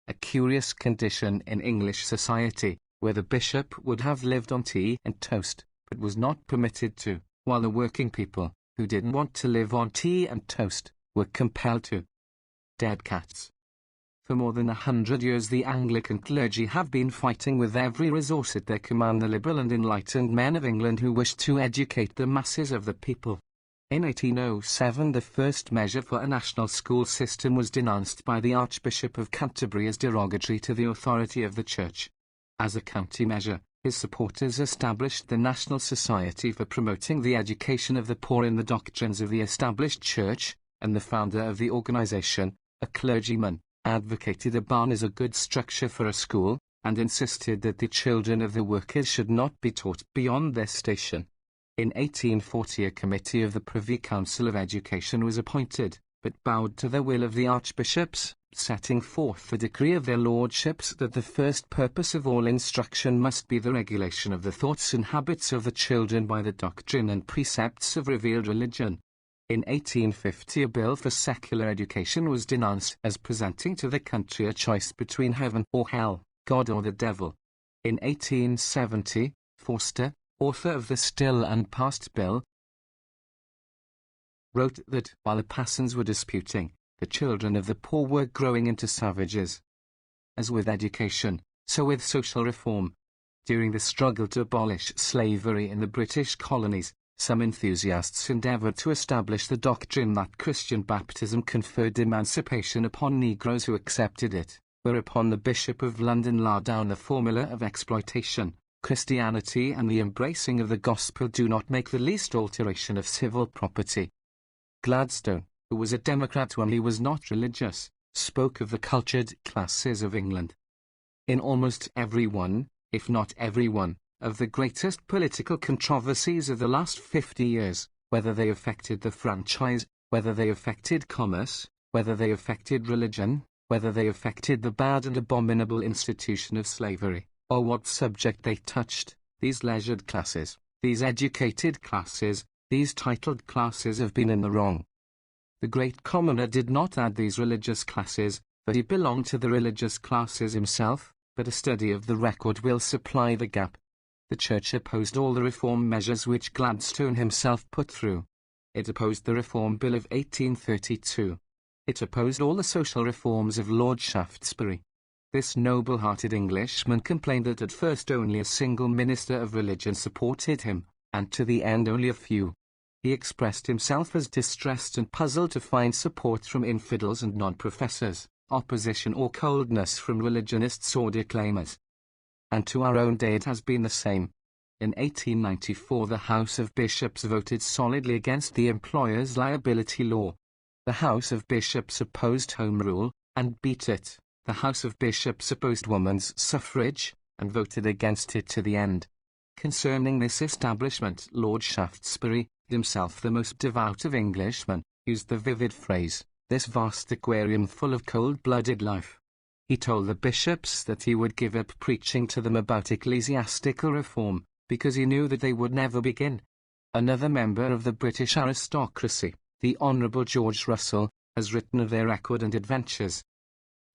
A curious condition in English society, where the bishop would have lived on tea and toast, but was not permitted to, while the working people, who didn't want to live on tea and toast, were compelled to. Dead cats. For more than 100 years the Anglican clergy have been fighting with every resource at their command the liberal and enlightened men of England who wished to educate the masses of the people. In 1807 the first measure for a national school system was denounced by the Archbishop of Canterbury as derogatory to the authority of the Church. As a county measure, his supporters established the National Society for Promoting the Education of the Poor in the Doctrines of the Established Church, and the founder of the organization, a clergyman, advocated a barn as a good structure for a school, and insisted that the children of the workers should not be taught beyond their station. In 1840 a committee of the Privy Council of Education was appointed, but bowed to the will of the archbishops, setting forth the decree of their lordships that the first purpose of all instruction must be the regulation of the thoughts and habits of the children by the doctrine and precepts of revealed religion. In 1850 a bill for secular education was denounced as presenting to the country a choice between heaven or hell, God or the devil. In 1870, Forster, author of the Still Unpassed Bill, wrote that while the passions were disputing, the children of the poor were growing into savages. As with education, so with social reform. During the struggle to abolish slavery in the British colonies, some enthusiasts endeavored to establish the doctrine that Christian baptism conferred emancipation upon Negroes who accepted it, whereupon the Bishop of London laid down the formula of exploitation: Christianity and the embracing of the gospel do not make the least alteration of civil property. Gladstone, who was a Democrat when he was not religious, spoke of the cultured classes of England. In almost every one, if not every one, of the greatest political controversies of the last 50 years, whether they affected the franchise, whether they affected commerce, whether they affected religion, whether they affected the bad and abominable institution of slavery, or what subject they touched, these leisured classes, these educated classes, these titled classes have been in the wrong. The great commoner did not add these religious classes, but he belonged to the religious classes himself, but a study of the record will supply the gap. The Church opposed all the reform measures which Gladstone himself put through. It opposed the Reform Bill of 1832. It opposed all the social reforms of Lord Shaftesbury. This noble-hearted Englishman complained that at first only a single minister of religion supported him, and to the end only a few. He expressed himself as distressed and puzzled to find support from infidels and non-professors, opposition or coldness from religionists or declaimers. And to our own day it has been the same. In 1894 the House of Bishops voted solidly against the employers' liability law. The House of Bishops opposed Home Rule, and beat it. The House of Bishops opposed woman's suffrage, and voted against it to the end. Concerning this establishment, Lord Shaftesbury, himself the most devout of Englishmen, used the vivid phrase, "this vast aquarium full of cold-blooded life." He told the bishops that he would give up preaching to them about ecclesiastical reform, because he knew that they would never begin. Another member of the British aristocracy, the Honourable George Russell, has written of their record and adventures.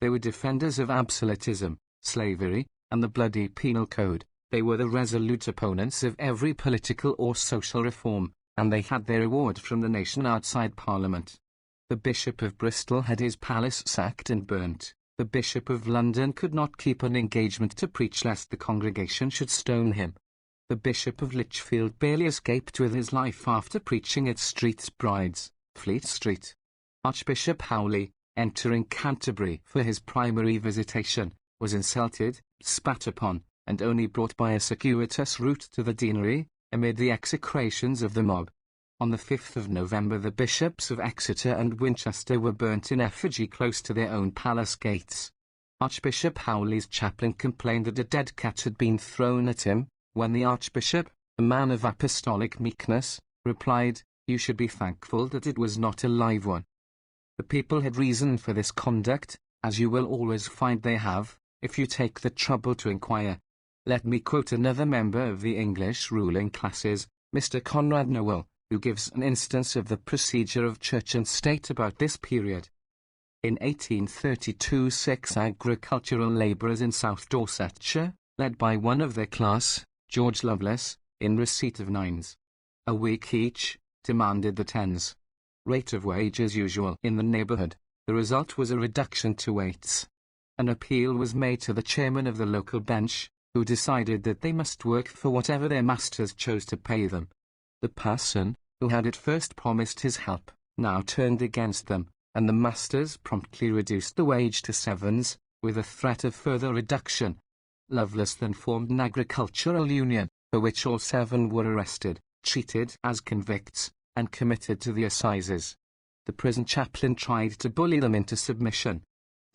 They were defenders of absolutism, slavery, and the bloody penal code. They were the resolute opponents of every political or social reform, and they had their reward from the nation outside Parliament. The Bishop of Bristol had his palace sacked and burnt. The Bishop of London could not keep an engagement to preach lest the congregation should stone him. The Bishop of Lichfield barely escaped with his life after preaching at Street's Brides, Fleet Street. Archbishop Howley, entering Canterbury for his primary visitation, was insulted, spat upon, and only brought by a circuitous route to the deanery, amid the execrations of the mob. On the 5th of November the bishops of Exeter and Winchester were burnt in effigy close to their own palace gates. Archbishop Howley's chaplain complained that a dead cat had been thrown at him, when the archbishop, a man of apostolic meekness, replied, "You should be thankful that it was not a live one." The people had reason for this conduct, as you will always find they have, if you take the trouble to inquire. Let me quote another member of the English ruling classes, Mr. Conrad Nowell, who gives an instance of the procedure of church and state about this period. In 1832, 6 agricultural labourers in South Dorsetshire, led by one of their class, George Lovelace, in receipt of 9s a week each, demanded the 10s rate of wages usual in the neighbourhood. The result was a reduction to 8s. An appeal was made to the chairman of the local bench, who decided that they must work for whatever their masters chose to pay them. The parson, who had at first promised his help, now turned against them, and the masters promptly reduced the wage to 7s, with a threat of further reduction. Lovelace then formed an agricultural union, for which all 7 were arrested, treated as convicts, and committed to the assizes. The prison chaplain tried to bully them into submission.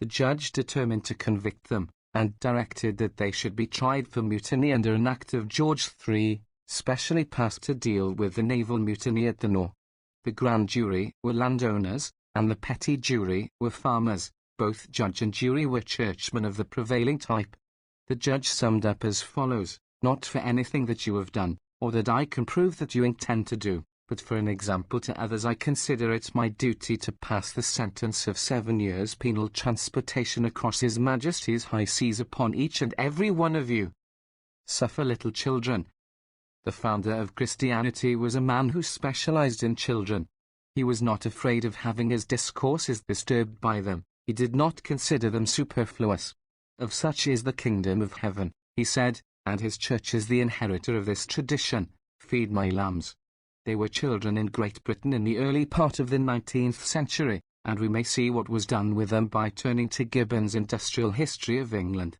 The judge determined to convict them, and directed that they should be tried for mutiny under an Act of George III, specially passed to deal with the naval mutiny at the Nore. The grand jury were landowners, and the petty jury were farmers. Both judge and jury were churchmen of the prevailing type. The judge summed up as follows: "Not for anything that you have done, or that I can prove that you intend to do, but for an example to others, I consider it my duty to pass the sentence of 7 years penal transportation across His Majesty's high seas upon each and every one of you. Suffer little children." The founder of Christianity was a man who specialized in children. He was not afraid of having his discourses disturbed by them. He did not consider them superfluous. "Of such is the kingdom of heaven," he said, "and his church is the inheritor of this tradition. Feed my lambs." They were children in Great Britain in the early part of the 19th century, and we may see what was done with them by turning to Gibbon's Industrial History of England.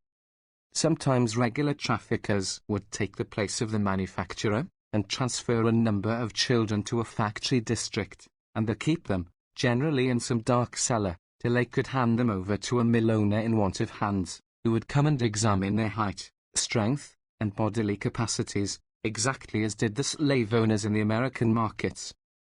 Sometimes regular traffickers would take the place of the manufacturer, and transfer a number of children to a factory district, and there keep them, generally in some dark cellar, till they could hand them over to a mill owner in want of hands, who would come and examine their height, strength, and bodily capacities, exactly as did the slave owners in the American markets.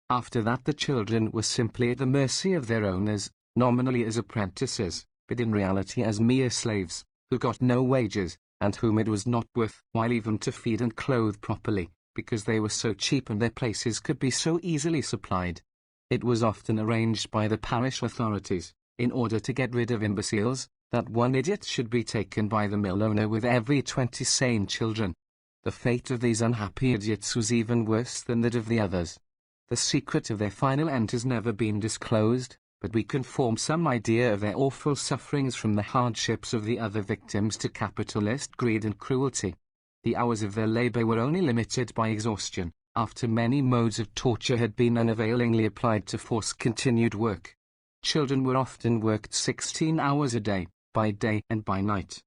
After that the children were simply at the mercy of their owners, nominally as apprentices, but in reality as mere slaves, who got no wages, and whom it was not worth while even to feed and clothe properly, because they were so cheap and their places could be so easily supplied. It was often arranged by the parish authorities, in order to get rid of imbeciles, that one idiot should be taken by the mill owner with every 20 sane children. The fate of these unhappy idiots was even worse than that of the others. The secret of their final end has never been disclosed, but we can form some idea of their awful sufferings from the hardships of the other victims to capitalist greed and cruelty. The hours of their labor were only limited by exhaustion, after many modes of torture had been unavailingly applied to force continued work. Children were often worked 16 hours a day, by day and by night.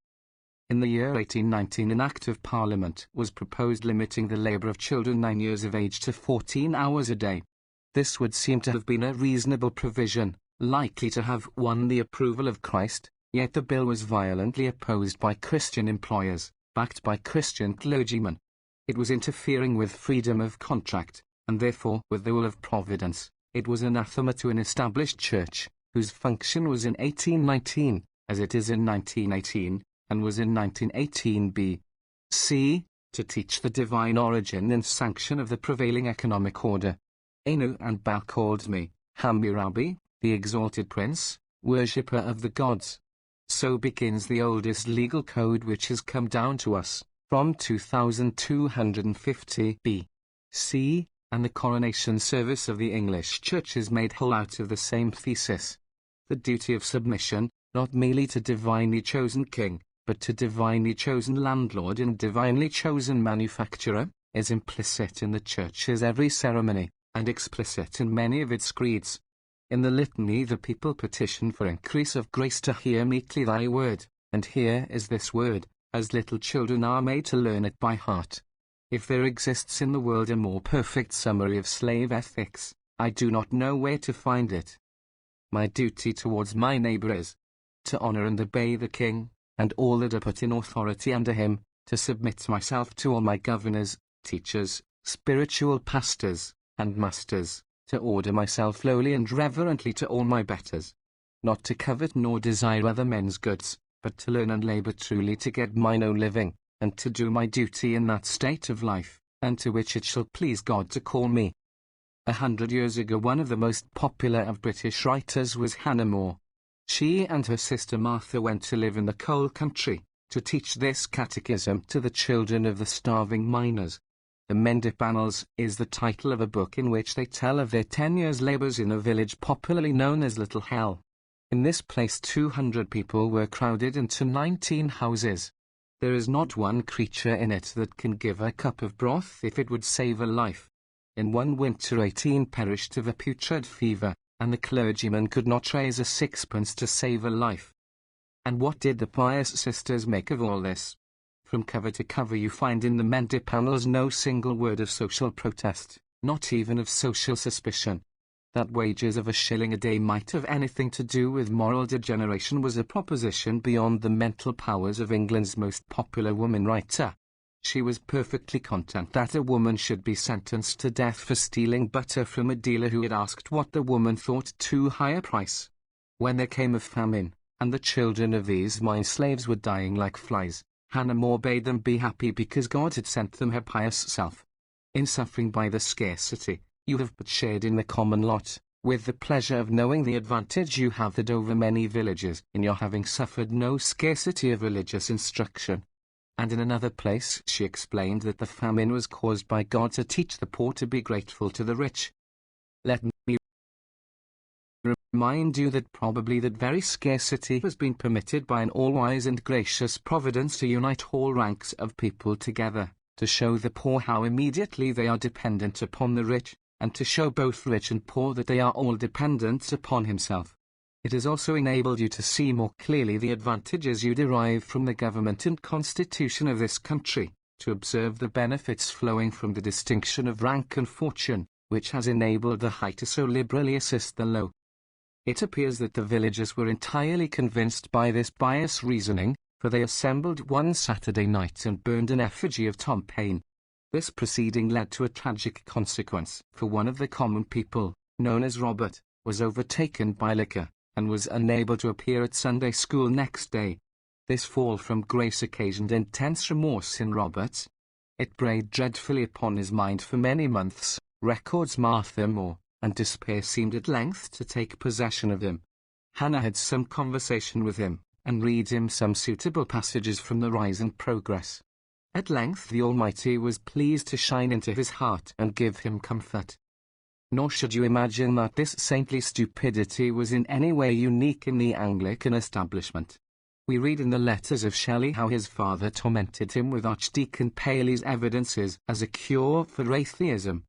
In the year 1819 an Act of Parliament was proposed limiting the labour of children 9 years of age to 14 hours a day. This would seem to have been a reasonable provision, likely to have won the approval of Christ, yet the bill was violently opposed by Christian employers, backed by Christian clergymen. It was interfering with freedom of contract, and therefore with the will of Providence. It was anathema to an established church, whose function was in 1819, as it is in 1918, and was in 1918 B.C., to teach the divine origin and sanction of the prevailing economic order. Anu and Baal called me Hammurabi, the exalted prince, worshipper of the gods. So begins the oldest legal code which has come down to us, from 2250 B.C., and the coronation service of the English Church is made whole out of the same thesis. The duty of submission, not merely to divinely chosen king, but to divinely chosen landlord and divinely chosen manufacturer, is implicit in the Church's every ceremony, and explicit in many of its creeds. In the litany the people petition for increase of grace to hear meekly thy word, and here is this word, as little children are made to learn it by heart. If there exists in the world a more perfect summary of slave ethics, I do not know where to find it. My duty towards my neighbor is to honor and obey the king, and all that are put in authority under him, to submit myself to all my governors, teachers, spiritual pastors, and masters, to order myself lowly and reverently to all my betters. not to covet nor desire other men's goods, but to learn and labor truly to get mine own living, and to do my duty in that state of life, unto which it shall please God to call me. 100 years ago, one of the most popular of British writers was Hannah More. She and her sister Martha went to live in the coal country, to teach this catechism to the children of the starving miners. The Mendip Annals is the title of a book in which they tell of their 10 years' labours in a village popularly known as Little Hell. In this place 200 people were crowded into 19 houses. There is not one creature in it that can give a cup of broth if it would save a life. In one winter 18 perished of a putrid fever, and the clergyman could not raise a sixpence to save a life. And what did the pious sisters make of all this? From cover to cover you find in the Mendip Annals no single word of social protest, not even of social suspicion. That wages of £1 a day might have anything to do with moral degeneration was a proposition beyond the mental powers of England's most popular woman writer. She was perfectly content that a woman should be sentenced to death for stealing butter from a dealer who had asked what the woman thought too high a price. When there came a famine, and the children of these mine slaves were dying like flies, Hannah More bade them be happy because God had sent them her pious self. In suffering by the scarcity, you have but shared in the common lot, with the pleasure of knowing the advantage you have had over many villages in your having suffered no scarcity of religious instruction. And in another place she explained that the famine was caused by God to teach the poor to be grateful to the rich. Let me remind you that probably that very scarcity has been permitted by an all-wise and gracious providence to unite all ranks of people together, to show the poor how immediately they are dependent upon the rich, and to show both rich and poor that they are all dependent upon himself. It has also enabled you to see more clearly the advantages you derive from the government and constitution of this country, to observe the benefits flowing from the distinction of rank and fortune, which has enabled the high to so liberally assist the low. It appears that the villagers were entirely convinced by this biased reasoning, for they assembled one Saturday night and burned an effigy of Tom Paine. This proceeding led to a tragic consequence, for one of the common people, known as Robert, was overtaken by liquor, and was unable to appear at Sunday school next day. This fall from grace occasioned intense remorse in Robert. It preyed dreadfully upon his mind for many months, records Martha More, and despair seemed at length to take possession of him. Hannah had some conversation with him, and read him some suitable passages from the Rise and Progress. At length the Almighty was pleased to shine into his heart and give him comfort. Nor should you imagine that this saintly stupidity was in any way unique in the Anglican establishment. We read in the letters of Shelley how his father tormented him with Archdeacon Paley's evidences as a cure for atheism.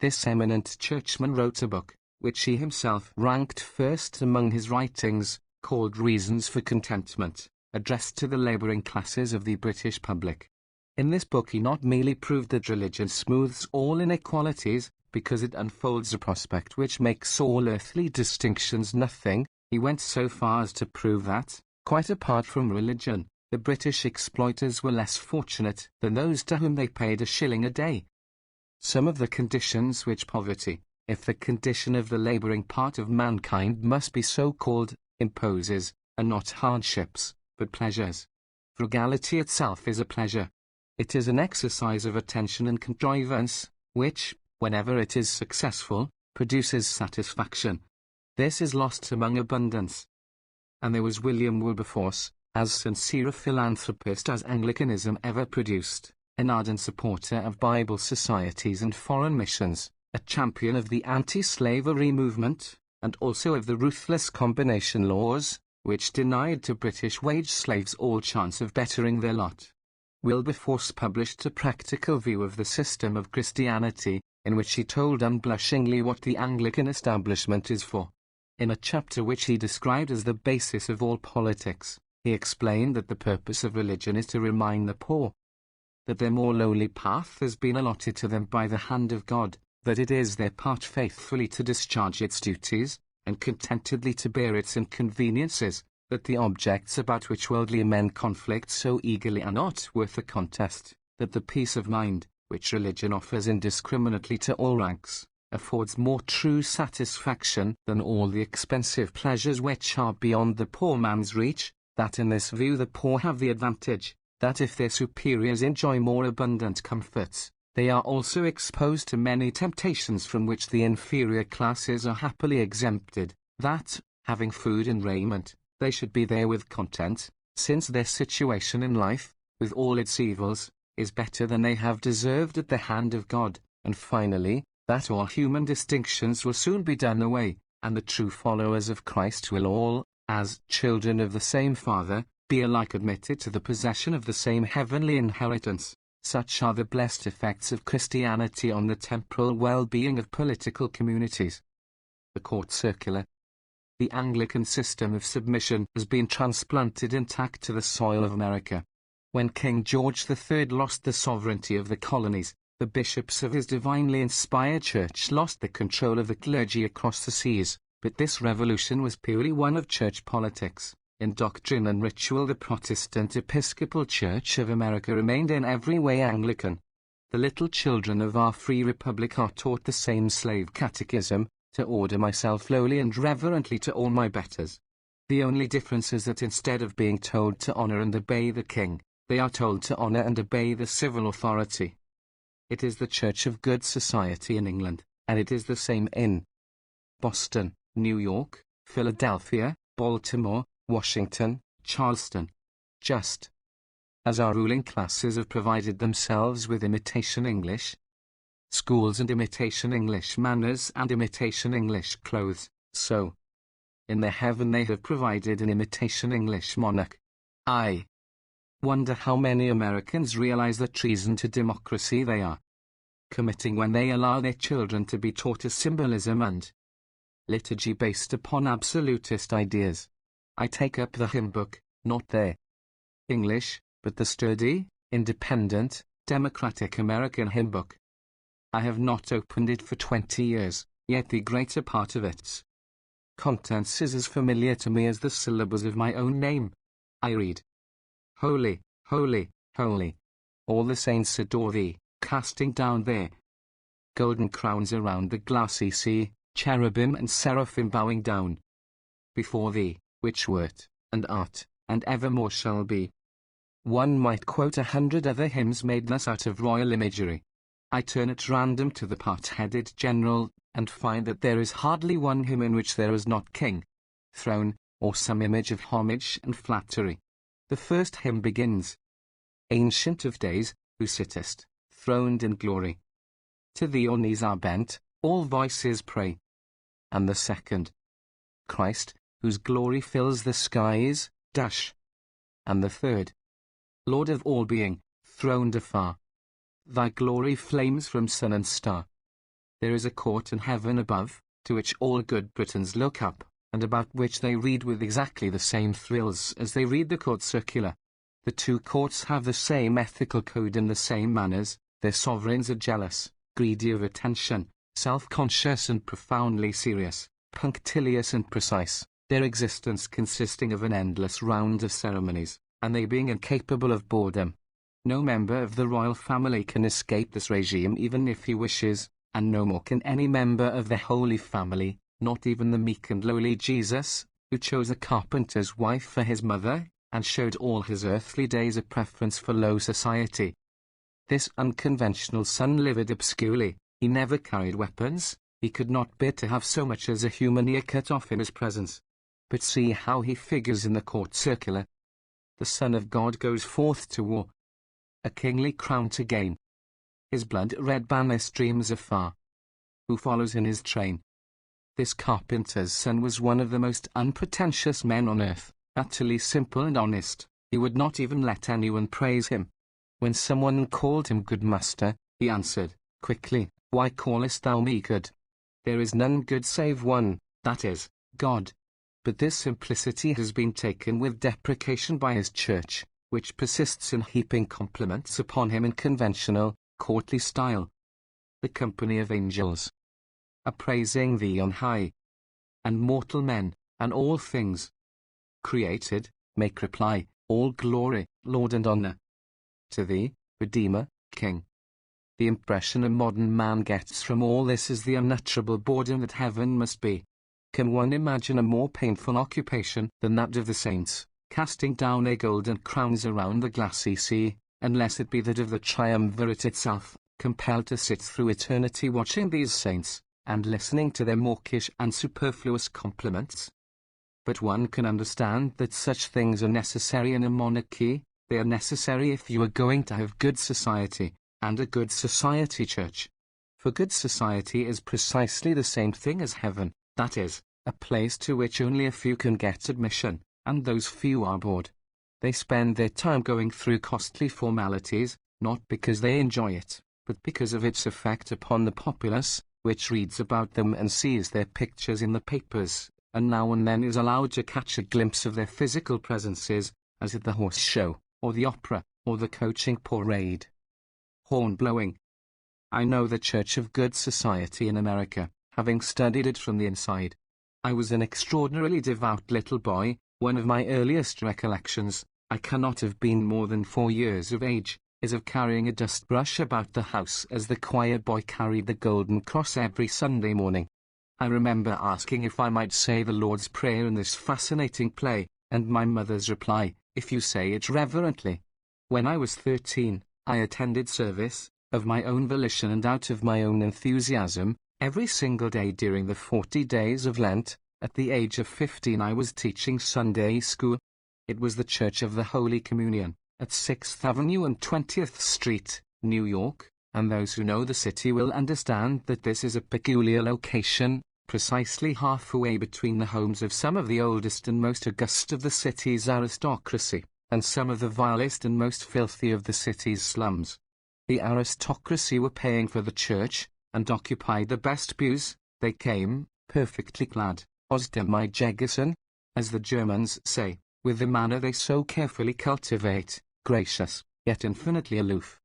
This eminent churchman wrote a book, which he himself ranked first among his writings, called Reasons for Contentment, addressed to the labouring classes of the British public. In this book he not merely proved that religion smooths all inequalities, because it unfolds a prospect which makes all earthly distinctions nothing, he went so far as to prove that, quite apart from religion, the British exploiters were less fortunate than those to whom they paid £1 a day. Some of the conditions which poverty, if the condition of the labouring part of mankind must be so called, imposes, are not hardships, but pleasures. Frugality itself is a pleasure. It is an exercise of attention and contrivance, which, whenever it is successful, produces satisfaction. This is lost among abundance. And there was William Wilberforce, as sincere a philanthropist as Anglicanism ever produced, an ardent supporter of Bible societies and foreign missions, a champion of the anti-slavery movement, and also of the ruthless combination laws, which denied to British wage slaves all chance of bettering their lot. Wilberforce published a practical view of the system of Christianity, in which he told unblushingly what the Anglican establishment is for. In a chapter which he described as the basis of all politics, he explained that the purpose of religion is to remind the poor that their more lowly path has been allotted to them by the hand of God, that it is their part faithfully to discharge its duties, and contentedly to bear its inconveniences, that the objects about which worldly men conflict so eagerly are not worth a contest, that the peace of mind, which religion offers indiscriminately to all ranks, affords more true satisfaction than all the expensive pleasures which are beyond the poor man's reach, that in this view the poor have the advantage, that if their superiors enjoy more abundant comforts, they are also exposed to many temptations from which the inferior classes are happily exempted, that, having food and raiment, they should be therewith content, since their situation in life, with all its evils, is better than they have deserved at the hand of God, and finally, that all human distinctions will soon be done away, and the true followers of Christ will all, as children of the same Father, be alike admitted to the possession of the same heavenly inheritance. Such are the blessed effects of Christianity on the temporal well-being of political communities. The Court Circular. The Anglican system of submission has been transplanted intact to the soil of America. When King George III lost the sovereignty of the colonies, the bishops of his divinely inspired church lost the control of the clergy across the seas, but this revolution was purely one of church politics. In doctrine and ritual the Protestant Episcopal Church of America remained in every way Anglican. The little children of our free republic are taught the same slave catechism, to order myself lowly and reverently to all my betters. The only difference is that instead of being told to honor and obey the king, they are told to honor and obey the civil authority. It is the Church of Good Society in England, and it is the same in Boston, New York, Philadelphia, Baltimore, Washington, Charleston. Just as our ruling classes have provided themselves with imitation English schools and imitation English manners and imitation English clothes, so in their heaven they have provided an imitation English monarch. I wonder how many Americans realize the treason to democracy they are committing when they allow their children to be taught a symbolism and liturgy based upon absolutist ideas. I take up the hymn book, not their English, but the sturdy, independent, democratic American hymn book. I have not opened it for 20 years, yet the greater part of its contents is as familiar to me as the syllables of my own name. I read, Holy, holy, holy. All the saints adore thee, casting down their golden crowns around the glassy sea, cherubim and seraphim bowing down before thee, which wert, and art, and evermore shall be. One might quote 100 other hymns made thus out of royal imagery. I turn at random to the part-headed general, and find that there is hardly one hymn in which there is not king, throne, or some image of homage and flattery. The first hymn begins, Ancient of days, who sittest, throned in glory. To thee all knees are bent, all voices pray. And the second, Christ, whose glory fills the skies, dash. And the third, Lord of all being, throned afar. Thy glory flames from sun and star. There is a court in heaven above, to which all good Britons look up, and about which they read with exactly the same thrills as they read the Court Circular. The two courts have the same ethical code and the same manners. Their sovereigns are jealous, greedy of attention, self-conscious and profoundly serious, punctilious and precise, their existence consisting of an endless round of ceremonies, and they being incapable of boredom. No member of the royal family can escape this regime even if he wishes, and no more can any member of the Holy Family, not even the meek and lowly Jesus, who chose a carpenter's wife for his mother, and showed all his earthly days a preference for low society. This unconventional son lived obscurely, he never carried weapons, he could not bear to have so much as a human ear cut off in his presence. But see how he figures in the Court Circular. The Son of God goes forth to war, a kingly crown to gain. His blood-red banner streams afar. Who follows in his train? This carpenter's son was one of the most unpretentious men on earth, utterly simple and honest. He would not even let anyone praise him. When someone called him good master, he answered, quickly, Why callest thou me good? There is none good save one, that is, God. But this simplicity has been taken with deprecation by his church, which persists in heaping compliments upon him in conventional, courtly style. The company of angels are praising thee on high, and mortal men, and all things created, make reply, all glory, Lord and honor to thee, Redeemer, King. The impression a modern man gets from all this is the unutterable boredom that heaven must be. Can one imagine a more painful occupation than that of the saints, casting down their golden crowns around the glassy sea, unless it be that of the triumvirate itself, compelled to sit through eternity watching these saints, and listening to their mawkish and superfluous compliments? But one can understand that such things are necessary in a monarchy. They are necessary if you are going to have good society, and a good society church. For good society is precisely the same thing as heaven, that is, a place to which only a few can get admission, and those few are bored. They spend their time going through costly formalities, not because they enjoy it, but because of its effect upon the populace, which reads about them and sees their pictures in the papers, and now and then is allowed to catch a glimpse of their physical presences, as at the horse show, or the opera, or the coaching parade. Horn-blowing. I know the Church of Good Society in America, having studied it from the inside. I was an extraordinarily devout little boy. One of my earliest recollections, I cannot have been more than 4 years of age, is of carrying a dustbrush about the house as the choir boy carried the Golden Cross every Sunday morning. I remember asking if I might say the Lord's Prayer in this fascinating play, and my mother's reply, "If you say it reverently." When I was 13, I attended service, of my own volition and out of my own enthusiasm, every single day during the 40 days of Lent. At the age of 15 I was teaching Sunday school. It was the Church of the Holy Communion, at 6th Avenue and 20th Street, New York, and those who know the city will understand that this is a peculiar location, precisely halfway between the homes of some of the oldest and most august of the city's aristocracy, and some of the vilest and most filthy of the city's slums. The aristocracy were paying for the church, and occupied the best pews. They came, perfectly clad, aus dem Jägerson, as the Germans say, with the manner they so carefully cultivate, gracious, yet infinitely aloof.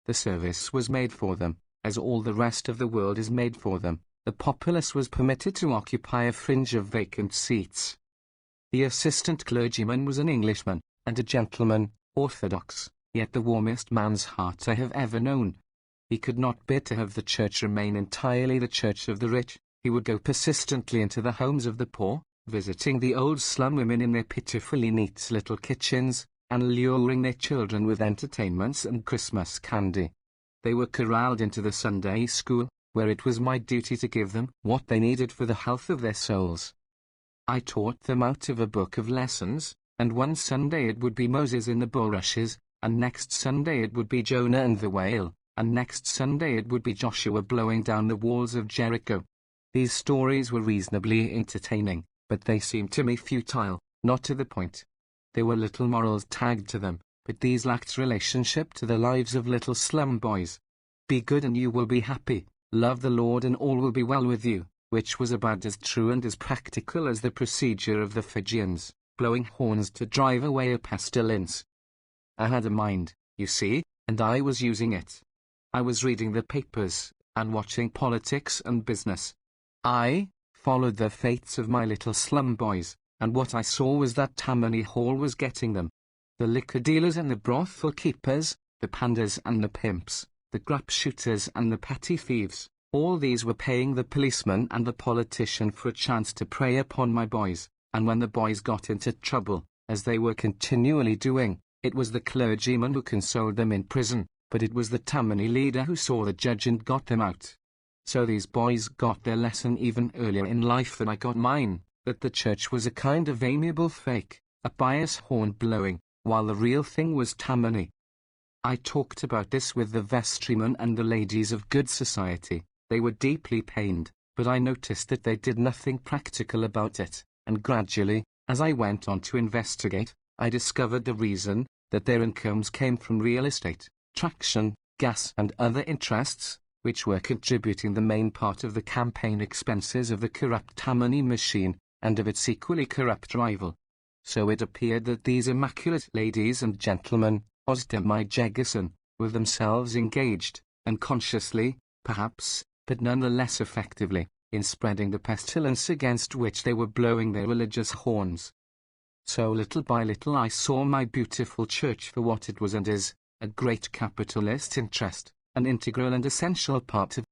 The service was made for them, as all the rest of the world is made for them. The populace was permitted to occupy a fringe of vacant seats. The assistant clergyman was an Englishman, and a gentleman, orthodox, yet the warmest man's heart I have ever known. He could not bear to have the church remain entirely the church of the rich. He would go persistently into the homes of the poor, visiting the old slum women in their pitifully neat little kitchens, and luring their children with entertainments and Christmas candy. They were corralled into the Sunday school, where it was my duty to give them what they needed for the health of their souls. I taught them out of a book of lessons, and one Sunday it would be Moses in the bulrushes, and next Sunday it would be Jonah and the whale, and next Sunday it would be Joshua blowing down the walls of Jericho. These stories were reasonably entertaining, but they seemed to me futile, not to the point. There were little morals tagged to them, but these lacked relationship to the lives of little slum boys. Be good and you will be happy. Love the Lord and all will be well with you, which was about as true and as practical as the procedure of the Fijians, blowing horns to drive away a pestilence. I had a mind, you see, and I was using it. I was reading the papers, and watching politics and business. I followed the fates of my little slum boys, and what I saw was that Tammany Hall was getting them. The liquor dealers and the brothel keepers, the pandas and the pimps, the grap shooters and the petty thieves, all these were paying the policeman and the politician for a chance to prey upon my boys, and when the boys got into trouble, as they were continually doing, it was the clergyman who consoled them in prison, but it was the Tammany leader who saw the judge and got them out. So these boys got their lesson even earlier in life than I got mine, that the church was a kind of amiable fake, a pious horn blowing, while the real thing was Tammany. I talked about this with the vestrymen and the ladies of good society. They were deeply pained, but I noticed that they did nothing practical about it, and gradually, as I went on to investigate, I discovered the reason, that their incomes came from real estate, traction, gas and other interests, which were contributing the main part of the campaign expenses of the corrupt Tammany machine, and of its equally corrupt rival. So it appeared that these immaculate ladies and gentlemen, aus dem Jägerson, were themselves engaged, unconsciously, perhaps, but none the less effectively, in spreading the pestilence against which they were blowing their religious horns. So little by little I saw my beautiful church for what it was and is, a great capitalist interest, an integral and essential part of